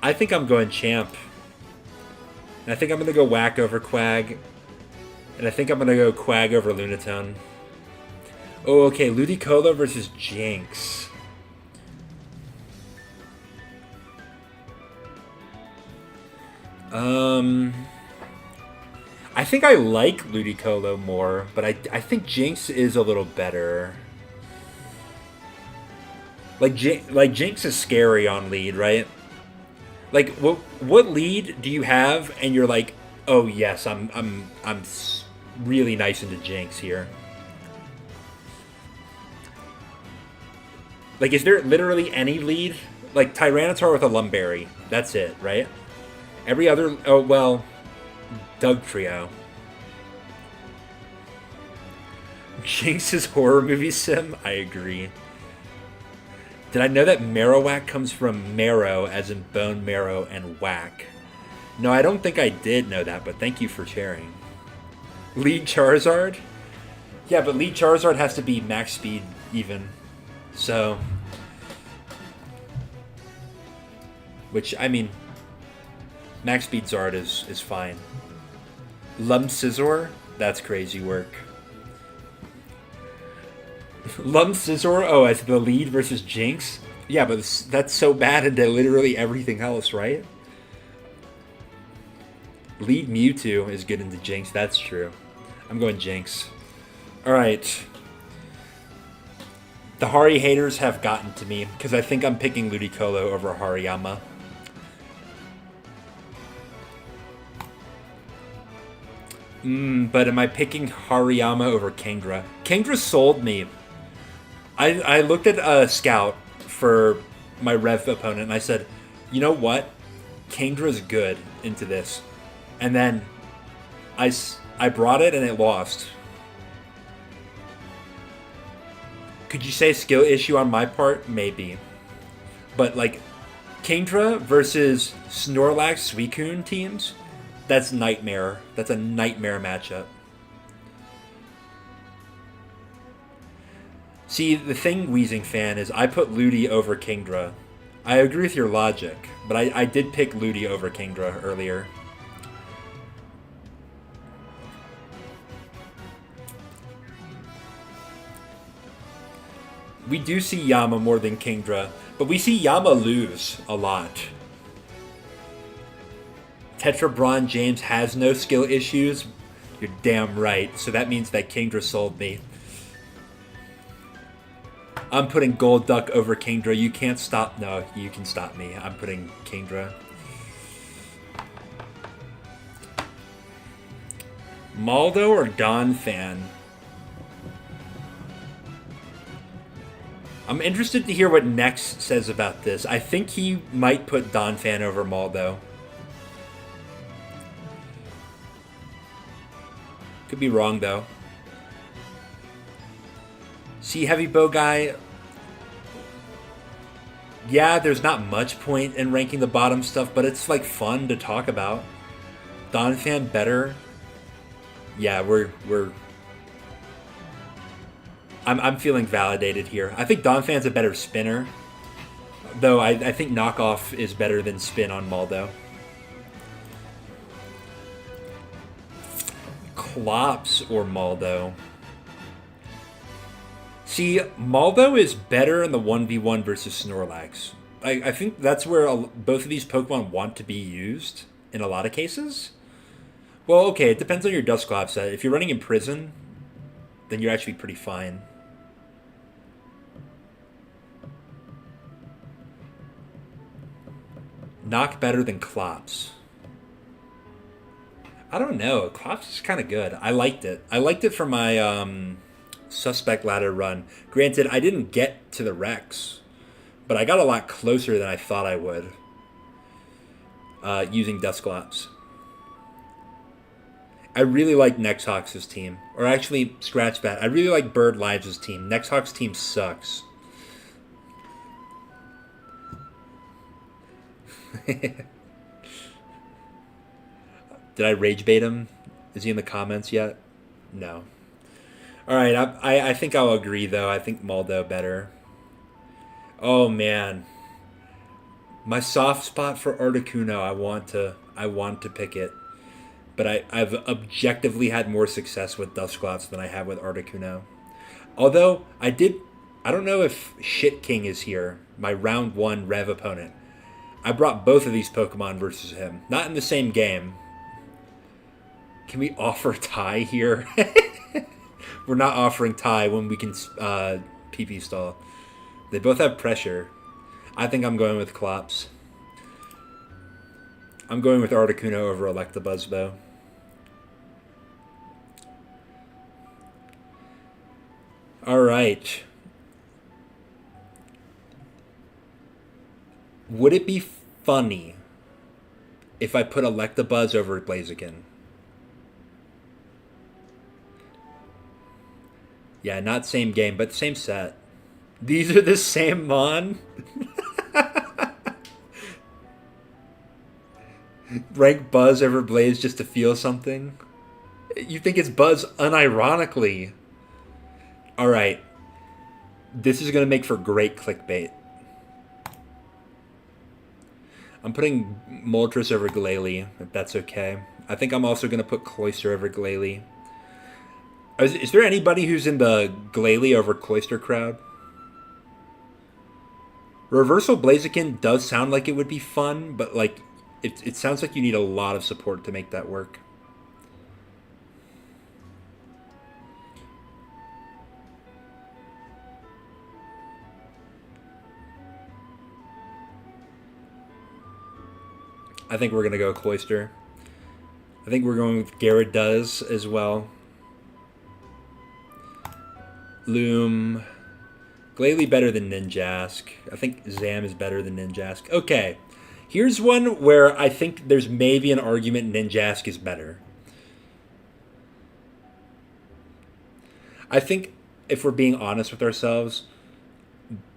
I think I'm going Champ. And I think I'm going to go Whack over Quag. And I think I'm going to go Quag over Lunatone. Oh, okay. Ludicolo versus Jinx. I think I like Ludicolo more, but I think Jinx is a little better. Like Jinx is scary on lead, right? Like what lead do you have and you're like, "Oh yes, I'm really nice into Jinx here." Like, is there literally any lead? Like Tyranitar with a Lumberry. That's it, right? Every other, oh well, Doug Trio. Jinx's horror movie sim? I agree. Did I know that Marowak comes from marrow, as in bone marrow, and whack? No, I don't think I did know that, but thank you for sharing. Lead Charizard? Yeah, but Lead Charizard has to be max speed even. So... Which, I mean... Max speed Zard is fine. Lum Scizor? That's crazy work. Lum Scizor? Oh, as the lead versus Jinx? Yeah, but that's so bad into literally everything else, right? Lead Mewtwo is good into Jinx, that's true. I'm going Jinx. Alright. The Hari haters have gotten to me, because I think I'm picking Ludicolo over Hariyama. But am I picking Hariyama over Kingdra? Kingdra sold me. I looked at a scout for my Rev opponent and I said, you know what? Kingdra's good into this. And then I brought it and it lost. Could you say skill issue on my part? Maybe. But like Kingdra versus Snorlax Suicune teams, that's nightmare. That's a nightmare matchup. See, the thing, Wheezing fan, is I put Ludi over Kingdra. I agree with your logic, but I did pick Ludi over Kingdra earlier. We do see Yama more than Kingdra, but we see Yama lose a lot. Tetra Braun James has no skill issues. You're damn right. So that means that Kingdra sold me. I'm putting Gold Duck over Kingdra. You can't stop. No, you can stop me. I'm putting Kingdra. Maldo or Donphan? I'm interested to hear what Nex says about this. I think he might put Donphan over Maldo. Could be wrong, though. See, Heavy Bow Guy... Yeah, there's not much point in ranking the bottom stuff, but it's, like, fun to talk about. Donphan better? Yeah, I'm feeling validated here. I think Donphan's a better spinner. Though I think Knockoff is better than Spin on Maldo. Clops or Maldo? See, Maldo is better in the 1v1 versus Snorlax. I think that's where both of these Pokemon want to be used in a lot of cases. Well, okay, it depends on your Dusclops set. If you're running in Prison, then you're actually pretty fine. Knock better than Clops. I don't know. Clops is kind of good. I liked it. I liked it for my Suspect Ladder run. Granted, I didn't get to the Rex, but I got a lot closer than I thought I would using Dusclops. I really like Nexhawks' team. Or actually, scratch that. I really like Bird Lives' team. Nexhawks' team sucks. Did I rage bait him? Is he in the comments yet? No. Alright, I think I'll agree, though. I think Maldo better. Oh, man. My soft spot for Articuno, I want to pick it. But I've objectively had more success with Dusclops than I have with Articuno. Although, I don't know if Shit King is here, my round 1 Rev opponent. I brought both of these Pokemon versus him. Not in the same game. Can we offer tie here? We're not offering tie when we can PP stall. They both have pressure. I think I'm going with Klops. I'm going with Articuno over Electabuzz, though. Alright. Would it be funny if I put Electabuzz over Blaziken? Yeah, not same game, but same set. These are the same Mon? Rank Buzz over Blaze just to feel something? You think it's Buzz unironically? Alright. This is going to make for great clickbait. I'm putting Moltres over Glalie, if that's okay. I think I'm also going to put Cloyster over Glalie. Is there anybody who's in the Glalie over Cloyster crowd? Reversal Blaziken does sound like it would be fun, but like it sounds like you need a lot of support to make that work. I think we're going to go Cloyster. I think we're going with Gyarados as well. Loom. Glalie better than Ninjask. I think Zam is better than Ninjask. Okay. Here's one where I think there's maybe an argument Ninjask is better. I think if we're being honest with ourselves,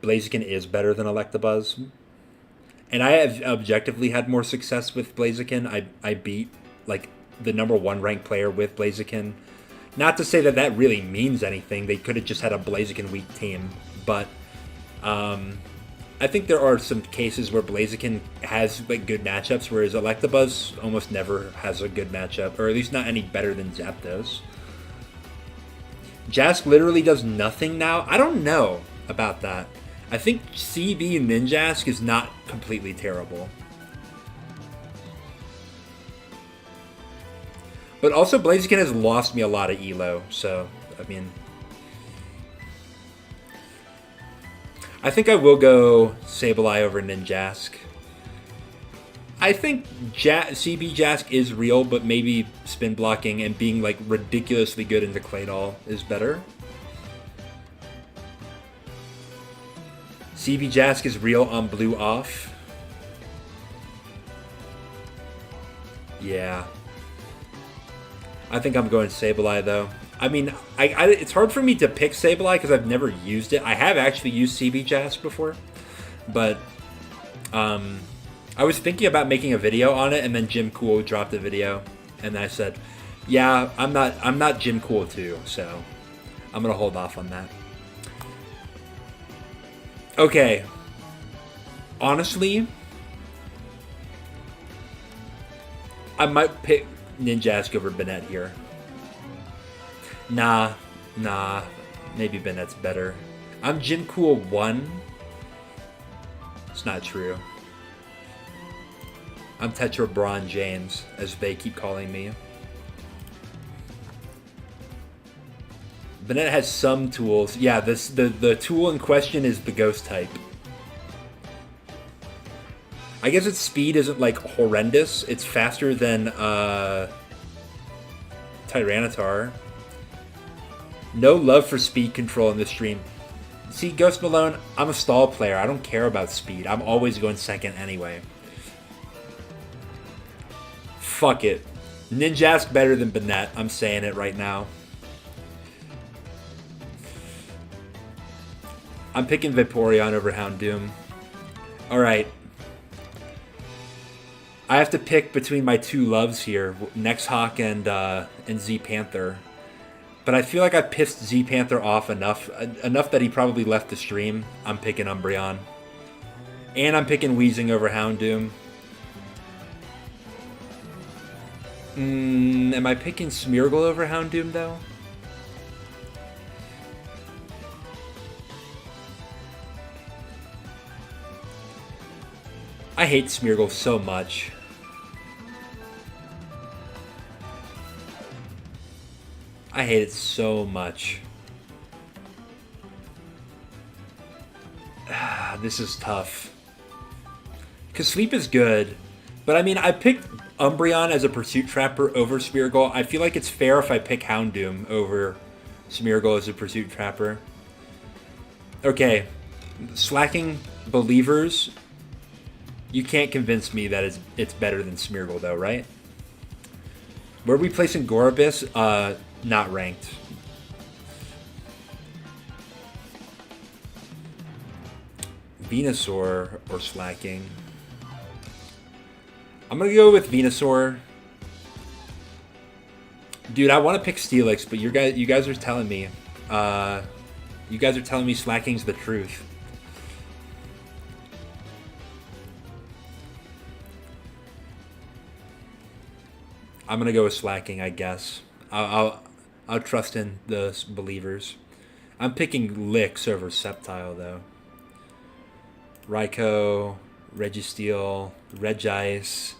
Blaziken is better than Electabuzz. And I have objectively had more success with Blaziken. I beat like the #1 ranked player with Blaziken. Not to say that that really means anything. They could have just had a Blaziken weak team. But I think there are some cases where Blaziken has like good matchups, whereas Electabuzz almost never has a good matchup, or at least not any better than Zapdos. Jask literally does nothing now. I don't know about that. I think CB Ninjask is not completely terrible. But also Blaziken has lost me a lot of ELO, so, I mean... I think I will go Sableye over Ninjask. I think CB Jask is real, but maybe spin blocking and being like ridiculously good into Claydol is better. CB Jask is real on blue off. Yeah. I think I'm going Sableye though. I mean, it's hard for me to pick Sableye because I've never used it. I have actually used CB Jask before, but I was thinking about making a video on it, and then Jim Cool dropped a video, and I said, "Yeah, I'm not Jim Cool too, so I'm gonna hold off on that." Okay. Honestly, I might pick Ninjask over Banette here. Nah. Maybe Banette's better. I'm Jim Cool 1. It's not true. I'm Tetra Bron James, as they keep calling me. Banette has some tools. Yeah, the tool in question is the Ghost type. I guess its speed isn't like horrendous. It's faster than Tyranitar. No love for speed control in this stream. See, Ghost Malone, I'm a stall player. I don't care about speed. I'm always going second anyway. Fuck it. Ninjask better than Banette. I'm saying it right now. I'm picking Vaporeon over Houndoom. Alright. I have to pick between my two loves here, Nexhawk and Z-Panther. But I feel like I pissed Z-Panther off enough that he probably left the stream. I'm picking Umbreon. And I'm picking Weezing over Houndoom. Am I picking Smeargle over Houndoom, though? I hate Smeargle so much. I hate it so much. This is tough. Because Sleep is good. But I mean, I picked Umbreon as a Pursuit Trapper over Smeargle. I feel like it's fair if I pick Houndoom over Smeargle as a Pursuit Trapper. Okay. Slacking Believers. You can't convince me that it's better than Smeargle, though, right? Where are we placing Gorobus? Not ranked. Venusaur or Slacking? I'm gonna go with Venusaur. Dude, I want to pick Steelix, but you guys are telling me. You guys are telling me Slacking's the truth. I'm gonna go with Slacking, I guess. I'll trust in the Believers. I'm picking Licks over Sceptile though. Raikou, Registeel, Regice.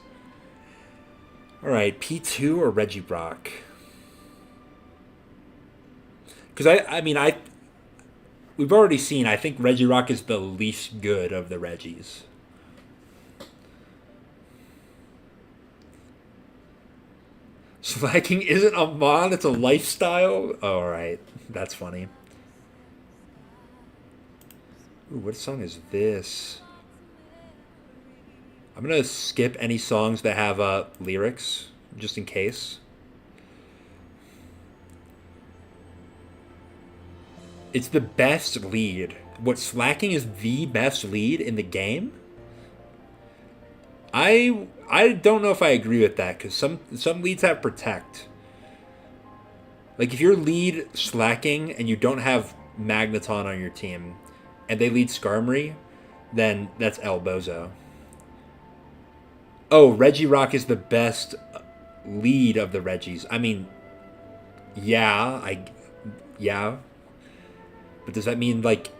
Alright, P2 or Regirock? Because we've already seen, I think Regirock is the least good of the Regis. Slacking isn't a mod, it's a lifestyle? Alright, that's funny. Ooh, what song is this? I'm going to skip any songs that have lyrics, just in case. It's the best lead. What, Slacking is the best lead in the game? I don't know if I agree with that, because some leads have Protect. Like, if you're lead Slacking and you don't have Magneton on your team, and they lead Skarmory, then that's El Bozo. Oh, Regirock is the best lead of the Regis. I mean, yeah. But does that mean, like...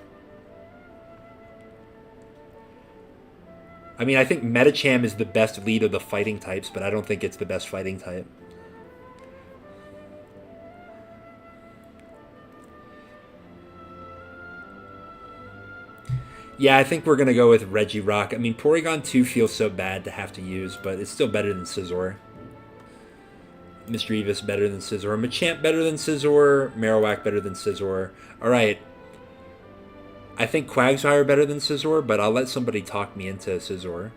I mean, I think Medicham is the best lead of the fighting types, but I don't think it's the best fighting type. Yeah, I think we're going to go with Regirock. I mean, Porygon 2 feels so bad to have to use, but it's still better than Scizor. Misdreavus better than Scizor. Machamp better than Scizor. Marowak better than Scizor. Alright. I think Quagsire better than Scizor, but I'll let somebody talk me into Scizor.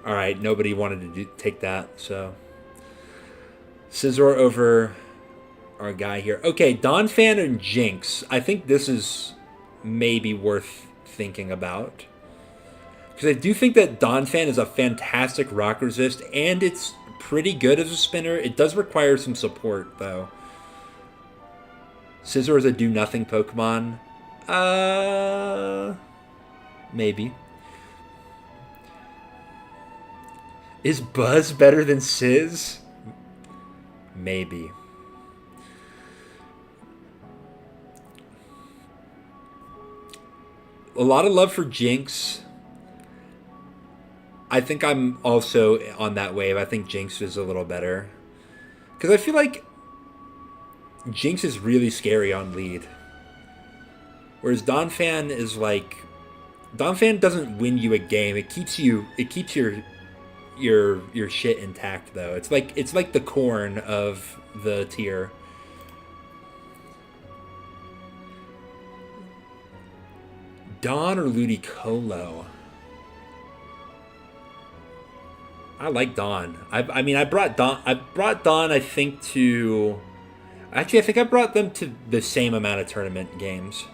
Alright, nobody wanted to take that, so... Scizor over our guy here. Okay, Donphan and Jinx. I think this is maybe worth thinking about. Because I do think that Donphan is a fantastic rock resist, and it's pretty good as a spinner. It does require some support, though. Scizor is a do-nothing Pokemon. Maybe. Is Buzz better than Sizz? Maybe. A lot of love for Jinx. I think I'm also on that wave. I think Jinx is a little better. Because I feel like Jinx is really scary on lead. Whereas Donphan is like... Donphan doesn't win you a game. It keeps your shit intact, though. It's like the corn of the tier. Dawn or Ludicolo? I like Dawn. I brought Dawn, I think, to... Actually, I think I brought them to the same amount of tournament games.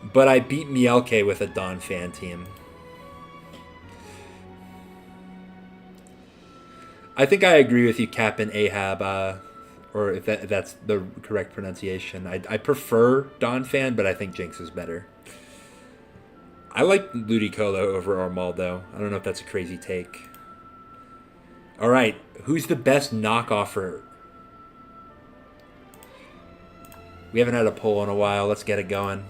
But I beat Mielke with a Donphan team. I think I agree with you, Captain Ahab, or if that's the correct pronunciation. I prefer Donphan, but I think Jinx is better. I like Ludicolo over Armaldo. I don't know if that's a crazy take. All right, who's the best knockoffer? We haven't had a poll in a while. Let's get it going.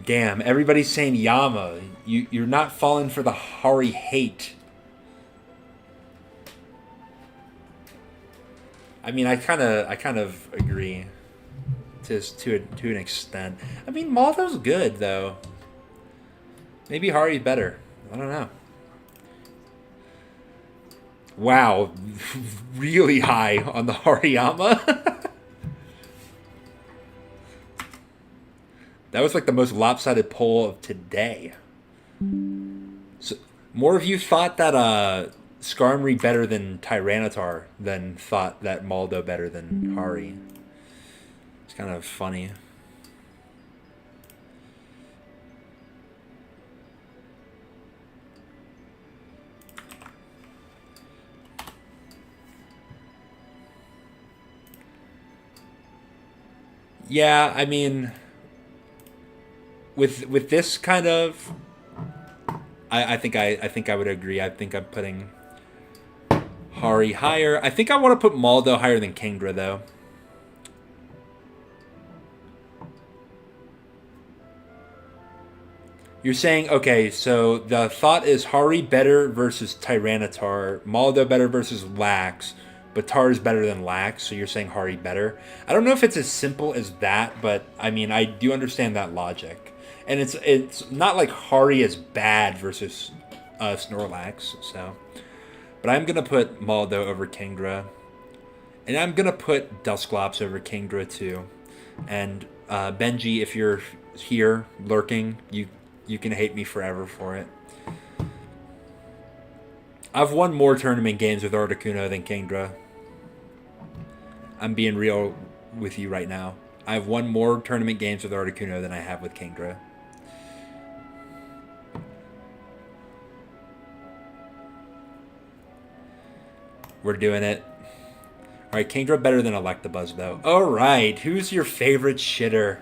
Damn, everybody's saying Yama. You're not falling for the Hari hate. I mean, I kind of agree to an extent. I mean, Maldo's good though. Maybe Hari's better. I don't know. Wow, really high on the Hariyama. That was like the most lopsided poll of today. So, more of you thought that Skarmory better than Tyranitar than thought that Maldo better than Hari. It's kind of funny. Yeah, I mean, with this kind of, I think I would agree. I think I'm putting Hari higher. I think I want to put Maldo higher than Kingdra though. You're saying, okay, so the thought is Hari better versus Tyranitar, Maldo better versus Lax, but Tar is better than Lax, so you're saying Hari better. I don't know if it's as simple as that, but I mean, I do understand that logic. And it's not like Hari is bad versus Snorlax, so. But I'm going to put Maldo over Kingdra. And I'm going to put Dusclops over Kingdra too. And Benji, if you're here lurking, you can hate me forever for it. I've won more tournament games with Articuno than Kingdra. I'm being real with you right now. I've won more tournament games with Articuno than I have with Kingdra. We're doing it. Alright, Kingdra better than Electabuzz, though. Alright, who's your favorite shitter?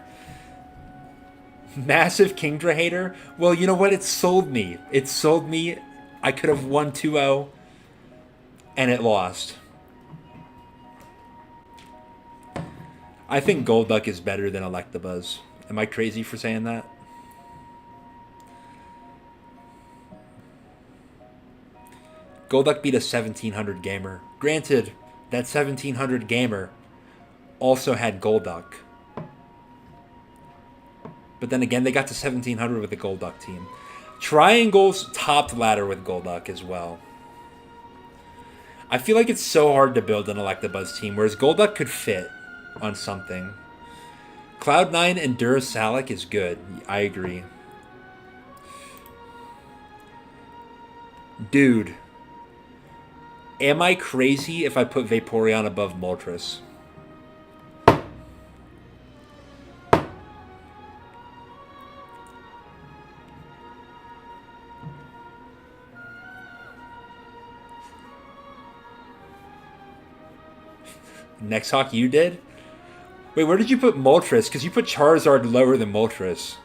Massive Kingdra hater? Well, you know what? It sold me. It sold me. I could have won 2-0, and it lost. I think Golduck is better than Electabuzz. Am I crazy for saying that? Golduck beat a 1700 gamer. Granted, that 1700 gamer also had Golduck. But then again, they got to 1700 with the Golduck team. Triangles topped ladder with Golduck as well. I feel like it's so hard to build an Electabuzz team, whereas Golduck could fit on something. Cloud9 and Durasalic is good. I agree. Dude. Am I crazy if I put Vaporeon above Moltres? Next Hawk, you did? Wait, where did you put Moltres? Because you put Charizard lower than Moltres.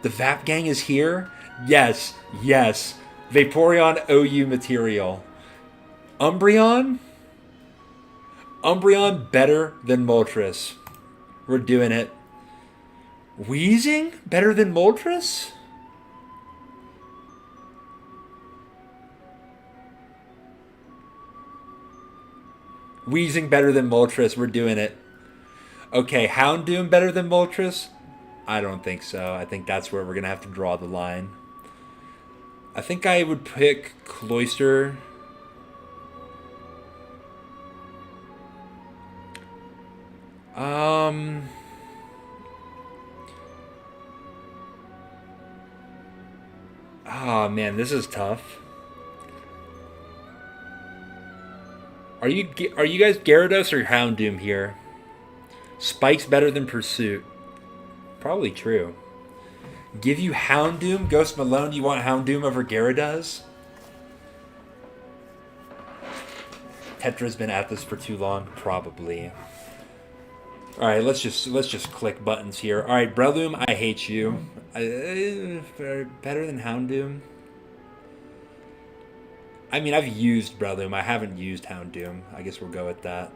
The Vap Gang is here? Yes, yes. Vaporeon OU material. Umbreon? Umbreon better than Moltres. We're doing it. Weezing better than Moltres? Weezing better than Moltres. We're doing it. Okay, Houndoom better than Moltres? I don't think so. I think that's where we're going to have to draw the line. I think I would pick Cloyster. Oh man, this is tough. Are you guys Gyarados or Houndoom here? Spike's better than Pursuit. Probably true. Give you Houndoom? Ghost Malone, you want Houndoom over Gyarados? Tetra's been at this for too long? Probably. Alright, let's just click buttons here. Alright, Breloom, I hate you. Better than Houndoom? I mean, I've used Breloom. I haven't used Houndoom. I guess we'll go with that.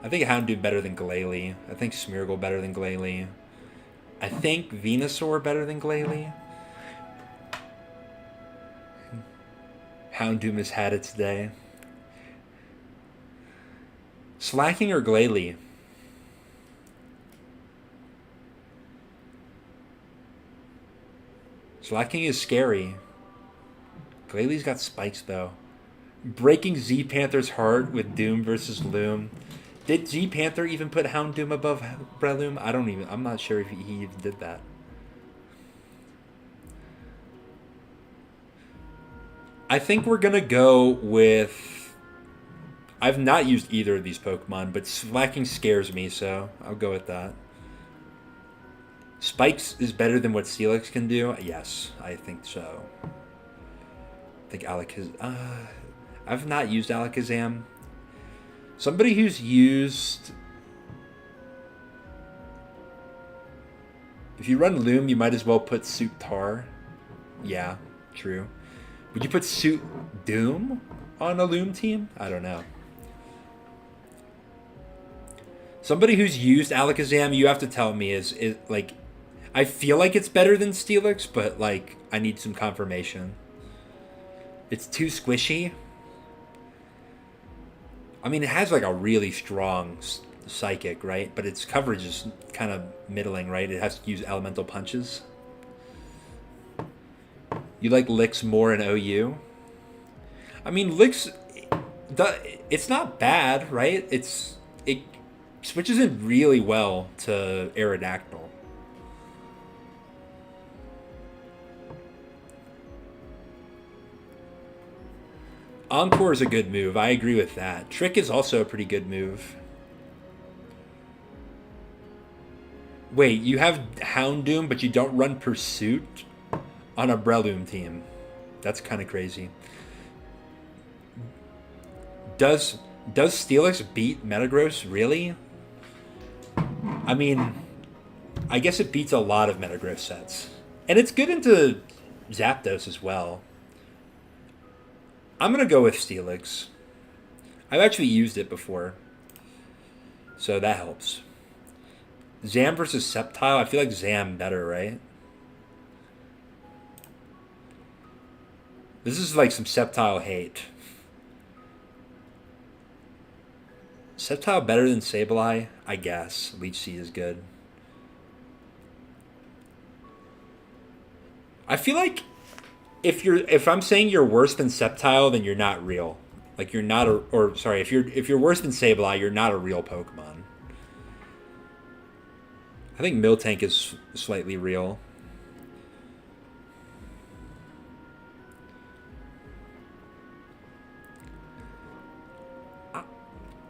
I think Houndoom better than Glalie. I think Smeargle better than Glalie. I think Venusaur better than Glalie. Houndoom has had its day. Slacking or Glalie? Slacking is scary. Glalie got spikes though. Breaking Z Panther's heart with Doom versus Loom. Did Z Panther even put Houndoom above Breloom? I'm not sure if he even did that. I think we're gonna go with. I've not used either of these Pokemon, but Slacking scares me, so I'll go with that. Spikes is better than what Steelix can do? Yes, I think so. I think I've not used Alakazam. Somebody who's used... If you run Loom, you might as well put Suit Tar. Yeah, true. Would you put Suit Doom on a Loom team? I don't know. Somebody who's used Alakazam, you have to tell me, is like... I feel like it's better than Steelix, but like I need some confirmation. It's too squishy. I mean, it has like a really strong psychic, right? But its coverage is kind of middling, right? It has to use elemental punches. You like Licks more in OU? I mean, Licks, it's not bad, right? It switches in really well to Aerodactyl. Encore is a good move. I agree with that. Trick is also a pretty good move. Wait, you have Houndoom, but you don't run Pursuit on a Breloom team. That's kind of crazy. Does Steelix beat Metagross? Really? I mean, I guess it beats a lot of Metagross sets. And it's good into Zapdos as well. I'm going to go with Steelix. I've actually used it before. So that helps. Zam versus Sceptile. I feel like Zam better, right? This is like some Sceptile hate. Sceptile better than Sableye? I guess. Leech Seed is good. I feel like if I'm saying you're worse than Sceptile, then you're not real. Like you're not if you're worse than Sableye, you're not a real Pokemon. I think Miltank is slightly real.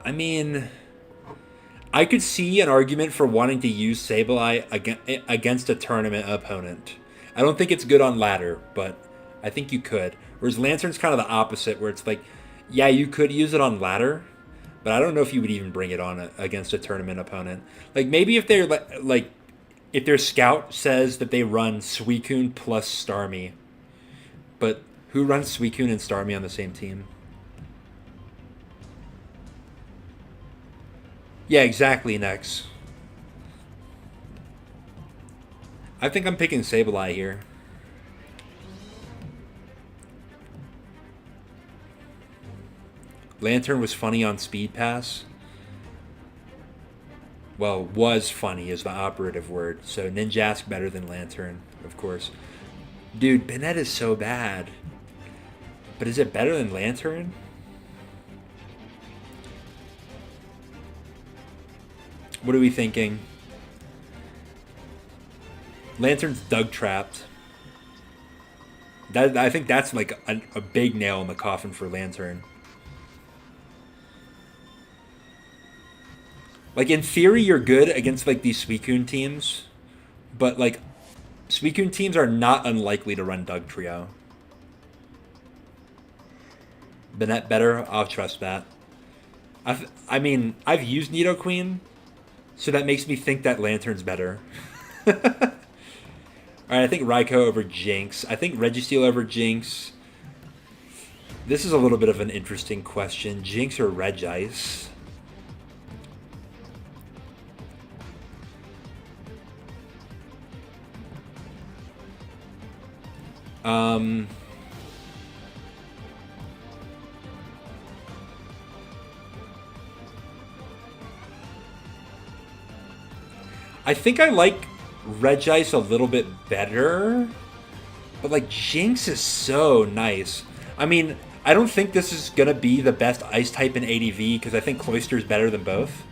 I mean, I could see an argument for wanting to use Sableye against a tournament opponent. I don't think it's good on ladder, but I think you could. Whereas Lantern's kind of the opposite, where it's like, yeah, you could use it on ladder, but I don't know if you would even bring it on against a tournament opponent. Like maybe if they're like, if their scout says that they run Suicune plus Starmie, but who runs Suicune and Starmie on the same team? Yeah, exactly, Nex. I think I'm picking Sableye here. Lantern was funny on Speed Pass. Well, was funny is the operative word. So Ninjask better than Lantern, of course. Dude, Banette is so bad. But is it better than Lantern? What are we thinking? Lantern's Doug trapped. I think that's like a big nail in the coffin for Lantern. Like in theory, you're good against like these Suicune teams, but like Suicune teams are not unlikely to run Doug Trio. Banette better. I'll trust that. I mean, I've used Nidoqueen, so that makes me think that Lantern's better. Alright, I think Raikou over Jinx. I think Registeel over Jinx. This is a little bit of an interesting question. Jinx or Regice? I think I like Regice a little bit better, but like Jinx is so nice. I mean, I don't think this is gonna be the best ice type in ADV because I think Cloyster is better than both.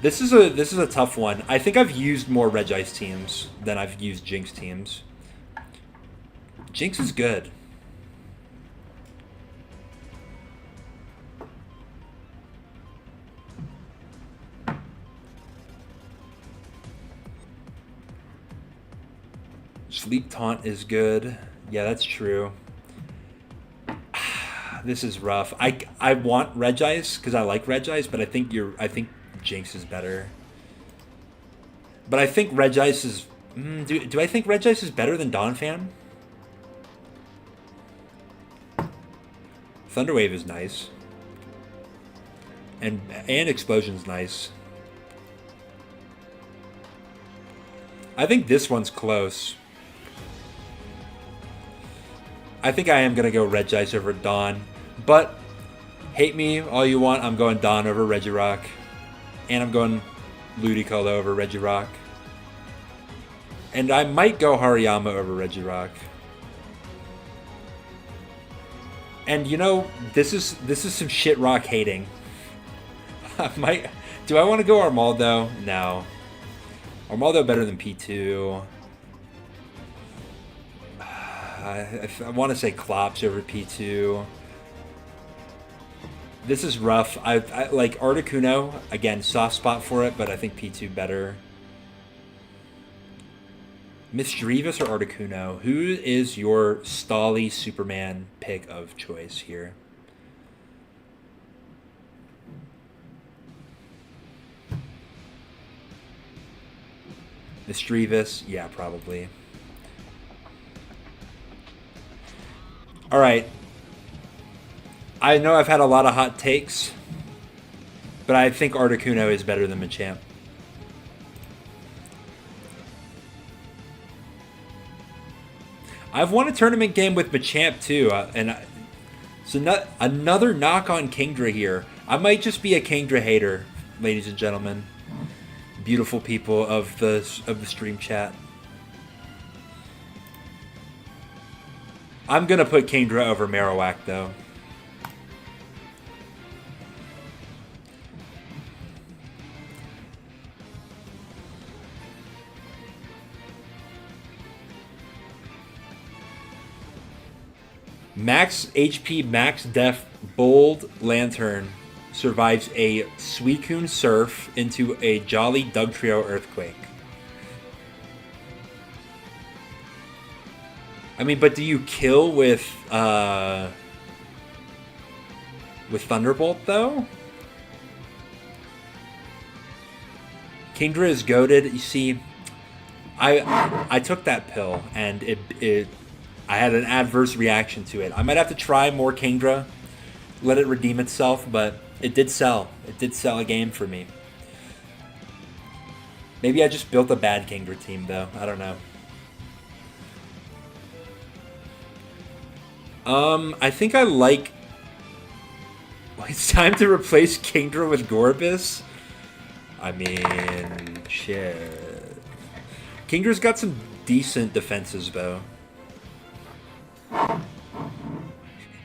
This is a tough one. I think I've used more Regice teams than I've used Jinx teams. Jinx is good. Sleep Taunt is good. Yeah, that's true. This is rough. I want Regice because I like Regice, but I think Jinx is better. But I think Regice is. Do I think Regice is better than Donphan? Thunderwave is nice. And Explosion's nice. I think this one's close. I think I am going to go Regice over Dawn. But, hate me all you want, I'm going Dawn over Regirock. And I'm going Ludicolo over Regirock. And I might go Hariyama over Regirock. And you know, this is some shit rock hating. Do I want to go Armaldo? No. Armaldo better than P2. I want to say Klops over P2. This is rough. I like Articuno. Again, soft spot for it, but I think P2 better. Misdreavus or Articuno? Who is your Stally Superman pick of choice here? Misdreavus? Yeah, probably. Alright. I know I've had a lot of hot takes, but I think Articuno is better than Machamp. I've won a tournament game with Machamp too, so another knock on Kingdra here. I might just be a Kingdra hater, ladies and gentlemen, beautiful people of the stream chat. I'm gonna put Kingdra over Marowak though. Max HP, Max Def, Bold Lantern survives a Suicune Surf into a Jolly Dugtrio Earthquake. I mean, but do you kill with Thunderbolt though? Kingdra is goated. You see, I took that pill and I had an adverse reaction to it. I might have to try more Kingdra, let it redeem itself, but it did sell. It did sell a game for me. Maybe I just built a bad Kingdra team though. I don't know. I think I like... It's time to replace Kingdra with Gorbis? I mean, shit. Kingdra's got some decent defenses, though.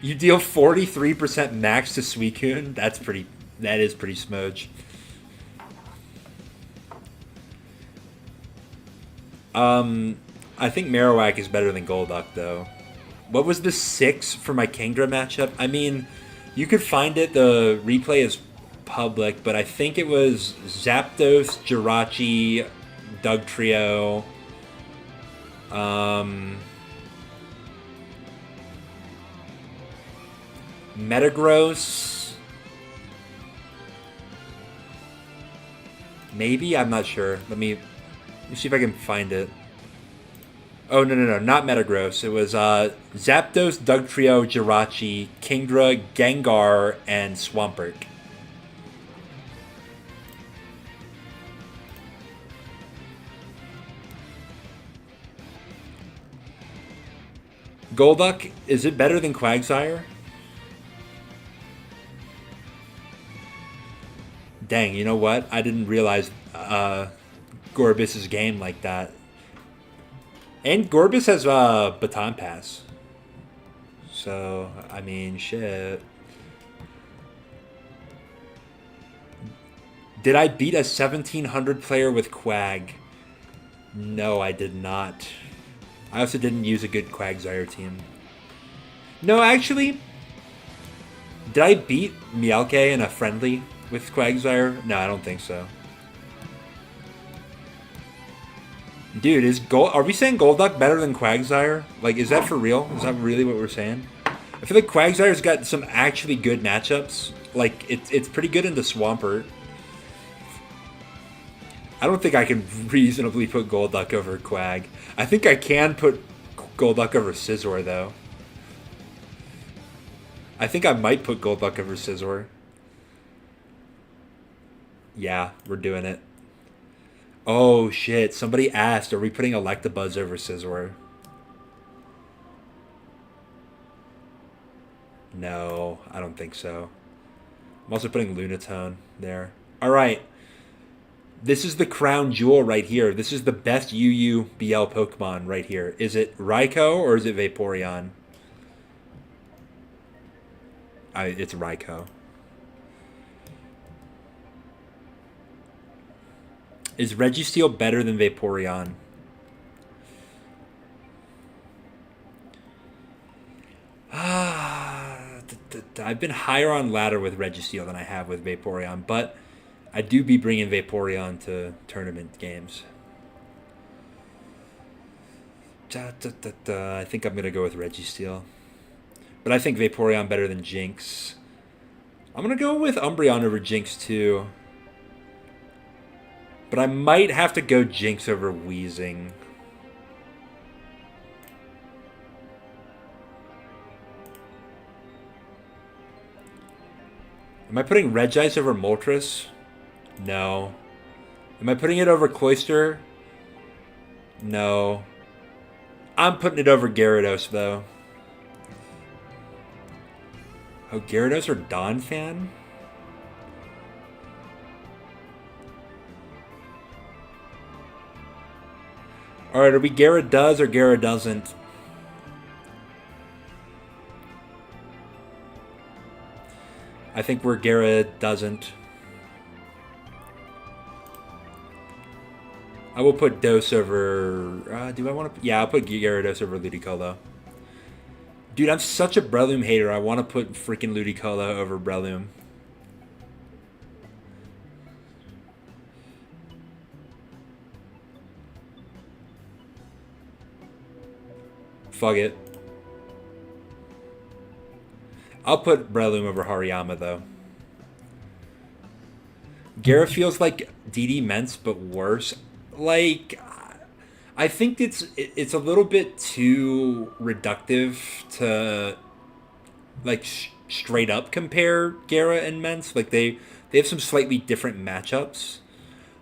You deal 43% max to Suicune? That is pretty smudge. I think Marowak is better than Golduck, though. What was the 6 for my Kingdra matchup? I mean, you could find it. The replay is public, but I think it was Zapdos, Jirachi, Dugtrio, Metagross. Maybe? I'm not sure. Let me see if I can find it. Oh, no, not Metagross. It was Zapdos, Dugtrio, Jirachi, Kingdra, Gengar, and Swampert. Golduck, is it better than Quagsire? Dang, you know what? I didn't realize Gorbis' game like that. And Gorbis has Baton Pass. So, I mean, shit. Did I beat a 1700 player with Quag? No, I did not. I also didn't use a good Quagsire team. No, actually, did I beat Mialke in a friendly with Quagsire? No, I don't think so. Dude, are we saying Golduck better than Quagsire? Like, is that for real? Is that really what we're saying? I feel like Quagsire's got some actually good matchups. Like, it's pretty good into Swampert. I don't think I can reasonably put Golduck over Quag. I think I can put Golduck over Scizor, though. I think I might put Golduck over Scizor. Yeah, we're doing it. Oh, shit. Somebody asked, are we putting Electabuzz over Scizor? No, I don't think so. I'm also putting Lunatone there. All right. This is the crown jewel right here. This is the best UU-BL Pokemon right here. Is it Raikou or is it Vaporeon? It's Raikou. Is Registeel better than Vaporeon? I've been higher on ladder with Registeel than I have with Vaporeon, but I do be bringing Vaporeon to tournament games. I think I'm going to go with Registeel. But I think Vaporeon better than Jinx. I'm going to go with Umbreon over Jinx, too. But I might have to go Jinx over Weezing. Am I putting Regice over Moltres? No. Am I putting it over Cloyster? No. I'm putting it over Gyarados, though. Oh, Gyarados or Donphan? Alright, are we Gyara does or Gyara doesn't? I think we're Gyara doesn't. I will put Dose over... do I want to... Yeah, I'll put Gyarados over Ludicolo. Dude, I'm such a Breloom hater. I want to put freaking Ludicolo over Breloom. Fuck it. I'll put Breloom over Hariyama, though. Gyara feels like DD Mence, but worse. Like, I think it's a little bit too reductive to, like, straight up compare Gyara and Mence. Like, they have some slightly different matchups.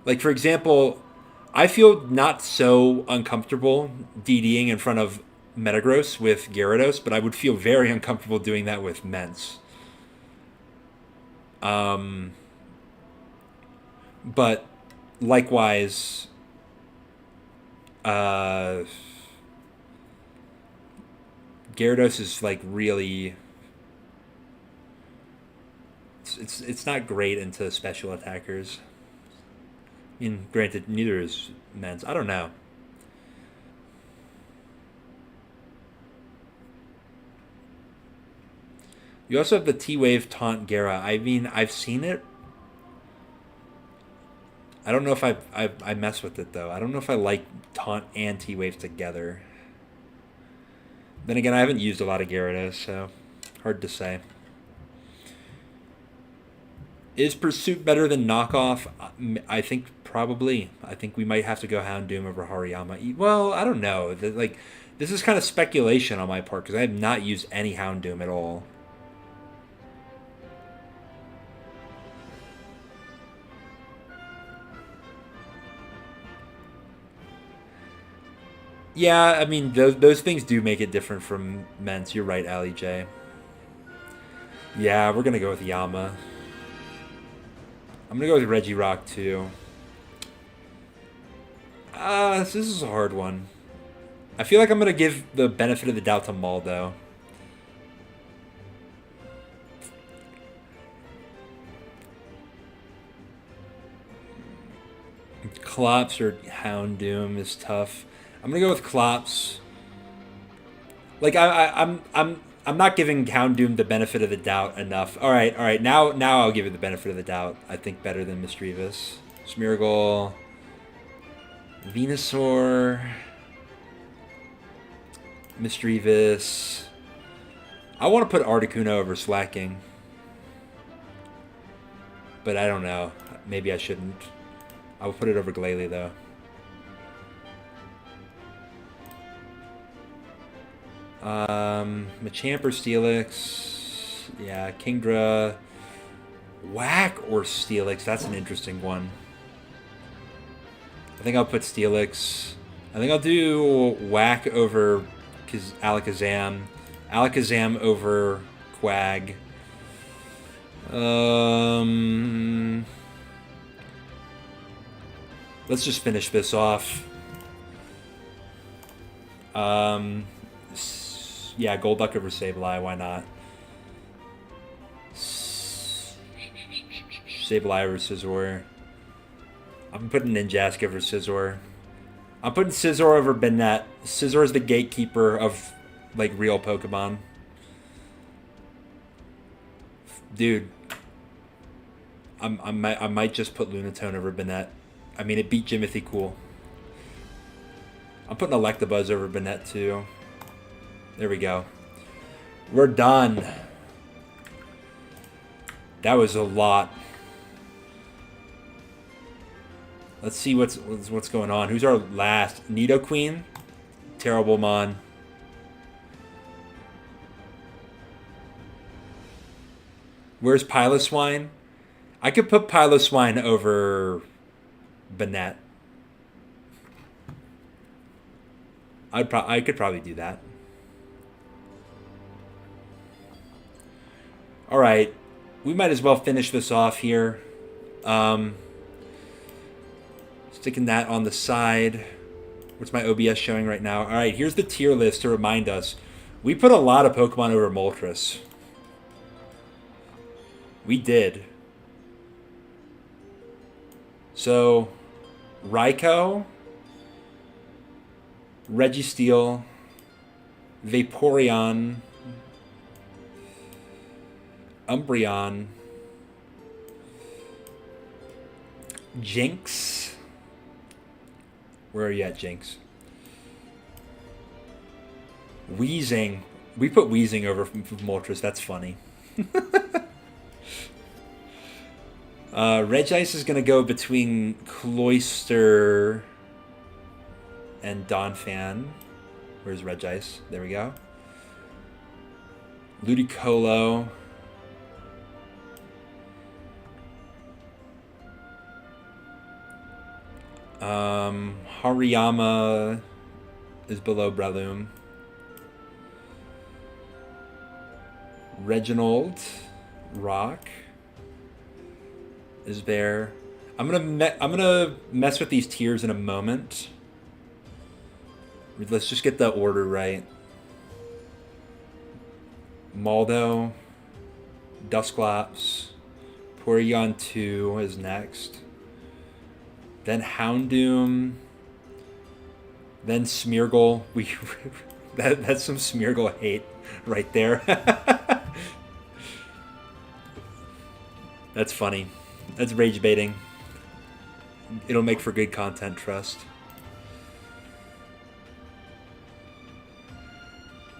Like, for example, I feel not so uncomfortable DDing in front of Metagross with Gyarados, but I would feel very uncomfortable doing that with Mence. But likewise, Gyarados is like really. It's not great into special attackers. I mean, granted, neither is Mence. I don't know. You also have the T-Wave Taunt Gyara. I mean, I've seen it. I don't know if I mess with it, though. I don't know if I like Taunt and T-Wave together. Then again, I haven't used a lot of Gyarados, so hard to say. Is Pursuit better than Knockoff? I think probably. I think we might have to go Houndoom over Hariyama. Well, I don't know. Like, this is kind of speculation on my part, because I have not used any Houndoom at all. Yeah, I mean, those things do make it different from Ments. You're right, Ali J. Yeah, we're going to go with Yama. I'm going to go with Reggie Rock, too. This is a hard one. I feel like I'm going to give the benefit of the doubt to Maldo. Klops or Houndoom is tough. I'm gonna go with Klops. Like I'm not giving Houndoom the benefit of the doubt enough. All right. Now I'll give it the benefit of the doubt. I think better than Misdreavus. Smeargle, Venusaur, Misdreavus. I want to put Articuno over Slacking, but I don't know. Maybe I shouldn't. I will put it over Glalie, though. Machamp or Steelix. Yeah, Kingdra. Whack or Steelix. That's an interesting one. I think I'll put Steelix. I think I'll do Whack over Alakazam. Alakazam over Quag. Let's just finish this off. Yeah, Golduck over Sableye, why not? Sableye over Scizor. I'm putting Ninjask over Scizor. I'm putting Scizor over Banette. Scizor is the gatekeeper of, like, real Pokemon. Dude. I might just put Lunatone over Banette. I mean, it beat Jimothy cool. I'm putting Electabuzz over Banette, too. There we go. We're done. That was a lot. Let's see what's going on. Who's our last? Nidoqueen? Terrible Mon. Where's Piloswine? I could put Piloswine over Banette. I could probably do that. All right, we might as well finish this off here. Sticking that on the side. What's my OBS showing right now? All right, here's the tier list to remind us. We put a lot of Pokemon over Moltres. We did. So, Raikou, Registeel, Vaporeon, Umbreon, Jinx. Where are you at, Jinx? Weezing. We put Weezing over Moltres. That's funny. Regice is going to go between Cloyster and Donphan. Where's Regice? There we go. Ludicolo. Hariyama is below Breloom. Reginald Rock is there. I'm gonna mess with these tiers in a moment. Let's just get the order right. Maldo, Dusclops, Porygon 2 is next. Then Houndoom. Then Smeargle. That's some Smeargle hate right there. That's funny. That's rage baiting. It'll make for good content, trust.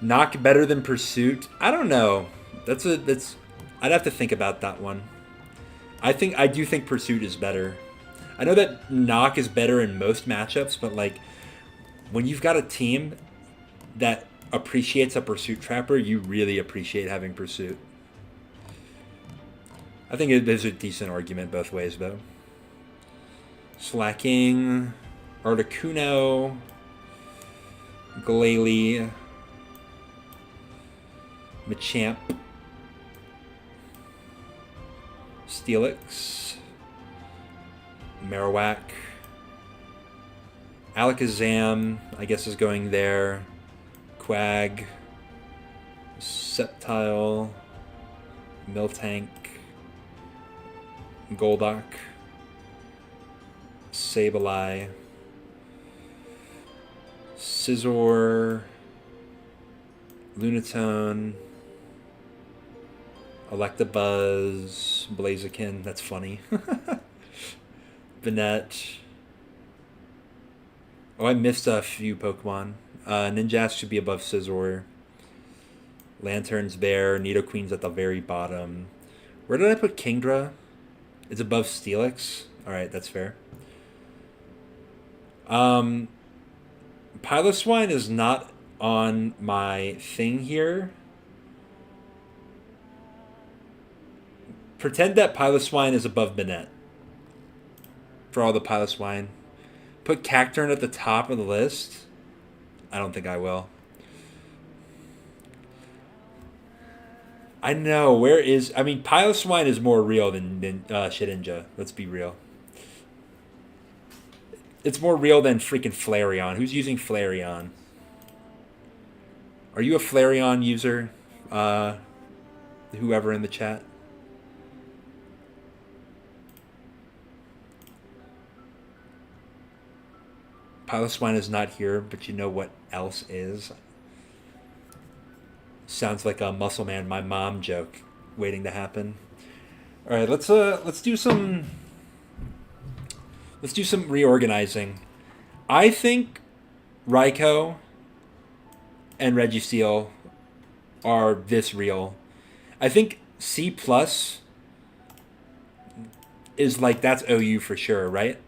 Knock better than Pursuit? I don't know. I'd have to think about that one. I do think Pursuit is better. I know that Knock is better in most matchups, but like when you've got a team that appreciates a Pursuit Trapper, you really appreciate having Pursuit. I think there's a decent argument both ways, though. Slacking, Articuno, Glalie, Machamp, Steelix, Marowak, Alakazam, I guess is going there, Quag, Sceptile, Miltank, Golduck, Sableye, Scizor, Lunatone, Electabuzz, Blaziken, that's funny. Banette. Oh, I missed a few Pokemon. Ninjask should be above Scizor. Lantern's there. Nidoqueen's at the very bottom. Where did I put Kingdra? It's above Steelix. Alright, that's fair. Piloswine is not on my thing here. Pretend that Piloswine is above Banette. For all the Piloswine. Put Cacturne at the top of the list. I don't think I will. I know, where is... I mean, Piloswine is more real than Shedinja. Let's be real. It's more real than freaking Flareon. Who's using Flareon? Are you a Flareon user? Whoever in the chat? Piloswine is not here, but you know what else is? Sounds like a Muscle Man, my mom joke waiting to happen. All right, let's do some reorganizing. I think Raikou and Registeel are this real. I think C plus is like, that's OU for sure, right?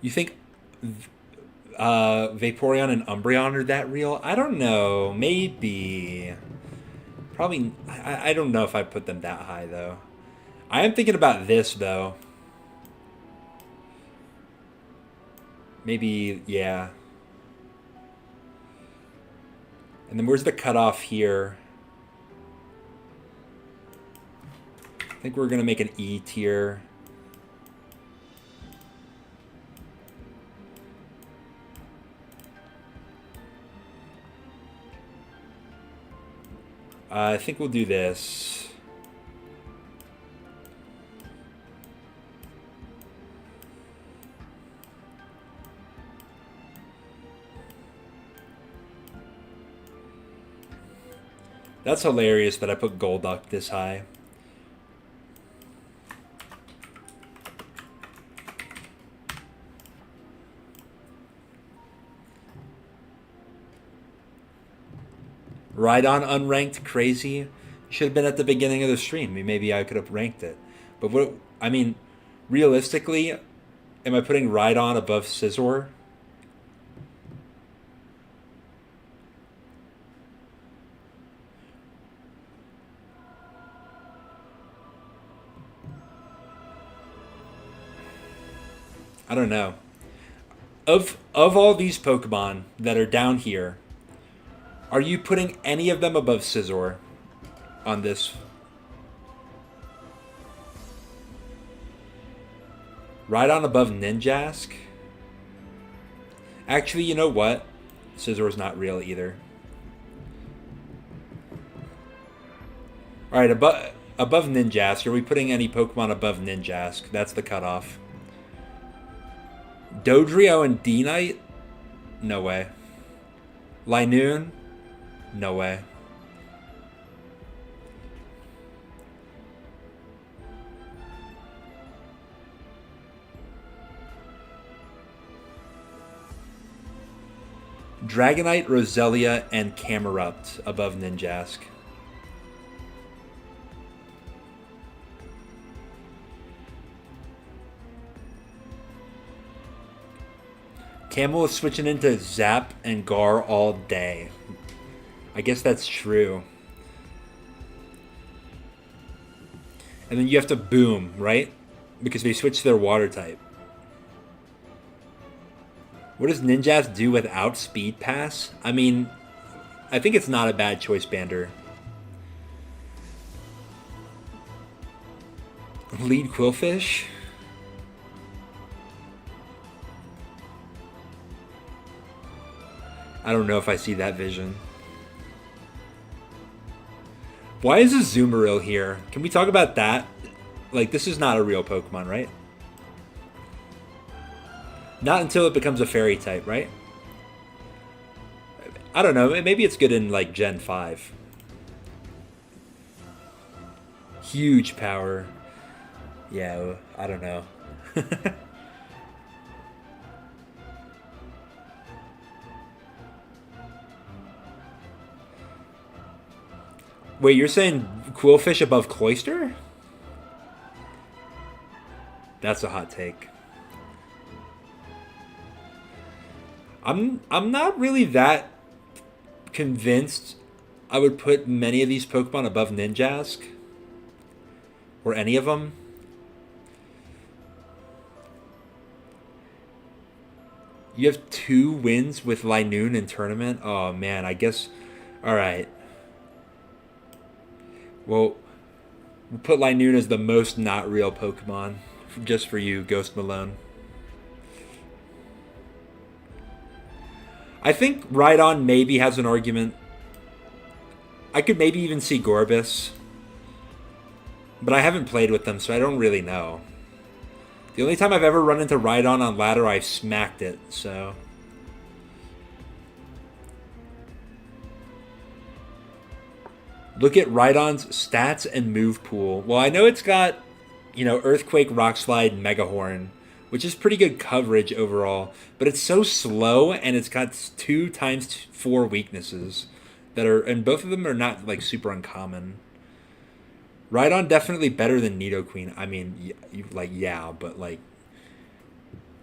You think Vaporeon and Umbreon are that real? I don't know. Maybe. Probably. I don't know if I put them that high, though. I am thinking about this, though. Maybe, yeah. And then where's the cutoff here? I think we're going to make an E tier. I think we'll do this. That's hilarious that I put Golduck this high. Rhydon unranked, crazy. Should have been at the beginning of the stream. Maybe I could have ranked it. But what, I mean, realistically, am I putting Rhydon above Scizor? I don't know. Of all these Pokemon that are down here, are you putting any of them above Scizor on this? Rhydon above Ninjask? Actually, you know what? Scizor's not real either. Alright, above Ninjask, are we putting any Pokemon above Ninjask? That's the cutoff. Dodrio and D-Knight? No way. Linoone? No way. Dragonite, Roselia, and Camerupt above Ninjask. Camel is switching into Zap and Gar all day. I guess that's true. And then you have to boom, right? Because they switch their water type. What does Ninjask do without Speed Pass? I mean, I think it's not a bad choice bander. Lead Quillfish? I don't know if I see that vision. Why is a Zoomeril here? Can we talk about that? Like, this is not a real Pokemon, right? Not until it becomes a fairy type, right? I don't know. Maybe it's good in, like, Gen 5. Huge power. Yeah, I don't know. Wait, you're saying Quillfish above Cloyster? That's a hot take. I'm not really that convinced I would put many of these Pokemon above Ninjask. Or any of them. You have 2 wins with Linoon in tournament? Oh, man, I guess... Alright. Well, we'll put Linoon as the most not real Pokemon. Just for you, Ghost Malone. I think Rhydon maybe has an argument. I could maybe even see Gorbis. But I haven't played with them, so I don't really know. The only time I've ever run into Rhydon on ladder, I've smacked it, so... Look at Rhydon's stats and move pool. Well, I know it's got, you know, Earthquake, Rock Slide, Megahorn, which is pretty good coverage overall. But it's so slow, and it's got 2 times 4 weaknesses that are, and both of them are not like super uncommon. Rhydon definitely better than Nidoqueen. I mean, yeah, but like,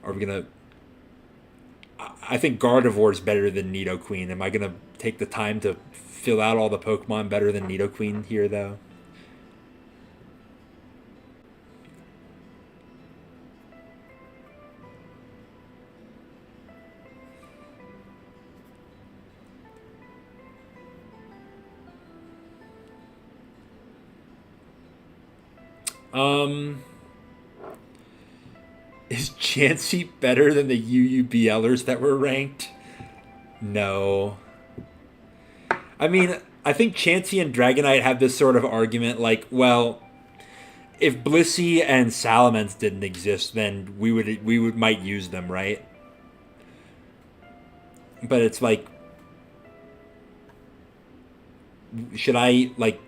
are we gonna? I think Gardevoir is better than Nidoqueen. Am I gonna take the time to fill out all the Pokemon better than Nidoqueen here, though? Is Chansey better than the UUBLers that were ranked? No. I mean, I think Chansey and Dragonite have this sort of argument, like, well, if Blissey and Salamence didn't exist, then we might use them, right? But it's like, should I, like,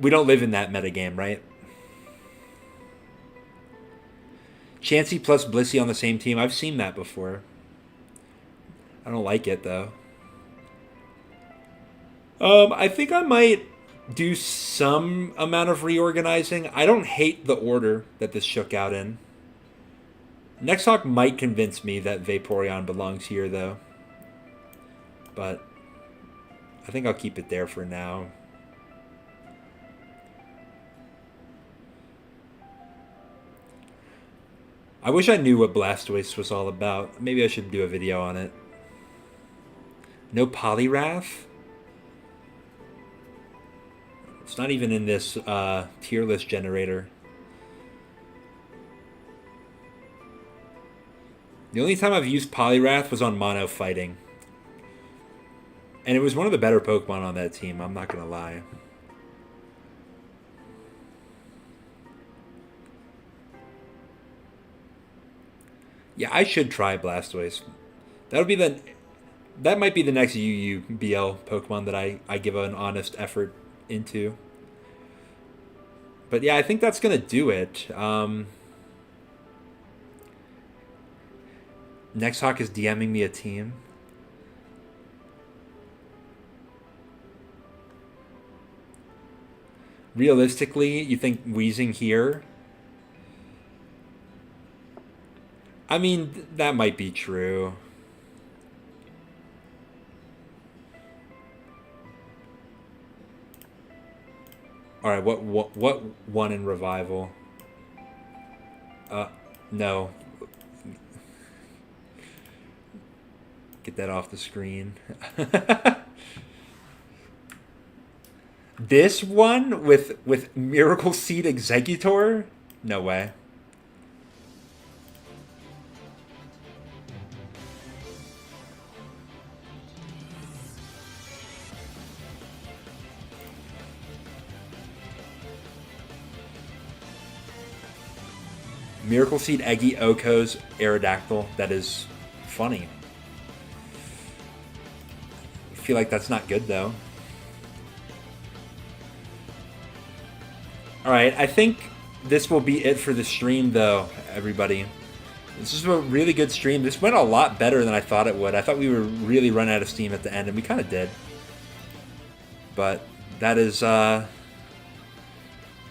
we don't live in that metagame, right? Chansey plus Blissey on the same team, I've seen that before. I don't like it, though. I think I might do some amount of reorganizing. I don't hate the order that this shook out in. Nexhawk might convince me that Vaporeon belongs here, though. But I think I'll keep it there for now. I wish I knew what Blastoise was all about. Maybe I should do a video on it. No Poliwrath? It's not even in this tier list generator. The only time I've used Poliwrath was on mono fighting. And it was one of the better Pokemon on that team, I'm not going to lie. Yeah, I should try Blastoise. That might be the next UUBL Pokemon that I give an honest effort into. But yeah, I think that's going to do it. Nexhawk is DMing me a team. Realistically, you think Weezing here? I mean, that might be true. All right, what won in revival? Uh, no. Get that off the screen. This one with Miracle Seed Executor? No way. Miracle Seed Eggy Oko's Aerodactyl. That is funny. I feel like that's not good though. Alright, I think this will be it for the stream though, everybody. This is a really good stream. This went a lot better than I thought it would. I thought we were really run out of steam at the end, and we kind of did. But that is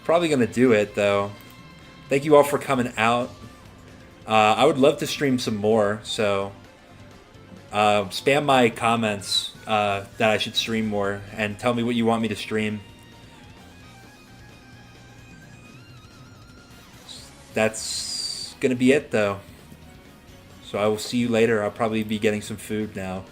probably going to do it, though. Thank you all for coming out. I would love to stream some more, so spam my comments that I should stream more, and tell me what you want me to stream. That's going to be it, though. So I will see you later. I'll probably be getting some food now.